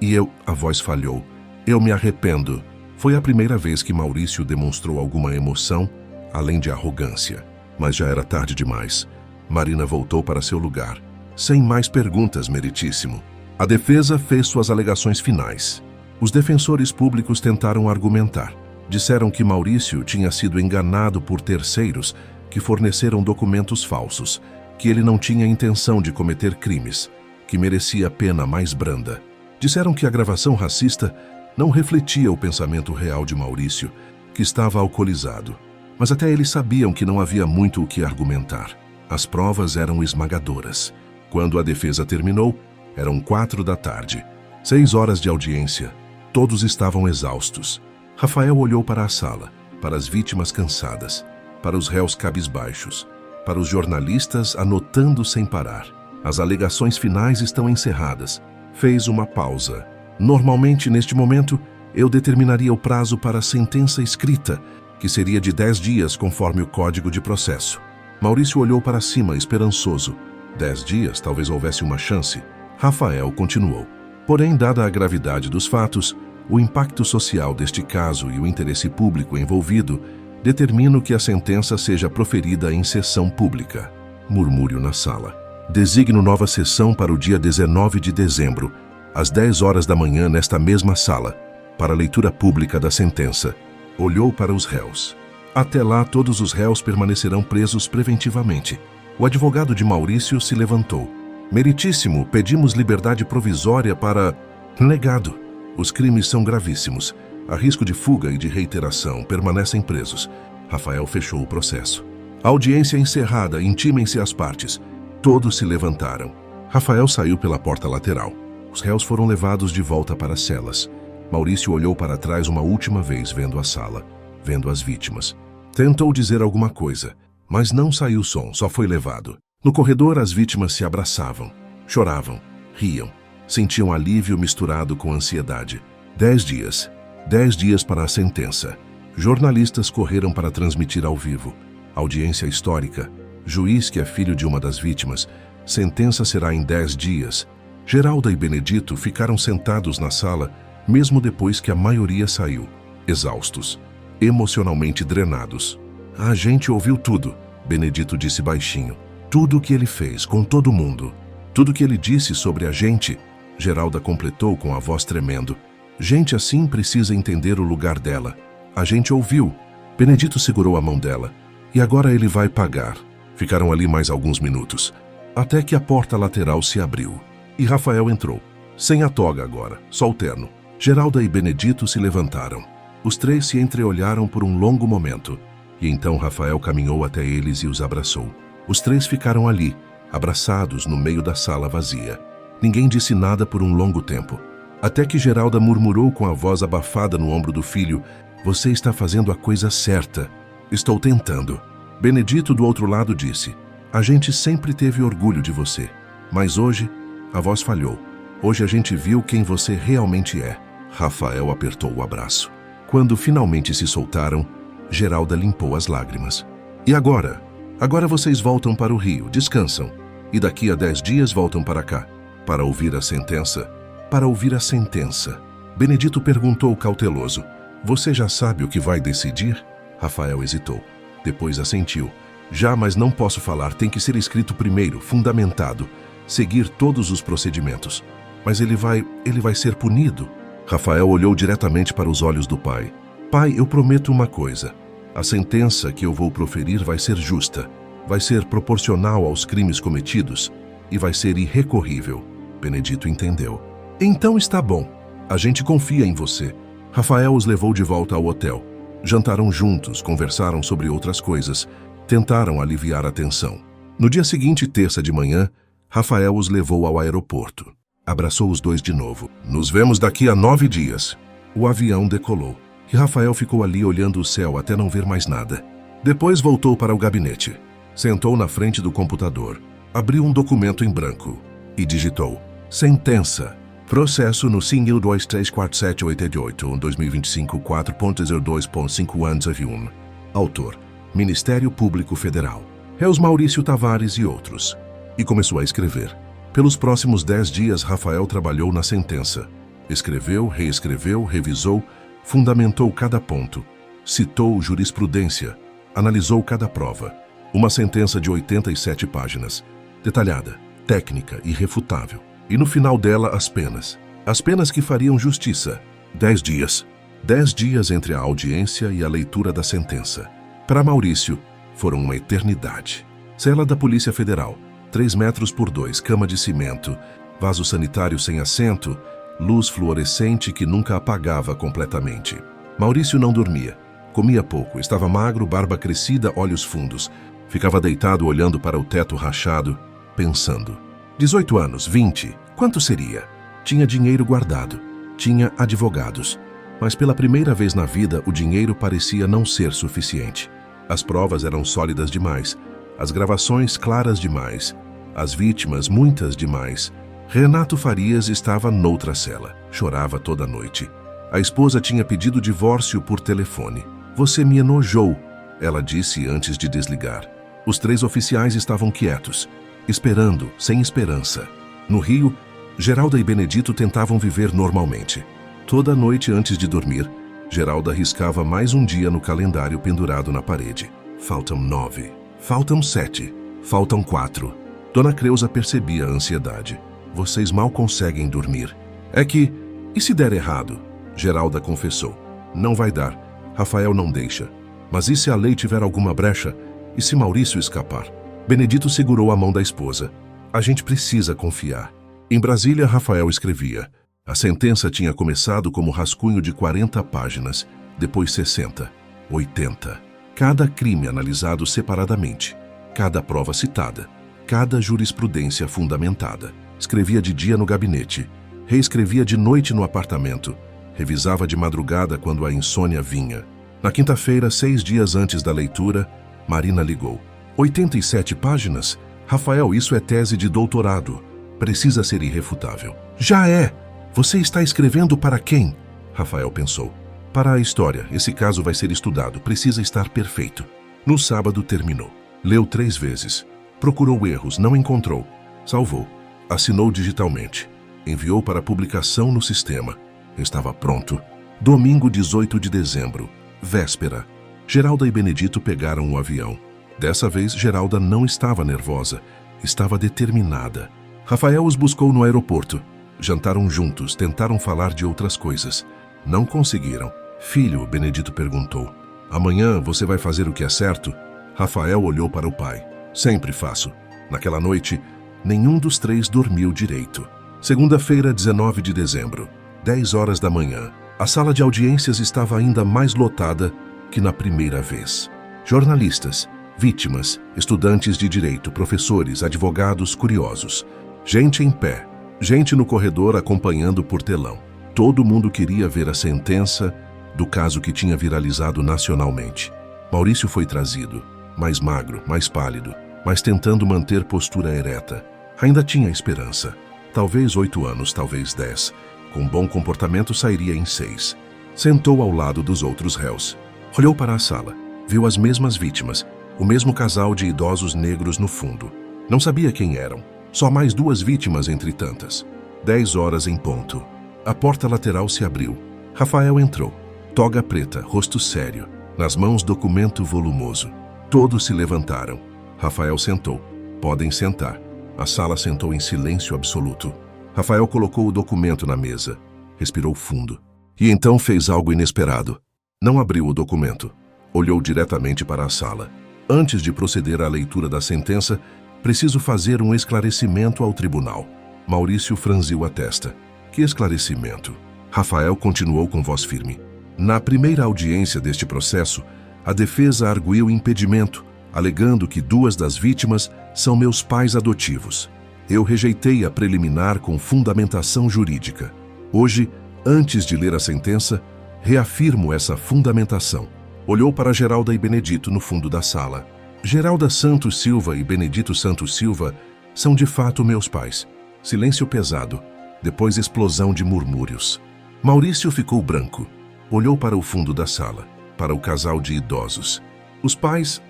e a voz falhou. "Eu me arrependo." Foi a primeira vez que Maurício demonstrou alguma emoção, além de arrogância. Mas já era tarde demais. Marina voltou para seu lugar. "Sem mais perguntas, meritíssimo." A defesa fez suas alegações finais. Os defensores públicos tentaram argumentar. Disseram que Maurício tinha sido enganado por terceiros que forneceram documentos falsos, que ele não tinha intenção de cometer crimes, que merecia pena mais branda. Disseram que a gravação racista não refletia o pensamento real de Maurício, que estava alcoolizado. Mas até eles sabiam que não havia muito o que argumentar. As provas eram esmagadoras. Quando a defesa terminou, eram 4 da tarde. 6 horas de audiência. Todos estavam exaustos. Rafael olhou para a sala, para as vítimas cansadas, para os réus cabisbaixos, para os jornalistas anotando sem parar. As alegações finais estão encerradas. Fez uma pausa. Normalmente, neste momento, eu determinaria o prazo para a sentença escrita, que seria de 10 dias, conforme o Código de Processo. Maurício olhou para cima, esperançoso. 10 dias, talvez houvesse uma chance. Rafael continuou. Porém, dada a gravidade dos fatos, o impacto social deste caso e o interesse público envolvido, determino que a sentença seja proferida em sessão pública. Murmúrio na sala. Designo nova sessão para o dia 19 de dezembro, às 10 horas da manhã, nesta mesma sala, para a leitura pública da sentença. Olhou para os réus. Até lá, todos os réus permanecerão presos preventivamente. O advogado de Maurício se levantou. Meritíssimo, pedimos liberdade provisória para... Negado. Os crimes são gravíssimos. Há risco de fuga e de reiteração. Permanecem presos. Rafael fechou o processo. Audiência encerrada. Intimem-se as partes. Todos se levantaram. Rafael saiu pela porta lateral. Os réus foram levados de volta para as celas. Maurício olhou para trás uma última vez, vendo a sala, vendo as vítimas. Tentou dizer alguma coisa, mas não saiu som, só foi levado. No corredor, as vítimas se abraçavam, choravam, riam. Sentiam alívio misturado com ansiedade. 10 dias. 10 dias para a sentença. Jornalistas correram para transmitir ao vivo. Audiência histórica. Juiz que é filho de uma das vítimas. Sentença será em 10 dias. Geralda e Benedito ficaram sentados na sala, mesmo depois que a maioria saiu, exaustos, emocionalmente drenados. A gente ouviu tudo, Benedito disse baixinho. Tudo o que ele fez com todo mundo. Tudo o que ele disse sobre a gente, Geralda completou com a voz tremendo. Gente assim precisa entender o lugar dela. A gente ouviu. Benedito segurou a mão dela. E agora ele vai pagar. Ficaram ali mais alguns minutos, até que a porta lateral se abriu. E Rafael entrou. Sem a toga agora, só o terno. Geralda e Benedito se levantaram. Os 3 se entreolharam por um longo momento. E então Rafael caminhou até eles e os abraçou. Os 3 ficaram ali, abraçados no meio da sala vazia. Ninguém disse nada por um longo tempo. Até que Geralda murmurou com a voz abafada no ombro do filho: "Você está fazendo a coisa certa." "Estou tentando." Benedito do outro lado disse: "A gente sempre teve orgulho de você. Mas hoje, a voz falhou. Hoje a gente viu quem você realmente é." Rafael apertou o abraço. Quando finalmente se soltaram, Geralda limpou as lágrimas. "E agora? Agora vocês voltam para o Rio, descansam. E daqui a 10 dias voltam para cá. Para ouvir a sentença." "Para ouvir a sentença." Benedito perguntou cauteloso: "Você já sabe o que vai decidir?" Rafael hesitou. Depois assentiu. "Já, mas não posso falar, tem que ser escrito primeiro, fundamentado. Seguir todos os procedimentos." "Mas ele vai ser punido?" Rafael olhou diretamente para os olhos do pai. "Pai, eu prometo uma coisa. A sentença que eu vou proferir vai ser justa, vai ser proporcional aos crimes cometidos e vai ser irrecorrível." Benedito entendeu. "Então está bom. A gente confia em você." Rafael os levou de volta ao hotel. Jantaram juntos, conversaram sobre outras coisas, tentaram aliviar a tensão. No dia seguinte, terça de manhã, Rafael os levou ao aeroporto. Abraçou os 2 de novo. "Nos vemos daqui a 9 dias." O avião decolou e Rafael ficou ali olhando o céu até não ver mais nada. Depois voltou para o gabinete. Sentou na frente do computador. Abriu um documento em branco e digitou: "Sentença. Processo no 5.234.788, 2025, 4.02.5 anos of 1. Autor: Ministério Público Federal. Réus Maurício Tavares e outros." E começou a escrever. Pelos próximos 10 dias, Rafael trabalhou na sentença. Escreveu, reescreveu, revisou, fundamentou cada ponto, citou jurisprudência, analisou cada prova. Uma sentença de 87 páginas, detalhada, técnica, irrefutável. E no final dela, as penas. As penas que fariam justiça. 10 dias. 10 dias entre a audiência e a leitura da sentença. Para Maurício, foram uma eternidade. Cela da Polícia Federal, 3 metros por 2, cama de cimento, vaso sanitário sem assento, luz fluorescente que nunca apagava completamente. Maurício não dormia. Comia pouco, estava magro, barba crescida, olhos fundos. Ficava deitado olhando para o teto rachado, pensando. 18 anos, 20, quanto seria? Tinha dinheiro guardado, tinha advogados. Mas pela primeira vez na vida, o dinheiro parecia não ser suficiente. As provas eram sólidas demais, as gravações claras demais, as vítimas muitas demais. Renato Farias estava noutra cela, chorava toda noite. A esposa tinha pedido divórcio por telefone. Você me enojou, ela disse antes de desligar. Os 3 oficiais estavam quietos, esperando, sem esperança. No Rio, Geralda e Benedito tentavam viver normalmente. Toda noite antes de dormir, Geralda riscava mais um dia no calendário pendurado na parede. Faltam 9, faltam 7, faltam 4. Dona Creuza percebia a ansiedade. Vocês mal conseguem dormir. É que, e se der errado? Geralda confessou. Não vai dar. Rafael não deixa. Mas e se a lei tiver alguma brecha? E se Maurício escapar? Benedito segurou a mão da esposa. A gente precisa confiar. Em Brasília, Rafael escrevia. A sentença tinha começado como rascunho de 40 páginas, depois 60, 80. Cada crime analisado separadamente, cada prova citada, cada jurisprudência fundamentada. Escrevia de dia no gabinete, reescrevia de noite no apartamento, revisava de madrugada quando a insônia vinha. Na quinta-feira, 6 dias antes da leitura, Marina ligou. 87 páginas? Rafael, isso é tese de doutorado. Precisa ser irrefutável. Já é! Você está escrevendo para quem? Rafael pensou. Para a história, esse caso vai ser estudado, precisa estar perfeito. No sábado terminou. Leu 3 vezes. Procurou erros, não encontrou. Salvou. Assinou digitalmente. Enviou para publicação no sistema. Estava pronto. Domingo 18 de dezembro. Véspera. Geralda e Benedito pegaram o avião. Dessa vez, Geralda não estava nervosa. Estava determinada. Rafael os buscou no aeroporto. Jantaram juntos, tentaram falar de outras coisas. Não conseguiram. Filho, Benedito perguntou. Amanhã você vai fazer o que é certo? Rafael olhou para o pai. Sempre faço. Naquela noite, nenhum dos 3 dormiu direito. Segunda-feira, 19 de dezembro, 10 horas da manhã. A sala de audiências estava ainda mais lotada que na primeira vez. Jornalistas, vítimas, estudantes de direito, professores, advogados, curiosos. Gente em pé. Gente no corredor acompanhando por telão. Todo mundo queria ver a sentença do caso que tinha viralizado nacionalmente. Maurício foi trazido, mais magro, mais pálido, mas tentando manter postura ereta. Ainda tinha esperança. Talvez 8 anos, talvez 10. Com bom comportamento sairia em 6. Sentou ao lado dos outros réus. Olhou para a sala. Viu as mesmas vítimas, o mesmo casal de idosos negros no fundo. Não sabia quem eram. Só mais 2 vítimas entre tantas. 10 horas em ponto. A porta lateral se abriu. Rafael entrou. Toga preta, rosto sério. Nas mãos documento volumoso. Todos se levantaram. Rafael sentou. Podem sentar. A sala sentou em silêncio absoluto. Rafael colocou o documento na mesa. Respirou fundo. E então fez algo inesperado. Não abriu o documento. Olhou diretamente para a sala. Antes de proceder à leitura da sentença, preciso fazer um esclarecimento ao tribunal. Maurício franziu a testa. Que esclarecimento? Rafael continuou com voz firme. Na primeira audiência deste processo, a defesa arguiu impedimento, alegando que 2 das vítimas são meus pais adotivos. Eu rejeitei a preliminar com fundamentação jurídica. Hoje, antes de ler a sentença, reafirmo essa fundamentação. Olhou para Geralda e Benedito no fundo da sala. Geralda Santos Silva e Benedito Santos Silva são de fato meus pais. Silêncio pesado, depois explosão de murmúrios. Maurício ficou branco. Olhou para o fundo da sala, para o casal de idosos. Os pais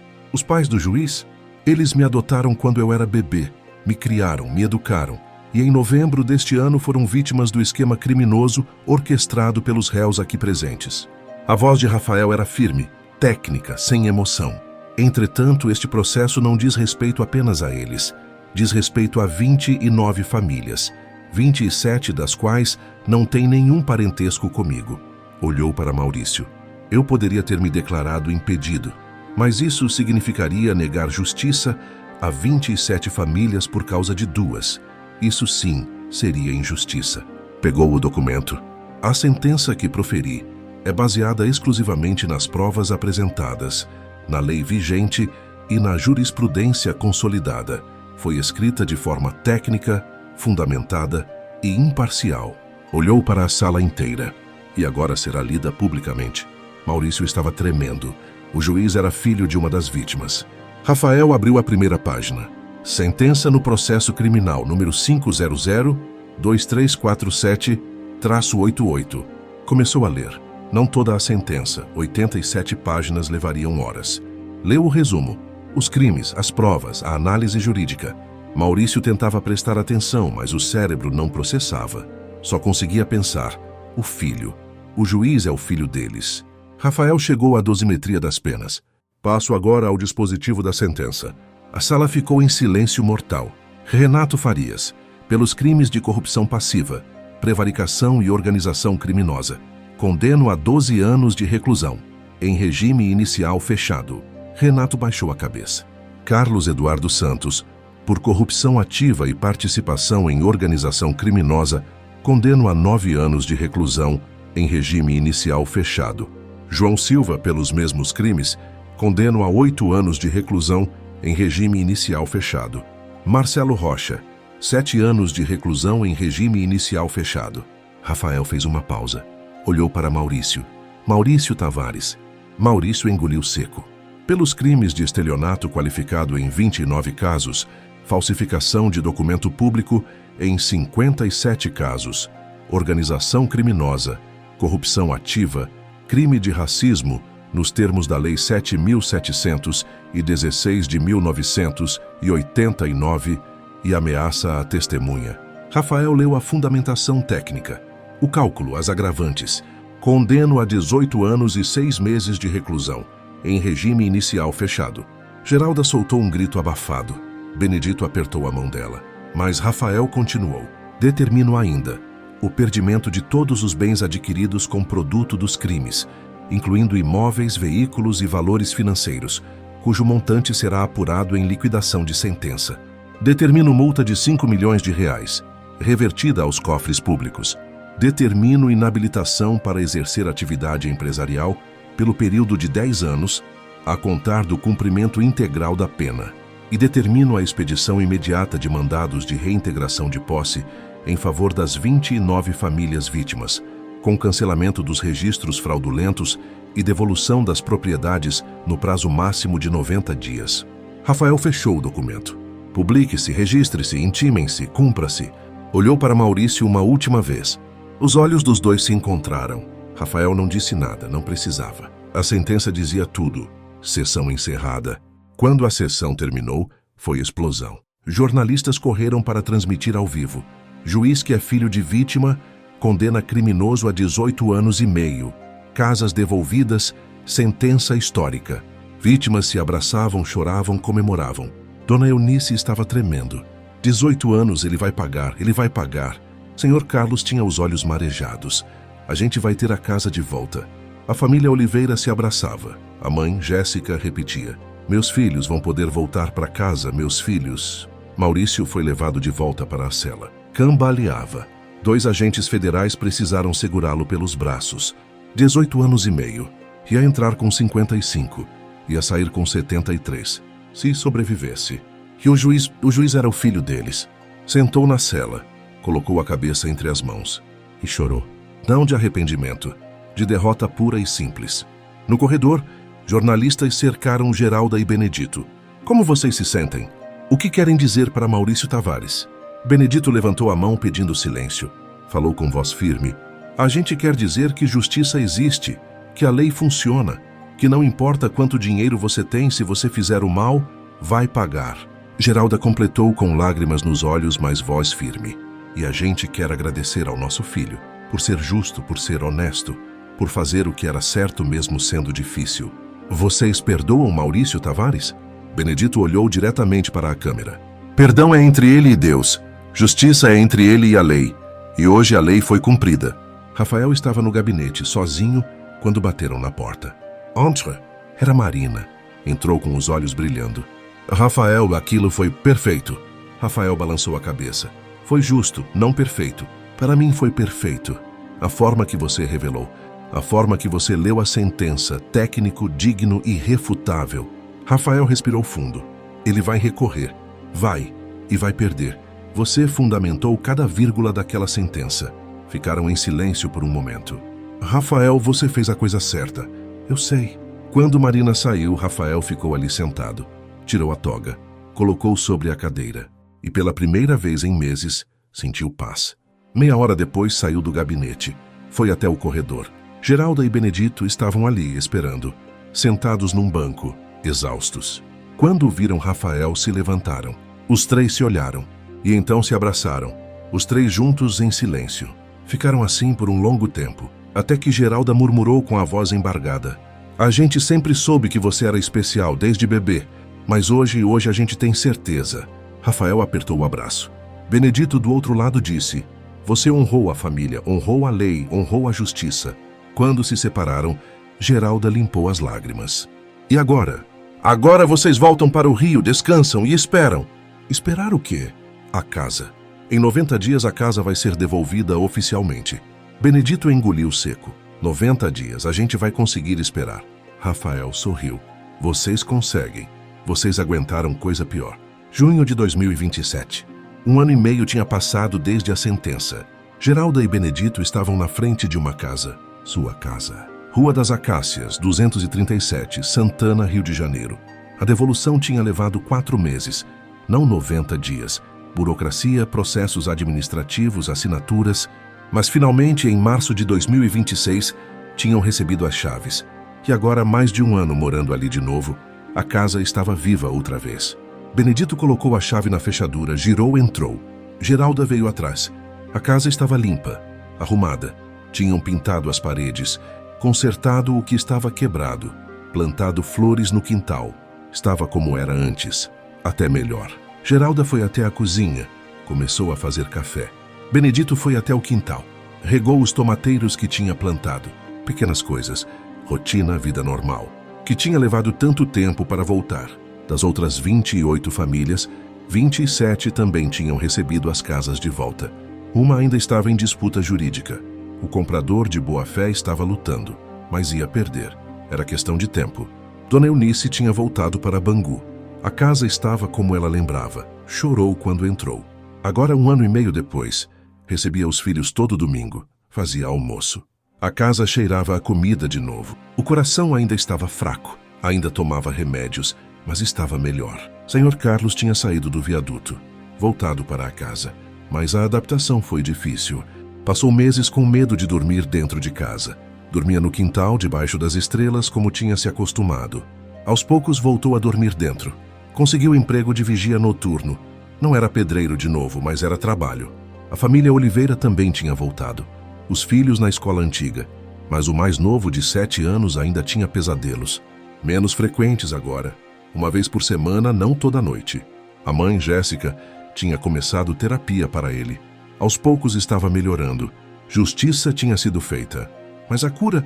do juiz? Eles me adotaram quando eu era bebê, me criaram, me educaram. E em novembro deste ano foram vítimas do esquema criminoso orquestrado pelos réus aqui presentes. A voz de Rafael era firme, técnica, sem emoção. Entretanto, este processo não diz respeito apenas a eles. Diz respeito a 29 famílias, 27 das quais não têm nenhum parentesco comigo. Olhou para Maurício. Eu poderia ter me declarado impedido, mas isso significaria negar justiça a 27 famílias por causa de 2. Isso sim seria injustiça. Pegou o documento. A sentença que proferi é baseada exclusivamente nas provas apresentadas, na lei vigente e na jurisprudência consolidada. Foi escrita de forma técnica, fundamentada e imparcial. Olhou para a sala inteira. E agora será lida publicamente. Maurício estava tremendo. O juiz era filho de uma das vítimas. Rafael abriu a primeira página. Sentença no processo criminal número 500-2347-88. Começou a ler. Não toda a sentença, 87 páginas levariam horas. Leu o resumo, os crimes, as provas, a análise jurídica. Maurício tentava prestar atenção, mas o cérebro não processava. Só conseguia pensar. O filho. O juiz é o filho deles. Rafael chegou à dosimetria das penas. Passo agora ao dispositivo da sentença. A sala ficou em silêncio mortal. Renato Farias, pelos crimes de corrupção passiva, prevaricação e organização criminosa. Condeno a 12 anos de reclusão, em regime inicial fechado. Renato baixou a cabeça. Carlos Eduardo Santos, por corrupção ativa e participação em organização criminosa, condeno a 9 anos de reclusão, em regime inicial fechado. João Silva, pelos mesmos crimes, condeno a 8 anos de reclusão, em regime inicial fechado. Marcelo Rocha, 7 anos de reclusão em regime inicial fechado. Rafael fez uma pausa. Olhou para Maurício. Maurício Tavares. Maurício engoliu seco. Pelos crimes de estelionato qualificado em 29 casos, falsificação de documento público em 57 casos, organização criminosa, corrupção ativa, crime de racismo, nos termos da Lei 7.716 de 1989 e ameaça à testemunha. Rafael leu a fundamentação técnica, o cálculo, as agravantes. Condeno a 18 anos e 6 meses de reclusão, em regime inicial fechado. Geralda soltou um grito abafado. Benedito apertou a mão dela. Mas Rafael continuou. Determino ainda o perdimento de todos os bens adquiridos com produto dos crimes, incluindo imóveis, veículos e valores financeiros, cujo montante será apurado em liquidação de sentença. Determino multa de 5 milhões de reais, revertida aos cofres públicos. Determino inabilitação para exercer atividade empresarial pelo período de 10 anos, a contar do cumprimento integral da pena. E determino a expedição imediata de mandados de reintegração de posse em favor das 29 famílias vítimas, com cancelamento dos registros fraudulentos e devolução das propriedades no prazo máximo de 90 dias. Rafael fechou o documento. Publique-se, registre-se, intimem-se, cumpra-se. Olhou para Maurício uma última vez. Os olhos dos dois se encontraram. Rafael não disse nada, não precisava. A sentença dizia tudo. Sessão encerrada. Quando a sessão terminou, foi explosão. Jornalistas correram para transmitir ao vivo. Juiz que é filho de vítima condena criminoso a 18 anos e meio. Casas devolvidas, sentença histórica. Vítimas se abraçavam, choravam, comemoravam. Dona Eunice estava tremendo. 18 anos, ele vai pagar, ele vai pagar. Senhor Carlos tinha os olhos marejados. A gente vai ter a casa de volta. A família Oliveira se abraçava. A mãe, Jéssica, repetia. Meus filhos vão poder voltar para casa, meus filhos. Maurício foi levado de volta para a cela. Cambaleava. 2 agentes federais precisaram segurá-lo pelos braços. 18 anos e meio. Ia entrar com 55. Ia sair com 73. Se sobrevivesse. E o juiz era o filho deles. Sentou na cela. Colocou a cabeça entre as mãos. E chorou. Não de arrependimento. De derrota pura e simples. No corredor, jornalistas cercaram Geralda e Benedito. Como vocês se sentem? O que querem dizer para Maurício Tavares? Benedito levantou a mão pedindo silêncio. Falou com voz firme. A gente quer dizer que justiça existe, que a lei funciona, que não importa quanto dinheiro você tem, se você fizer o mal, vai pagar. Geralda completou com lágrimas nos olhos, mas voz firme. E a gente quer agradecer ao nosso filho, por ser justo, por ser honesto, por fazer o que era certo mesmo sendo difícil. Vocês perdoam Maurício Tavares? Benedito olhou diretamente para a câmera. Perdão é entre ele e Deus. Justiça é entre ele e a lei, e hoje a lei foi cumprida. Rafael estava no gabinete, sozinho, quando bateram na porta. Entre! Era Marina. Entrou com os olhos brilhando. Rafael, aquilo foi perfeito. Rafael balançou a cabeça. Foi justo, não perfeito. Para mim foi perfeito. A forma que você revelou, a forma que você leu a sentença, técnico, digno e irrefutável. Rafael respirou fundo. Ele vai recorrer. Vai. E vai perder. Você fundamentou cada vírgula daquela sentença. Ficaram em silêncio por um momento. Rafael, você fez a coisa certa. Eu sei. Quando Marina saiu, Rafael ficou ali sentado. Tirou a toga, colocou sobre a cadeira e pela primeira vez em meses sentiu paz. Meia hora depois saiu do gabinete. Foi até o corredor. Geralda e Benedito estavam ali esperando, sentados num banco, exaustos. Quando viram Rafael, se levantaram. Os três se olharam e então se abraçaram, os três juntos em silêncio. Ficaram assim por um longo tempo, até que Geralda murmurou com a voz embargada. A gente sempre soube que você era especial, desde bebê, mas hoje a gente tem certeza. Rafael apertou o abraço. Benedito do outro lado disse, você honrou a família, honrou a lei, honrou a justiça. Quando se separaram, Geralda limpou as lágrimas. E agora? Agora vocês voltam para o Rio, descansam e esperam. Esperar o quê? A casa. Em 90 dias a casa vai ser devolvida oficialmente. Benedito engoliu seco. 90 dias, a gente vai conseguir esperar. Rafael sorriu. Vocês conseguem. Vocês aguentaram coisa pior. Junho de 2027. 1 ano e meio tinha passado desde a sentença. Geralda e Benedito estavam na frente de uma casa. Sua casa. Rua das Acácias, 237, Santana, Rio de Janeiro. A devolução tinha levado 4 meses, não 90 dias. Burocracia, processos administrativos, assinaturas. Mas finalmente, em março de 2026, tinham recebido as chaves. E agora, mais de 1 ano morando ali de novo, a casa estava viva outra vez. Benedito colocou a chave na fechadura, girou e entrou. Geralda veio atrás. A casa estava limpa, arrumada. Tinham pintado as paredes, consertado o que estava quebrado, plantado flores no quintal. Estava como era antes, até melhor. Geralda foi até a cozinha, começou a fazer café. Benedito foi até o quintal, regou os tomateiros que tinha plantado. Pequenas coisas, rotina, vida normal, que tinha levado tanto tempo para voltar. Das outras 28 famílias, 27 também tinham recebido as casas de volta. Uma ainda estava em disputa jurídica. O comprador de boa-fé estava lutando, mas ia perder. Era questão de tempo. Dona Eunice tinha voltado para Bangu. A casa estava como ela lembrava. Chorou quando entrou. Agora, 1 ano e meio depois, recebia os filhos todo domingo. Fazia almoço. A casa cheirava a comida de novo. O coração ainda estava fraco. Ainda tomava remédios, mas estava melhor. Senhor Carlos tinha saído do viaduto, voltado para a casa. Mas a adaptação foi difícil. Passou meses com medo de dormir dentro de casa. Dormia no quintal, debaixo das estrelas, como tinha se acostumado. Aos poucos voltou a dormir dentro. Conseguiu emprego de vigia noturno. Não era pedreiro de novo, mas era trabalho. A família Oliveira também tinha voltado. Os filhos na escola antiga. Mas o mais novo, de 7 anos, ainda tinha pesadelos. Menos frequentes agora. Uma vez por semana, não toda noite. A mãe, Jéssica, tinha começado terapia para ele. Aos poucos estava melhorando. Justiça tinha sido feita. Mas a cura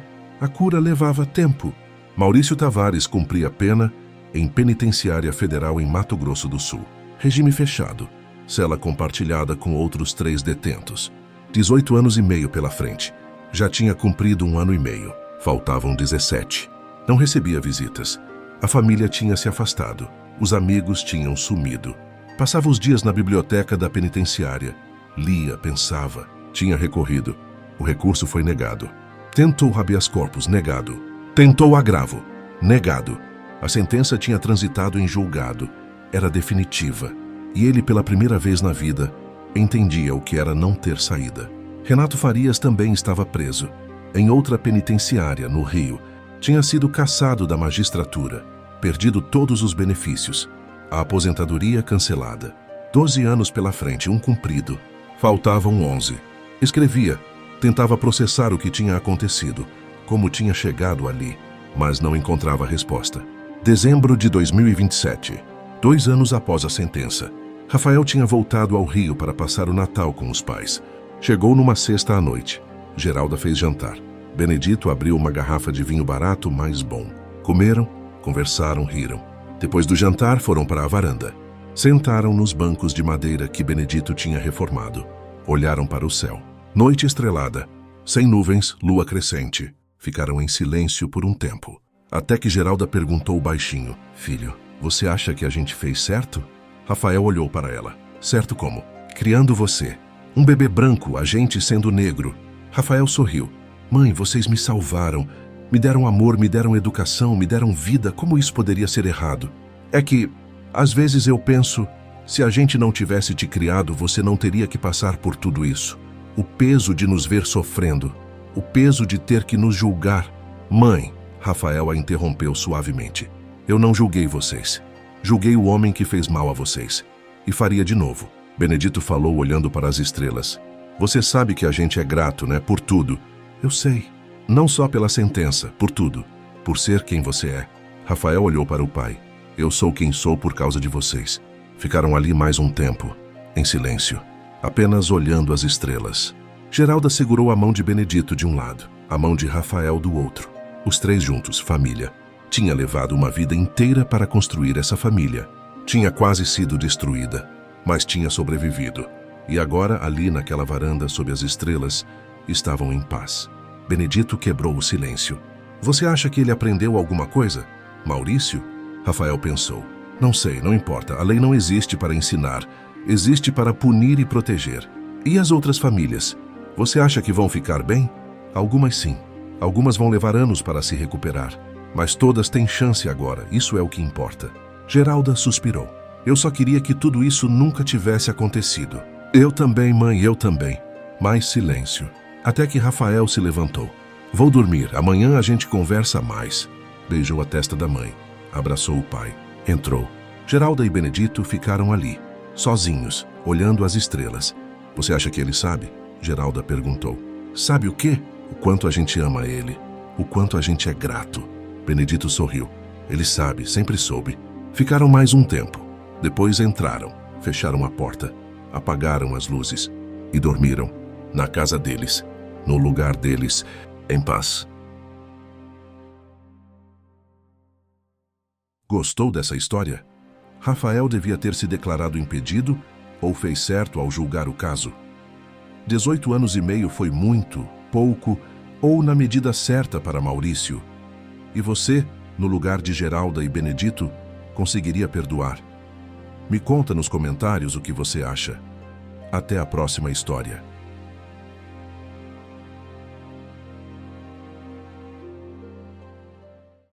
levava tempo. Maurício Tavares cumpria pena em penitenciária federal em Mato Grosso do Sul. Regime fechado. Cela compartilhada com outros 3 detentos. 18 anos e meio pela frente. Já tinha cumprido 1 ano e meio. Faltavam 17. Não recebia visitas. A família tinha se afastado. Os amigos tinham sumido. Passava os dias na biblioteca da penitenciária. Lia, pensava. Tinha recorrido. O recurso foi negado. Tentou habeas corpus, negado. Tentou agravo, negado. A sentença tinha transitado em julgado. Era definitiva. E ele, pela primeira vez na vida, entendia o que era não ter saída. Renato Farias também estava preso. Em outra penitenciária, no Rio. Tinha sido cassado da magistratura. Perdido todos os benefícios. A aposentadoria cancelada. 12 anos pela frente, 1 cumprido. Faltavam 11. Escrevia. Tentava processar o que tinha acontecido. Como tinha chegado ali. Mas não encontrava resposta. Dezembro de 2027. 2 anos após a sentença. Rafael tinha voltado ao Rio para passar o Natal com os pais. Chegou numa sexta à noite. Geralda fez jantar. Benedito abriu uma garrafa de vinho barato, mas bom. Comeram, conversaram, riram. Depois do jantar, foram para a varanda. Sentaram nos bancos de madeira que Benedito tinha reformado. Olharam para o céu. Noite estrelada, sem nuvens, lua crescente. Ficaram em silêncio por um tempo. Até que Geralda perguntou baixinho: "Filho, você acha que a gente fez certo?" Rafael olhou para ela. "Certo como? Criando você. Um bebê branco, a gente sendo negro." Rafael sorriu. "Mãe, vocês me salvaram. Me deram amor, me deram educação, me deram vida. Como isso poderia ser errado? É que, às vezes eu penso, se a gente não tivesse te criado, você não teria que passar por tudo isso. O peso de nos ver sofrendo. O peso de ter que nos julgar." "Mãe," Rafael a interrompeu suavemente. "Eu não julguei vocês. Julguei o homem que fez mal a vocês. E faria de novo." Benedito falou olhando para as estrelas. "Você sabe que a gente é grato, né? Por tudo." "Eu sei. Não só pela sentença, por tudo. Por ser quem você é." Rafael olhou para o pai. "Eu sou quem sou por causa de vocês." Ficaram ali mais um tempo, em silêncio, apenas olhando as estrelas. Geralda segurou a mão de Benedito de um lado, a mão de Rafael do outro. Os três juntos, família. Tinha levado uma vida inteira para construir essa família. Tinha quase sido destruída, mas tinha sobrevivido. E agora, ali naquela varanda sob as estrelas, estavam em paz. Benedito quebrou o silêncio. "Você acha que ele aprendeu alguma coisa? Maurício?" Rafael pensou. "Não sei, não importa. A lei não existe para ensinar. Existe para punir e proteger. E as outras famílias? Você acha que vão ficar bem? Algumas sim. Algumas vão levar anos para se recuperar. Mas todas têm chance agora, isso é o que importa." Geralda suspirou. "Eu só queria que tudo isso nunca tivesse acontecido." "Eu também, mãe, eu também." Mais silêncio. Até que Rafael se levantou. "Vou dormir, amanhã a gente conversa mais." Beijou a testa da mãe. Abraçou o pai. Entrou. Geralda e Benedito ficaram ali, sozinhos, olhando as estrelas. "Você acha que ele sabe?" Geralda perguntou. "Sabe o quê?" "O quanto a gente ama ele. O quanto a gente é grato." Benedito sorriu. "Ele sabe, sempre soube." Ficaram mais um tempo. Depois entraram, fecharam a porta, apagaram as luzes e dormiram na casa deles, no lugar deles, em paz. Gostou dessa história? Rafael devia ter se declarado impedido ou fez certo ao julgar o caso? 18 anos e meio foi muito, pouco ou na medida certa para Maurício? E você, no lugar de Geralda e Benedito, conseguiria perdoar? Me conta nos comentários o que você acha. Até a próxima história.